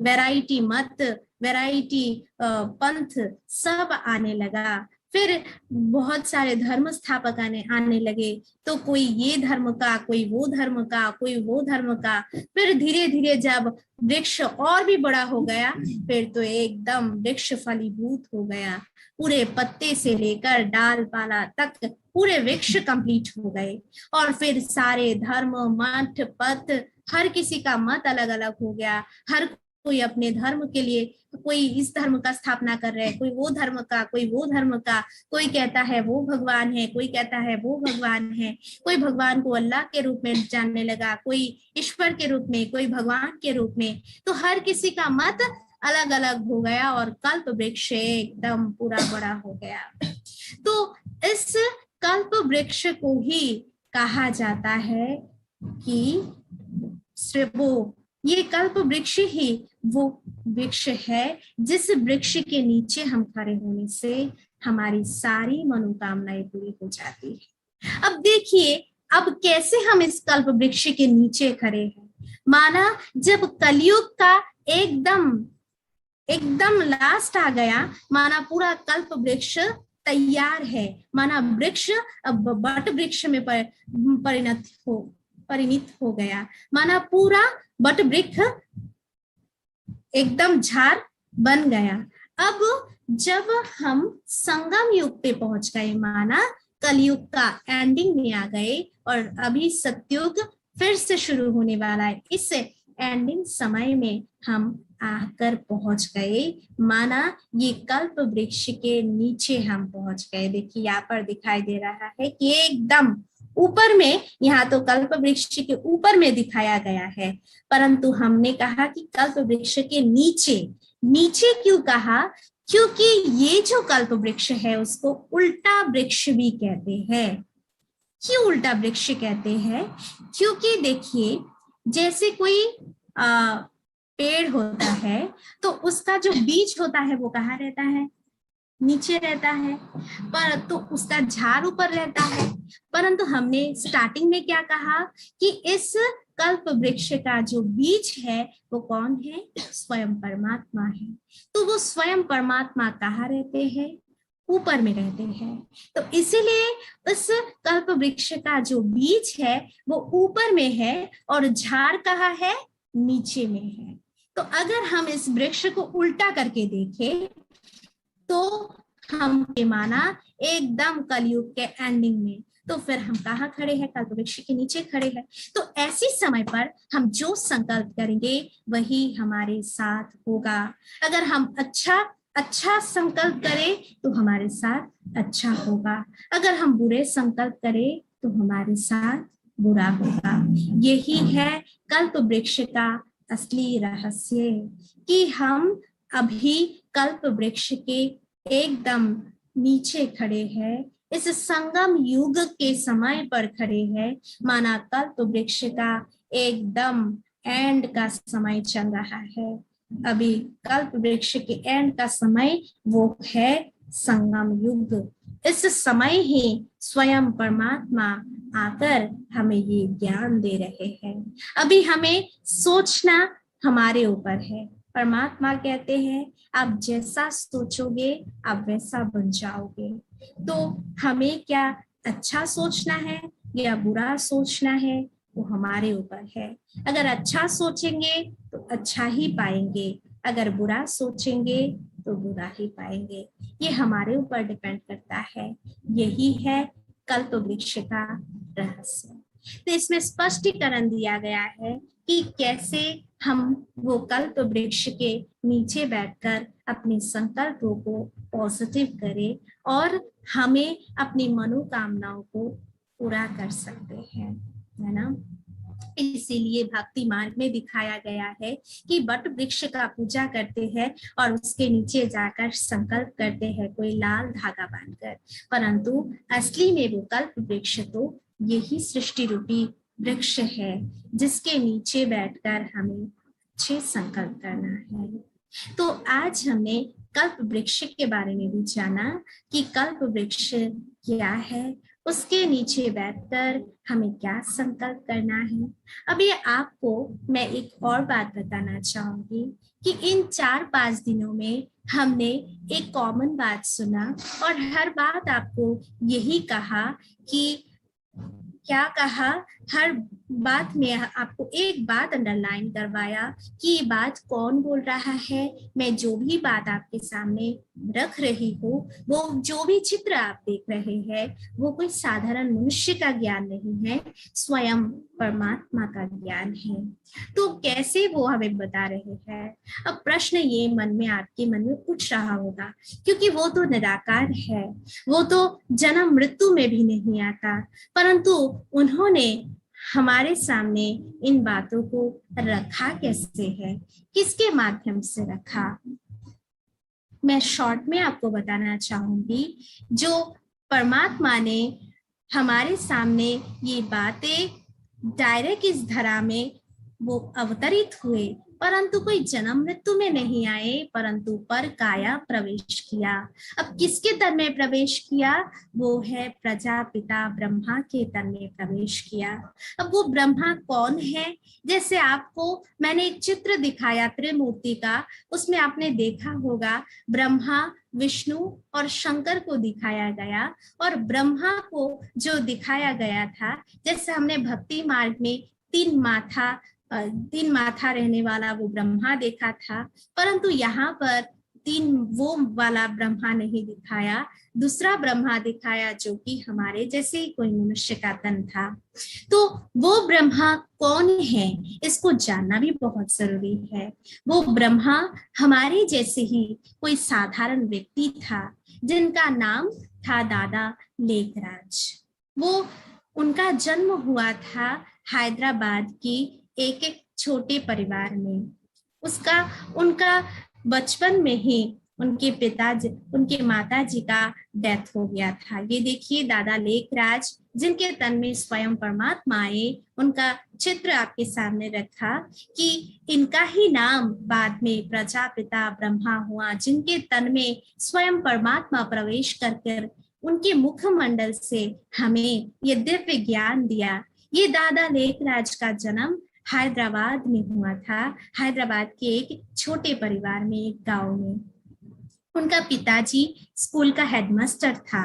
वैरायटी मत, वैरायटी पंथ सब आने लगा। फिर बहुत सारे धर्म स्थापक आने लगे, तो कोई ये धर्म का, कोई वो धर्म का, कोई वो धर्म का। फिर धीरे धीरे जब वृक्ष और भी बड़ा हो गया, फिर तो एकदम वृक्ष फलीभूत हो गया। पूरे पत्ते से लेकर डाल पाला तक पूरे वृक्ष कंप्लीट हो गए। और फिर सारे धर्म, मठ, पथ, हर किसी का मत अलग अलग हो गया। हर कोई अपने धर्म के लिए, कोई इस धर्म का स्थापना कर रहे हैं, कोई वो धर्म का, कोई वो धर्म का। कोई कहता है वो भगवान है, कोई कहता है वो भगवान है। कोई भगवान को अल्लाह के रूप में जानने लगा, कोई ईश्वर के रूप में, कोई भगवान के रूप में। तो हर किसी का मत अलग अलग हो गया और कल्प वृक्ष एकदम पूरा बड़ा हो गया। तो इस कल्प वृक्ष को ही कहा जाता है कि वो, ये कल्प वृक्ष ही वो वृक्ष है जिस वृक्ष के नीचे हम खड़े होने से हमारी सारी मनोकामनाएं पूरी हो जाती है। अब देखिए, अब कैसे हम इस कल्प वृक्ष के नीचे खड़े हैं। माना जब कलयुग का एकदम लास्ट आ गया, माना पूरा कल्प वृक्ष तैयार है, माना वृक्ष अब बट वृक्ष में परिणत हो गया, माना पूरा बट वृक्ष एकदम झाड़ बन गया। अब जब हम संगम युग पे पहुंच गए, माना कलयुग का एंडिंग में आ गए और अभी सतयुग फिर से शुरू होने वाला है, इस एंडिंग समय में हम आकर पहुंच गए। माना ये कल्प वृक्ष के नीचे हम पहुंच गए। देखिए यहाँ पर दिखाई दे रहा है कि एकदम ऊपर में, यहाँ तो कल्प वृक्ष के ऊपर में दिखाया गया है, परंतु हमने कहा कि कल्प वृक्ष के नीचे क्यों कहा? क्योंकि ये जो कल्प वृक्ष है उसको उल्टा वृक्ष भी कहते हैं। क्यों उल्टा वृक्ष कहते हैं? क्योंकि देखिए, जैसे कोई पेड़ होता है तो उसका जो बीज होता है वो कहाँ रहता है? नीचे रहता है, परंतु उसका झाड़ ऊपर रहता है। परंतु हमने स्टार्टिंग में क्या कहा कि इस कल्प वृक्ष का जो बीज है वो कौन है? स्वयं परमात्मा है। तो वो स्वयं परमात्मा कहाँ रहते हैं? ऊपर में रहते हैं। तो इसीलिए उस कल्प वृक्ष का जो बीज है वो ऊपर में है और झाड़ कहाँ है? नीचे में है। तो अगर हम इस वृक्ष को उल्टा करके देखें तो हम माना एकदम कलयुग के एंडिंग में, तो फिर हम कहाँ खड़े हैं? कल्प वृक्ष के नीचे खड़े हैं। तो ऐसी समय पर हम जो संकल्प करेंगे वही हमारे साथ होगा। अगर हम अच्छा संकल्प करें तो हमारे साथ अच्छा होगा, अगर हम बुरे संकल्प करें तो हमारे साथ बुरा होगा। यही है कल्प वृक्ष का असली रहस्य, कि हम अभी कल्प वृक्ष के एकदम नीचे खड़े हैं, इस संगम युग के समय पर खड़े हैं। माना कल्प वृक्ष का एकदम एंड का समय चल रहा है। अभी कल्प वृक्ष के एंड का समय वो है संगम युग। इस समय ही स्वयं परमात्मा आकर हमें ये ज्ञान दे रहे हैं। अभी हमें सोचना हमारे ऊपर है। परमात्मा कहते हैं आप जैसा सोचोगे आप वैसा बन जाओगे। तो हमें क्या अच्छा सोचना है या बुरा सोचना है, वो हमारे ऊपर है। अगर अच्छा सोचेंगे तो अच्छा ही पाएंगे, अगर बुरा सोचेंगे तो बुरा ही पाएंगे। ये हमारे ऊपर डिपेंड करता है। यही है कल्प वृक्ष का रहस्य। तो इसमें स्पष्टीकरण दिया गया है कि कैसे हम वो कल्प वृक्ष के नीचे बैठकर अपने संकल्पों को पॉजिटिव करें और हमें अपनी मनोकामनाओं को पूरा कर सकते हैं, है ना। इसीलिए भक्ति मार्ग में दिखाया गया है कि वट वृक्ष का पूजा करते हैं और उसके नीचे जाकर संकल्प करते हैं कोई लाल धागा बांधकर, परंतु असली में वो कल्प वृक्ष तो यही सृष्टि रूपी वृक्ष है जिसके नीचे बैठकर हमें अच्छे संकल्प करना है। तो आज हमने कल्प वृक्ष के बारे में भी जाना कि कल्प वृक्ष क्या है, उसके नीचे बैठकर हमें क्या संकल्प करना है। अब ये आपको मैं एक और बात बताना चाहूंगी कि इन 4-5 दिनों में हमने एक कॉमन बात सुना और हर बात आपको यही कहा कि क्या कहा, हर बात में आपको एक बात अंडरलाइन करवाया कि ये बात कौन बोल रहा है। मैं जो भी बात आपके सामने रख रही हूँ, वो जो भी चित्र आप देख रहे हैं, वो कोई साधारण मनुष्य का ज्ञान नहीं है, स्वयं परमात्मा का ज्ञान है। तो कैसे वो हमें बता रहे हैं। अब प्रश्न ये मन में आपके मन में उठ रहा होगा, क्योंकि वो तो निराकार है, वो तो जन्म मृत्यु में भी नहीं आता, परंतु उन्होंने हमारे सामने इन बातों को रखा कैसे है, किसके माध्यम से रखा। मैं शॉर्ट में आपको बताना चाहूंगी, जो परमात्मा ने हमारे सामने ये बातें डायरेक्ट इस धरा में वो अवतरित हुए, परंतु कोई जन्म मृत्यु में नहीं आए, परंतु पर काया प्रवेश किया। अब किसके तन में प्रवेश किया, वो है प्रजापिता ब्रह्मा के तन में प्रवेश किया। अब वो ब्रह्मा कौन है, जैसे आपको मैंने एक चित्र दिखाया त्रिमूर्ति का, उसमें आपने देखा होगा ब्रह्मा विष्णु और शंकर को दिखाया गया, और ब्रह्मा को जो दिखाया गया था, जैसे हमने भक्ति मार्ग में तीन माथा रहने वाला वो ब्रह्मा देखा था, परंतु यहाँ पर तीन वो वाला ब्रह्मा नहीं दिखाया, दूसरा ब्रह्मा दिखाया जो कि हमारे जैसे ही कोई मनुष्य का तन था। तो वो ब्रह्मा कौन है, इसको जानना भी बहुत जरूरी है। वो ब्रह्मा हमारे जैसे ही कोई साधारण व्यक्ति था, जिनका नाम था दादा लेखराज। वो उनका जन्म हुआ था हैदराबाद की एक छोटे परिवार में। उनका बचपन में ही उनके माताजी का डेथ हो गया था। ये देखिए दादा लेखराज, जिनके तन में स्वयं परमात्मा आए, उनका चित्र आपके सामने रखा कि इनका ही नाम बाद में प्रजापिता ब्रह्मा हुआ, जिनके तन में स्वयं परमात्मा प्रवेश कर उनके मुखमंडल से हमें ये दिव्य ज्ञान दिया। ये दादा लेखराज का जन्म हैदराबाद में हुआ था, हैदराबाद के एक छोटे परिवार में, एक गांव में। उनका पिताजी स्कूल का हेडमास्टर था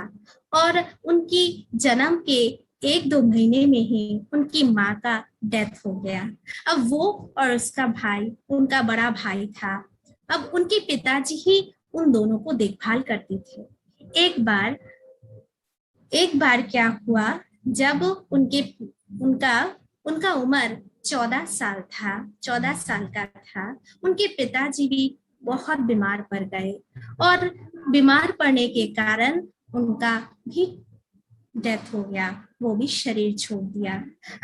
और उनकी जन्म के 1-2 महीने में ही उनकी माँ का डेथ हो गया। अब वो और उसका भाई, उनका बड़ा भाई था, अब उनके पिताजी ही उन दोनों को देखभाल करते थे। एक बार क्या हुआ, जब उनका उम्र 14 साल का था, उनके पिताजी भी बहुत बीमार पड़ गए और बीमार पड़ने के कारण उनका भी डेथ हो गया, वो भी शरीर छोड़ दिया।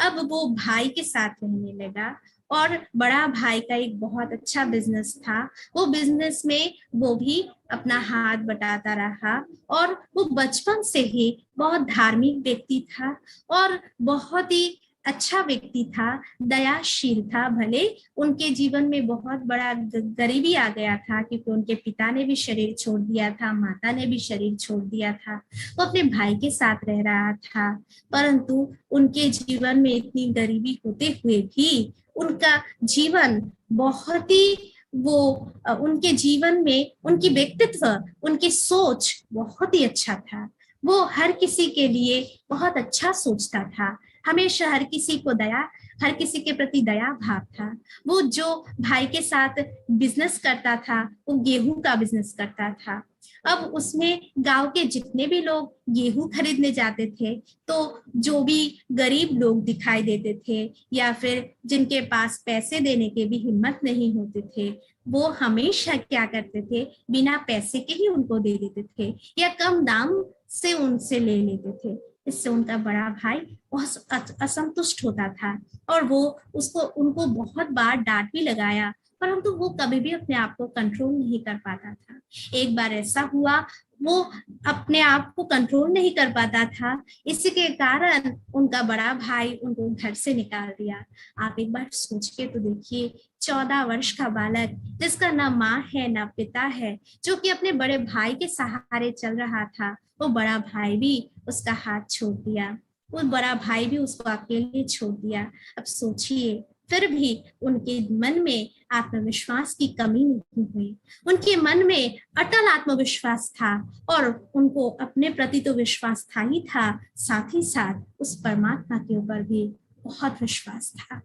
अब वो भाई के साथ रहने लगा और बड़ा भाई का एक बहुत अच्छा बिजनेस था, वो बिजनेस में वो भी अपना हाथ बटाता रहा और वो बचपन से ही बहुत धार्मिक व्यक्ति था और बहुत ही अच्छा व्यक्ति था, दयाशील था। भले उनके जीवन में बहुत बड़ा गरीबी आ गया था, क्योंकि उनके पिता ने भी शरीर छोड़ दिया था, माता ने भी शरीर छोड़ दिया था, वो अपने भाई के साथ रह रहा था, परंतु उनके जीवन में इतनी गरीबी होते हुए भी उनका जीवन बहुत ही उनके जीवन में उनकी व्यक्तित्व, उनकी सोच बहुत ही अच्छा था। वो हर किसी के लिए बहुत अच्छा सोचता था, हमेशा हर किसी को दया, हर किसी के प्रति दया भाव था। वो जो भाई के साथ बिजनेस करता था, वो गेहूं का बिजनेस करता था। अब उसमें गांव के जितने भी लोग गेहूं खरीदने जाते थे, तो जो भी गरीब लोग दिखाई देते थे या फिर जिनके पास पैसे देने के भी हिम्मत नहीं होते थे, वो हमेशा क्या करते थे, बिना पैसे के ही उनको दे देते थे या कम दाम से उनसे ले लेते थे। इससे उनका बड़ा भाई बहुत असंतुष्ट होता था और वो उसको उनको बहुत बार डांट भी लगाया, परंतु वो कभी भी अपने आप को कंट्रोल नहीं कर पाता था। एक बार ऐसा हुआ, वो अपने आप को कंट्रोल नहीं कर पाता था, इसी के कारण उनका बड़ा भाई उनको घर से निकाल दिया। आप एक बार सोच के तो देखिए, 14 वर्ष का बालक जिसका ना माँ है ना पिता है, जो कि अपने बड़े भाई के सहारे चल रहा था, वो बड़ा भाई भी उसका हाथ छोड़ दिया, वो बड़ा भाई भी उसको अकेले छोड़ दिया। अब सोचिए, फिर भी उनके मन में आत्मविश्वास की कमी नहीं हुई, उनके मन में अटल आत्मविश्वास था और उनको अपने प्रति तो विश्वास था ही था, साथ ही साथ उस परमात्मा के ऊपर भी बहुत विश्वास था।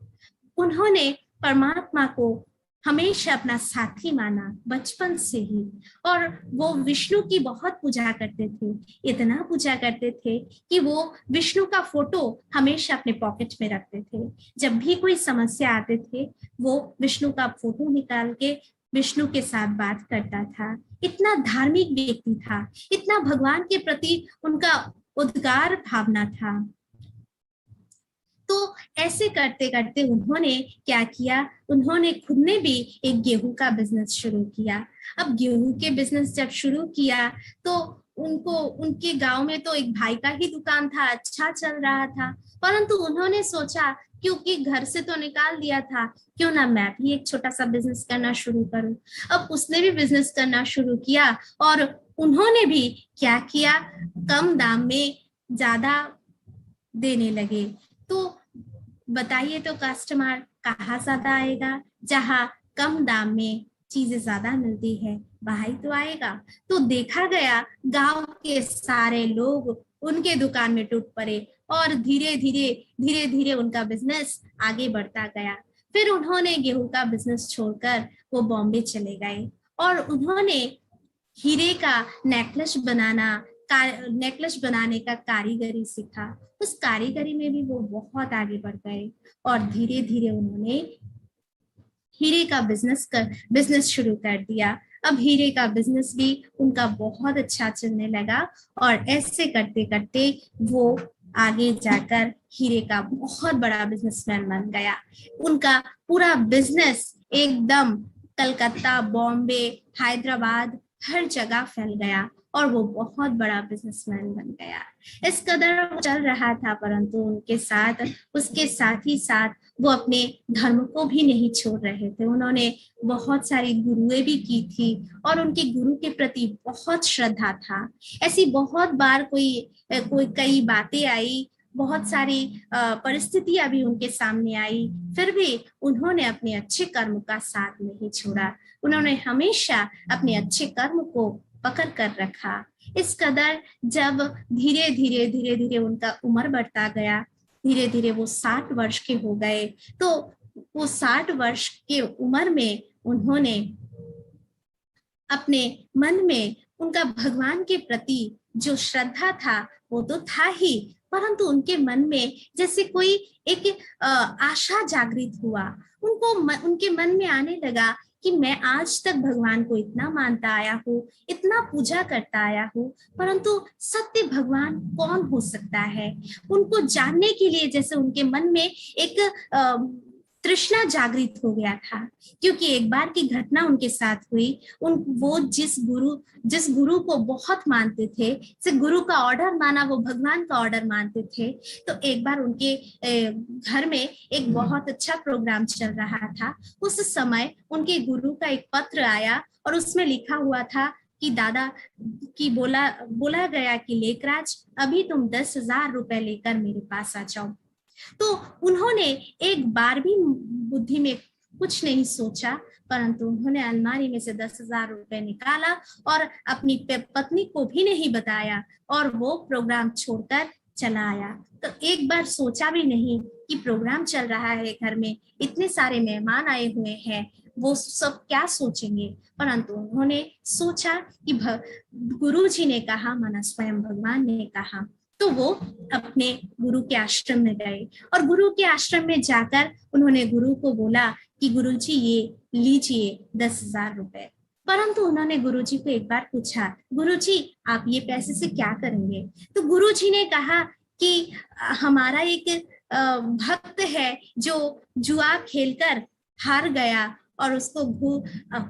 उन्होंने परमात्मा को हमेशा अपना साथी माना बचपन से ही, और वो विष्णु की बहुत पूजा करते थे, इतना पूजा करते थे कि वो विष्णु का फोटो हमेशा अपने पॉकेट में रखते थे। जब भी कोई समस्या आते थे, वो विष्णु का फोटो निकाल के विष्णु के साथ बात करता था। इतना धार्मिक व्यक्ति था, इतना भगवान के प्रति उनका उद्गार भावना था। तो ऐसे करते करते उन्होंने क्या किया, उन्होंने खुद ने भी एक गेहूं का बिजनेस शुरू किया। अब गेहूं के बिजनेस जब शुरू किया तो उनको उनके गांव में तो एक भाई का ही दुकान था, अच्छा चल रहा था, परंतु उन्होंने सोचा क्योंकि घर से तो निकाल दिया था, क्यों ना मैं भी एक छोटा सा बिजनेस करना शुरू करूं। अब उसने भी बिजनेस करना शुरू किया और उन्होंने भी क्या किया, कम दाम में ज्यादा देने लगे। तो बताइए, तो कस्टमर कहाँ ज्यादा आएगा, जहाँ कम दाम में चीजें ज्यादा मिलती है, वहाँ ही तो आएगा। तो देखा गया, गांव के सारे लोग उनके दुकान में टूट पड़े और धीरे धीरे उनका बिजनेस आगे बढ़ता गया। फिर उन्होंने गेहूं का बिजनेस छोड़कर वो बॉम्बे चले गए और उन्होंने हीरे का नेकलेस बनाने का कारीगरी सीखा। उस कारीगरी में भी वो बहुत आगे बढ़ गए और धीरे धीरे उन्होंने हीरे का बिजनेस शुरू कर दिया। अब हीरे का बिजनेस भी उनका बहुत अच्छा चलने लगा और ऐसे करते करते वो आगे जाकर हीरे का बहुत बड़ा बिजनेसमैन बन गया। उनका पूरा बिजनेस एकदम कलकत्ता, बॉम्बे, हैदराबाद हर जगह फैल गया और वो बहुत बड़ा बिजनेसमैन बन गया। इस कदर चल रहा था, परंतु उसके साथ ही साथ वो अपने धर्म को भी नहीं छोड़ रहे थे। उन्होंने बहुत सारी गुरुएं भी की थी और उनके गुरु के प्रति बहुत श्रद्धा था। ऐसी बहुत बार कई बातें आई, बहुत सारी परिस्थितियां भी उनके सामने आई, फिर भी उन्होंने अपने अच्छे कर्म का साथ नहीं छोड़ा। उन्होंने हमेशा अपने अच्छे कर्म को पकड़ कर रखा। इस कदर जब धीरे धीरे उनका उम्र बढ़ता गया, धीरे धीरे वो 60 वर्ष के हो गए, तो वो 60 वर्ष के उम्र में उन्होंने अपने मन में उनका भगवान के प्रति जो श्रद्धा था वो तो था ही, परंतु उनके मन में जैसे कोई एक आशा जागृत हुआ। उनके मन में आने लगा कि मैं आज तक भगवान को इतना मानता आया हूँ, इतना पूजा करता आया हूँ, परंतु सत्य भगवान कौन हो सकता है। उनको जानने के लिए जैसे उनके मन में एक तृष्णा जागृत हो गया था, क्योंकि एक बार की घटना उनके साथ हुई। वो जिस गुरु को बहुत मानते थे, जिस गुरु का ऑर्डर माना वो भगवान का ऑर्डर मानते थे, तो एक बार उनके घर में एक बहुत अच्छा प्रोग्राम चल रहा था। उस समय उनके गुरु का एक पत्र आया और उसमें लिखा हुआ था कि दादा की बोला गया कि लेखराज, अभी तुम 10,000 रुपए लेकर मेरे पास आ जाओ। तो उन्होंने एक बार भी बुद्धि में कुछ नहीं सोचा, परंतु उन्होंने अलमारी में से 10,000 रुपए निकाला और अपनी पत्नी को भी नहीं बताया और वो प्रोग्राम छोड़कर चला आया। तो एक बार सोचा भी नहीं कि प्रोग्राम चल रहा है घर में, इतने सारे मेहमान आए हुए हैं, वो सब क्या सोचेंगे। परंतु उन्होंने सोचा कि गुरु जी ने कहा, माना स्वयं भगवान ने कहा, तो वो अपने गुरु के आश्रम में गए और गुरु के आश्रम में जाकर उन्होंने गुरु को बोला कि गुरु जी ये लीजिए 10,000 रुपए। परंतु उन्होंने गुरुजी को एक बार पूछा, गुरुजी आप ये पैसे से क्या करेंगे। तो गुरुजी ने कहा कि हमारा एक भक्त है जो जुआ खेलकर हार गया और उसको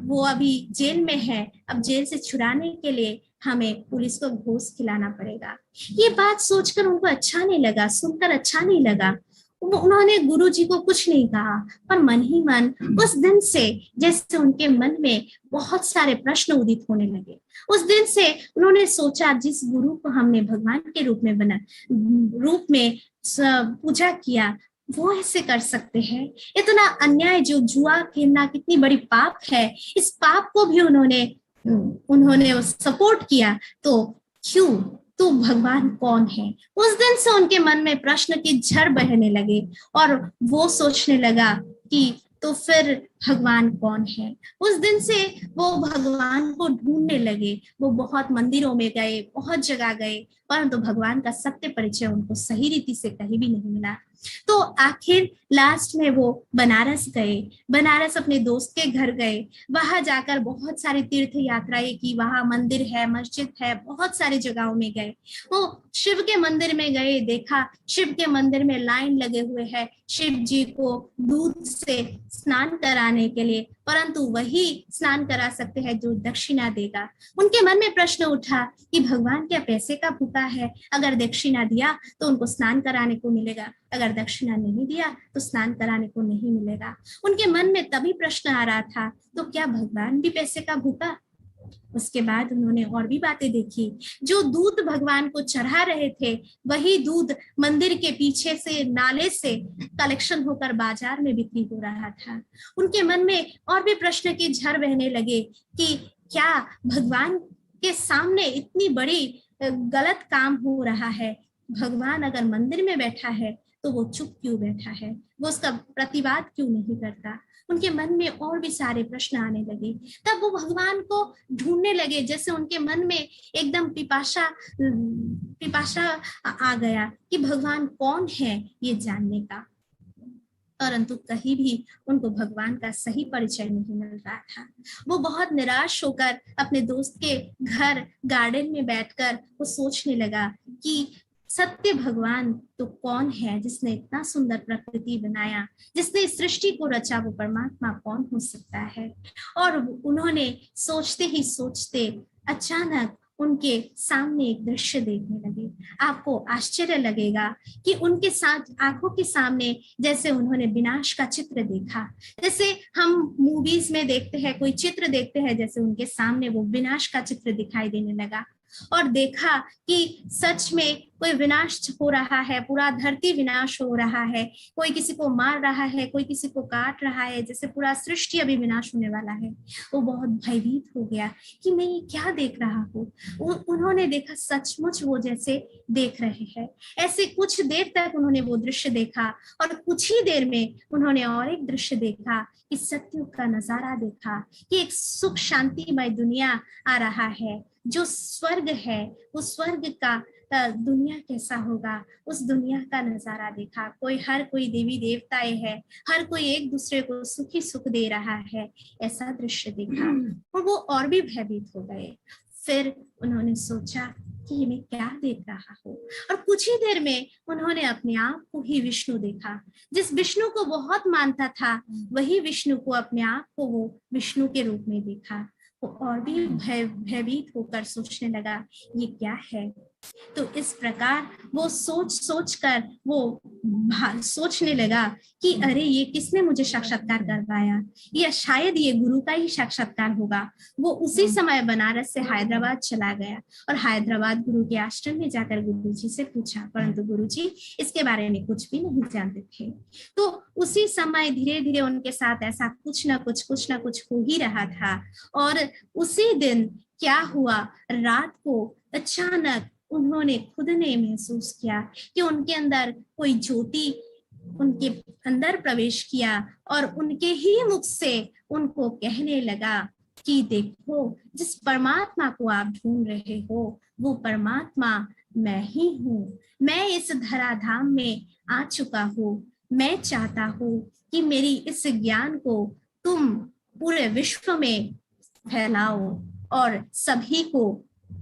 वो अभी जेल में है, अब जेल से छुड़ाने के लिए हमें पुलिस को घूस खिलाना पड़ेगा। ये बात सोचकर उनको अच्छा नहीं लगा, सुनकर अच्छा नहीं लगा। उन्होंने गुरुजी को कुछ नहीं कहा, पर मन ही मन उस दिन से जैसे उनके मन में बहुत सारे प्रश्न उदित होने लगे। उस दिन से उन्होंने सोचा, जिस गुरु को हमने भगवान के रूप में पूजा किया, वो ऐसे कर सकते हैं। इतना अन्याय, जो जुआ खेलना कितनी बड़ी पाप है, इस पाप को भी उन्होंने सपोर्ट किया, तो क्यों, तो भगवान कौन है। उस दिन से उनके मन में प्रश्न की झड़ बहने लगे और वो सोचने लगा कि तो फिर भगवान कौन है। उस दिन से वो भगवान को ढूंढने लगे। वो बहुत मंदिरों में गए, बहुत जगह गए, परंतु भगवान का सत्य परिचय उनको सही रीति से कहीं भी नहीं मिला। तो आखिर लास्ट में वो बनारस गए। बनारस अपने दोस्त के घर गए। वहां जाकर बहुत सारी तीर्थ यात्राएं की, वहां मंदिर है, मस्जिद है, बहुत सारी जगहों में गए। वो शिव के मंदिर में गए, देखा शिव के मंदिर में लाइन लगे हुए है शिव जी को दूध से स्नान कराने के लिए, परंतु वही स्नान करा सकते हैं जो दक्षिणा देगा। उनके मन में प्रश्न उठा कि भगवान क्या पैसे का भूखा है, अगर दक्षिणा दिया तो उनको स्नान कराने को मिलेगा, अगर दक्षिणा नहीं दिया तो स्नान कराने को नहीं मिलेगा। उनके मन में तभी प्रश्न आ रहा था, तो क्या भगवान भी पैसे का भूखा। उसके बाद उन्होंने और भी बातें देखी। जो दूध भगवान को चढ़ा रहे थे, वही दूध मंदिर के पीछे से नाले से कलेक्शन होकर बाजार में बिक्री हो रहा था। उनके मन में और भी प्रश्न की झड़ बहने लगे कि क्या भगवान के सामने इतनी बड़ी गलत काम हो रहा है। भगवान अगर मंदिर में बैठा है तो वो चुप क्यों बैठा है, वो उसका प्रतिवाद क्यों नहीं करता। उनके मन में और भी सारे प्रश्न आने लगे। तब वो भगवान को ढूंढने लगे, जैसे उनके मन में एकदम पिपाशा आ गया कि भगवान कौन है ये जानने का। परंतु कहीं भी उनको भगवान का सही परिचय नहीं मिल रहा था। वो बहुत निराश होकर अपने दोस्त के घर गार्डन में बैठकर वो सोचने लगा कि सत्य भगवान तो कौन है, जिसने इतना सुंदर प्रकृति बनाया, जिसने इस सृष्टि को रचा, वो परमात्मा कौन हो सकता है। और उन्होंने सोचते ही सोचते अचानक उनके सामने एक दृश्य देखने लगे। आपको आश्चर्य लगेगा कि उनके साथ आंखों के सामने जैसे उन्होंने विनाश का चित्र देखा। जैसे हम मूवीज में देखते हैं, कोई चित्र देखते हैं, जैसे उनके सामने वो विनाश का चित्र दिखाई देने लगा। और देखा कि सच में कोई विनाश हो रहा है, पूरा धरती विनाश हो रहा है, कोई किसी को मार रहा है, कोई किसी को काट रहा है, जैसे पूरा सृष्टि अभी विनाश होने वाला है। वो बहुत भयभीत हो गया कि मैं ये क्या देख रहा हूँ। उन्होंने देखा सचमुच वो जैसे देख रहे हैं। ऐसे कुछ देर तक उन्होंने वो दृश्य देखा और कुछ ही देर में उन्होंने और एक दृश्य देखा कि सत्युग का नजारा देखा कि एक सुख शांतिमय दुनिया आ रहा है। जो स्वर्ग है, उस स्वर्ग का दुनिया कैसा होगा, उस दुनिया का नजारा देखा। हर कोई देवी देवताएं है, हर कोई एक दूसरे को सुखी सुख दे रहा है, ऐसा दृश्य देखा और वो और भी भयभीत हो गए। फिर उन्होंने सोचा कि मैं क्या देख रहा हूँ, और कुछ ही देर में उन्होंने अपने आप को ही विष्णु देखा। जिस विष्णु को बहुत मानता था, वही विष्णु को, अपने आप को वो विष्णु के रूप में देखा। वो और भी भयभीत होकर सोचने लगा ये क्या है। तो इस प्रकार वो सोच कर वो सोचने लगा कि अरे ये किसने मुझे साक्षात्कार करवाया, या शायद ये गुरु का ही साक्षात्कार होगा। वो उसी समय बनारस से हैदराबाद चला गया और हैदराबाद गुरु के आश्रम में जाकर गुरु जी से पूछा, परंतु गुरु जी इसके बारे में कुछ भी नहीं जानते थे। तो उसी समय धीरे धीरे उनके साथ ऐसा कुछ ना कुछ हो ही रहा था। और उसी दिन क्या हुआ, रात को अचानक उन्होंने खुद ने महसूस किया कि उनके अंदर कोई ज्योति उनके अंदर प्रवेश किया और उनके ही मुख से उनको कहने लगा कि देखो, जिस परमात्मा को आप ढूंढ रहे हो वो परमात्मा मैं ही हूँ। मैं इस धराधाम में आ चुका हूँ। मैं चाहता हूँ कि मेरी इस ज्ञान को तुम पूरे विश्व में फैलाओ और सभी को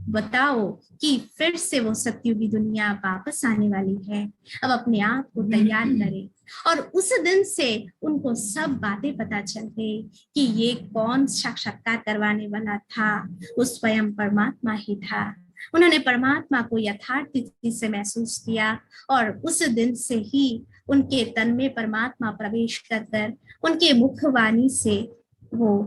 बताओ कि फिर से वो सत्युगी दुनिया वापस आने वाली है। अब अपने आप को तैयार करें। और उस दिन से उनको सब बातें पता चल गई कि ये कौन साक्षात्कार करवाने वाला था। वो स्वयं परमात्मा ही था। उन्होंने परमात्मा को यथार्थ रीति से महसूस किया और उस दिन से ही उनके तन में परमात्मा प्रवेश कर उनके मुखवाणी से वो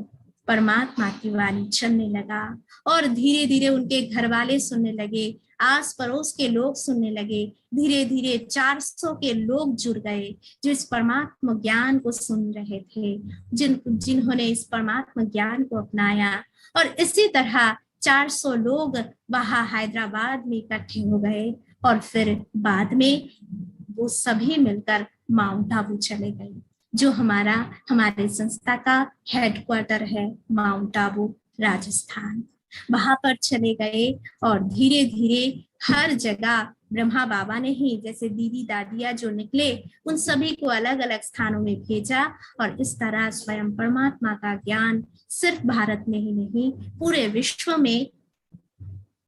परमात्मा की वाणी चलने लगा और धीरे धीरे उनके घर वाले सुनने लगे, आस पड़ोस के लोग सुनने लगे। धीरे धीरे 400 के लोग जुड़ गए जो इस परमात्मा ज्ञान को सुन रहे थे, जिन्होंने इस परमात्मा ज्ञान को अपनाया। और इसी तरह 400 लोग वहां हैदराबाद में इकट्ठे हो गए और फिर बाद में वो सभी मिलकर माउंट आबू चले गए, जो हमारे संस्था का हेडक्वार्टर है, माउंट आबू राजस्थान। वहां पर चले गए और धीरे धीरे हर जगह ब्रह्मा बाबा ने ही, जैसे दीदी दादिया जो निकले, उन सभी को अलग अलग स्थानों में भेजा और इस तरह स्वयं परमात्मा का ज्ञान सिर्फ भारत में ही नहीं पूरे विश्व में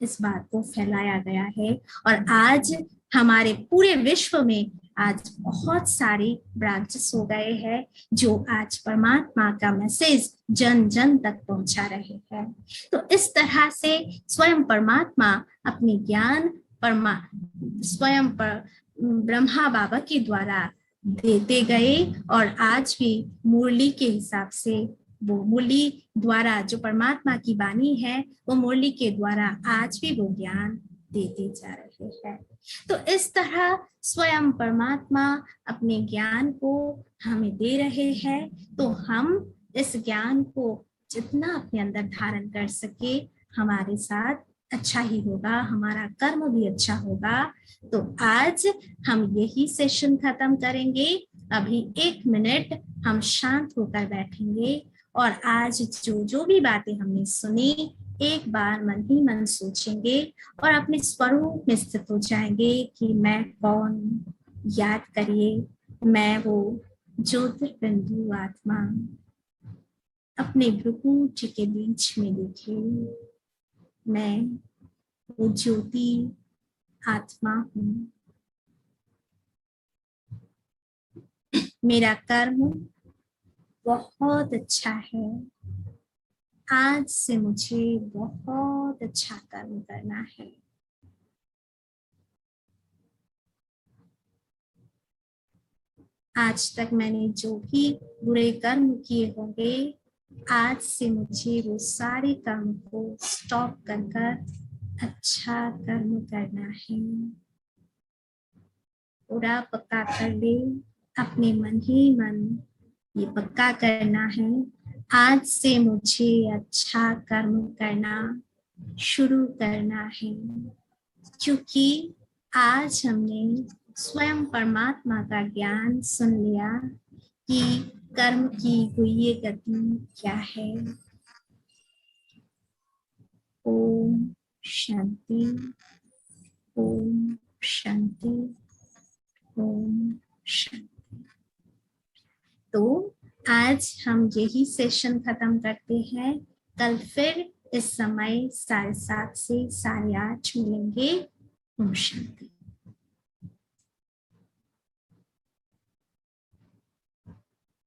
इस बात को फैलाया गया है। और आज हमारे पूरे विश्व में आज बहुत सारे ब्रांचेस हो गए हैं जो आज परमात्मा का मैसेज जन जन तक पहुंचा रहे हैं। तो इस तरह से स्वयं परमात्मा अपने ज्ञान स्वयं ब्रह्मा बाबा के द्वारा देते गए और आज भी मुरली के हिसाब से, वो मुरली द्वारा जो परमात्मा की वाणी है, वो मुरली के द्वारा आज भी वो ज्ञान देते जा रहे हैं। तो इस तरह स्वयं परमात्मा अपने ज्ञान को हमें दे रहे हैं। तो हम इस ज्ञान को जितना अपने अंदर धारण कर सके हमारे साथ अच्छा ही होगा, हमारा कर्म भी अच्छा होगा। तो आज हम यही सेशन खत्म करेंगे। अभी 1 मिनट हम शांत होकर बैठेंगे और आज जो भी बातें हमने सुनी एक बार मन ही मन सोचेंगे और अपने स्वरूप में स्थित हो जाएंगे कि मैं कौन। याद करिए, मैं वो ज्योतिर्बिंदु आत्मा अपने भ्रुकुटी के बीच में देखिए, मैं वो ज्योति आत्मा हूँ। मेरा कर्म बहुत अच्छा है। आज से मुझे बहुत अच्छा कर्म करना है। आज तक मैंने जो भी बुरे कर्म किए होंगे, आज से मुझे वो सारे कर्म को स्टॉप कर अच्छा कर्म करना है। पूरा पक्का कर ले, अपने मन ही मन ये पक्का करना है, आज से मुझे अच्छा कर्म करना शुरू करना है। क्योंकि आज हमने स्वयं परमात्मा का ज्ञान सुन लिया कि कर्म की गुह्य गति क्या है। ओम शांति, ओम शांति, ओम शांति। तो आज हम यही सेशन खत्म करते हैं। कल फिर इस समय 7:30 से 8:30 मिलेंगे। ओम शांति।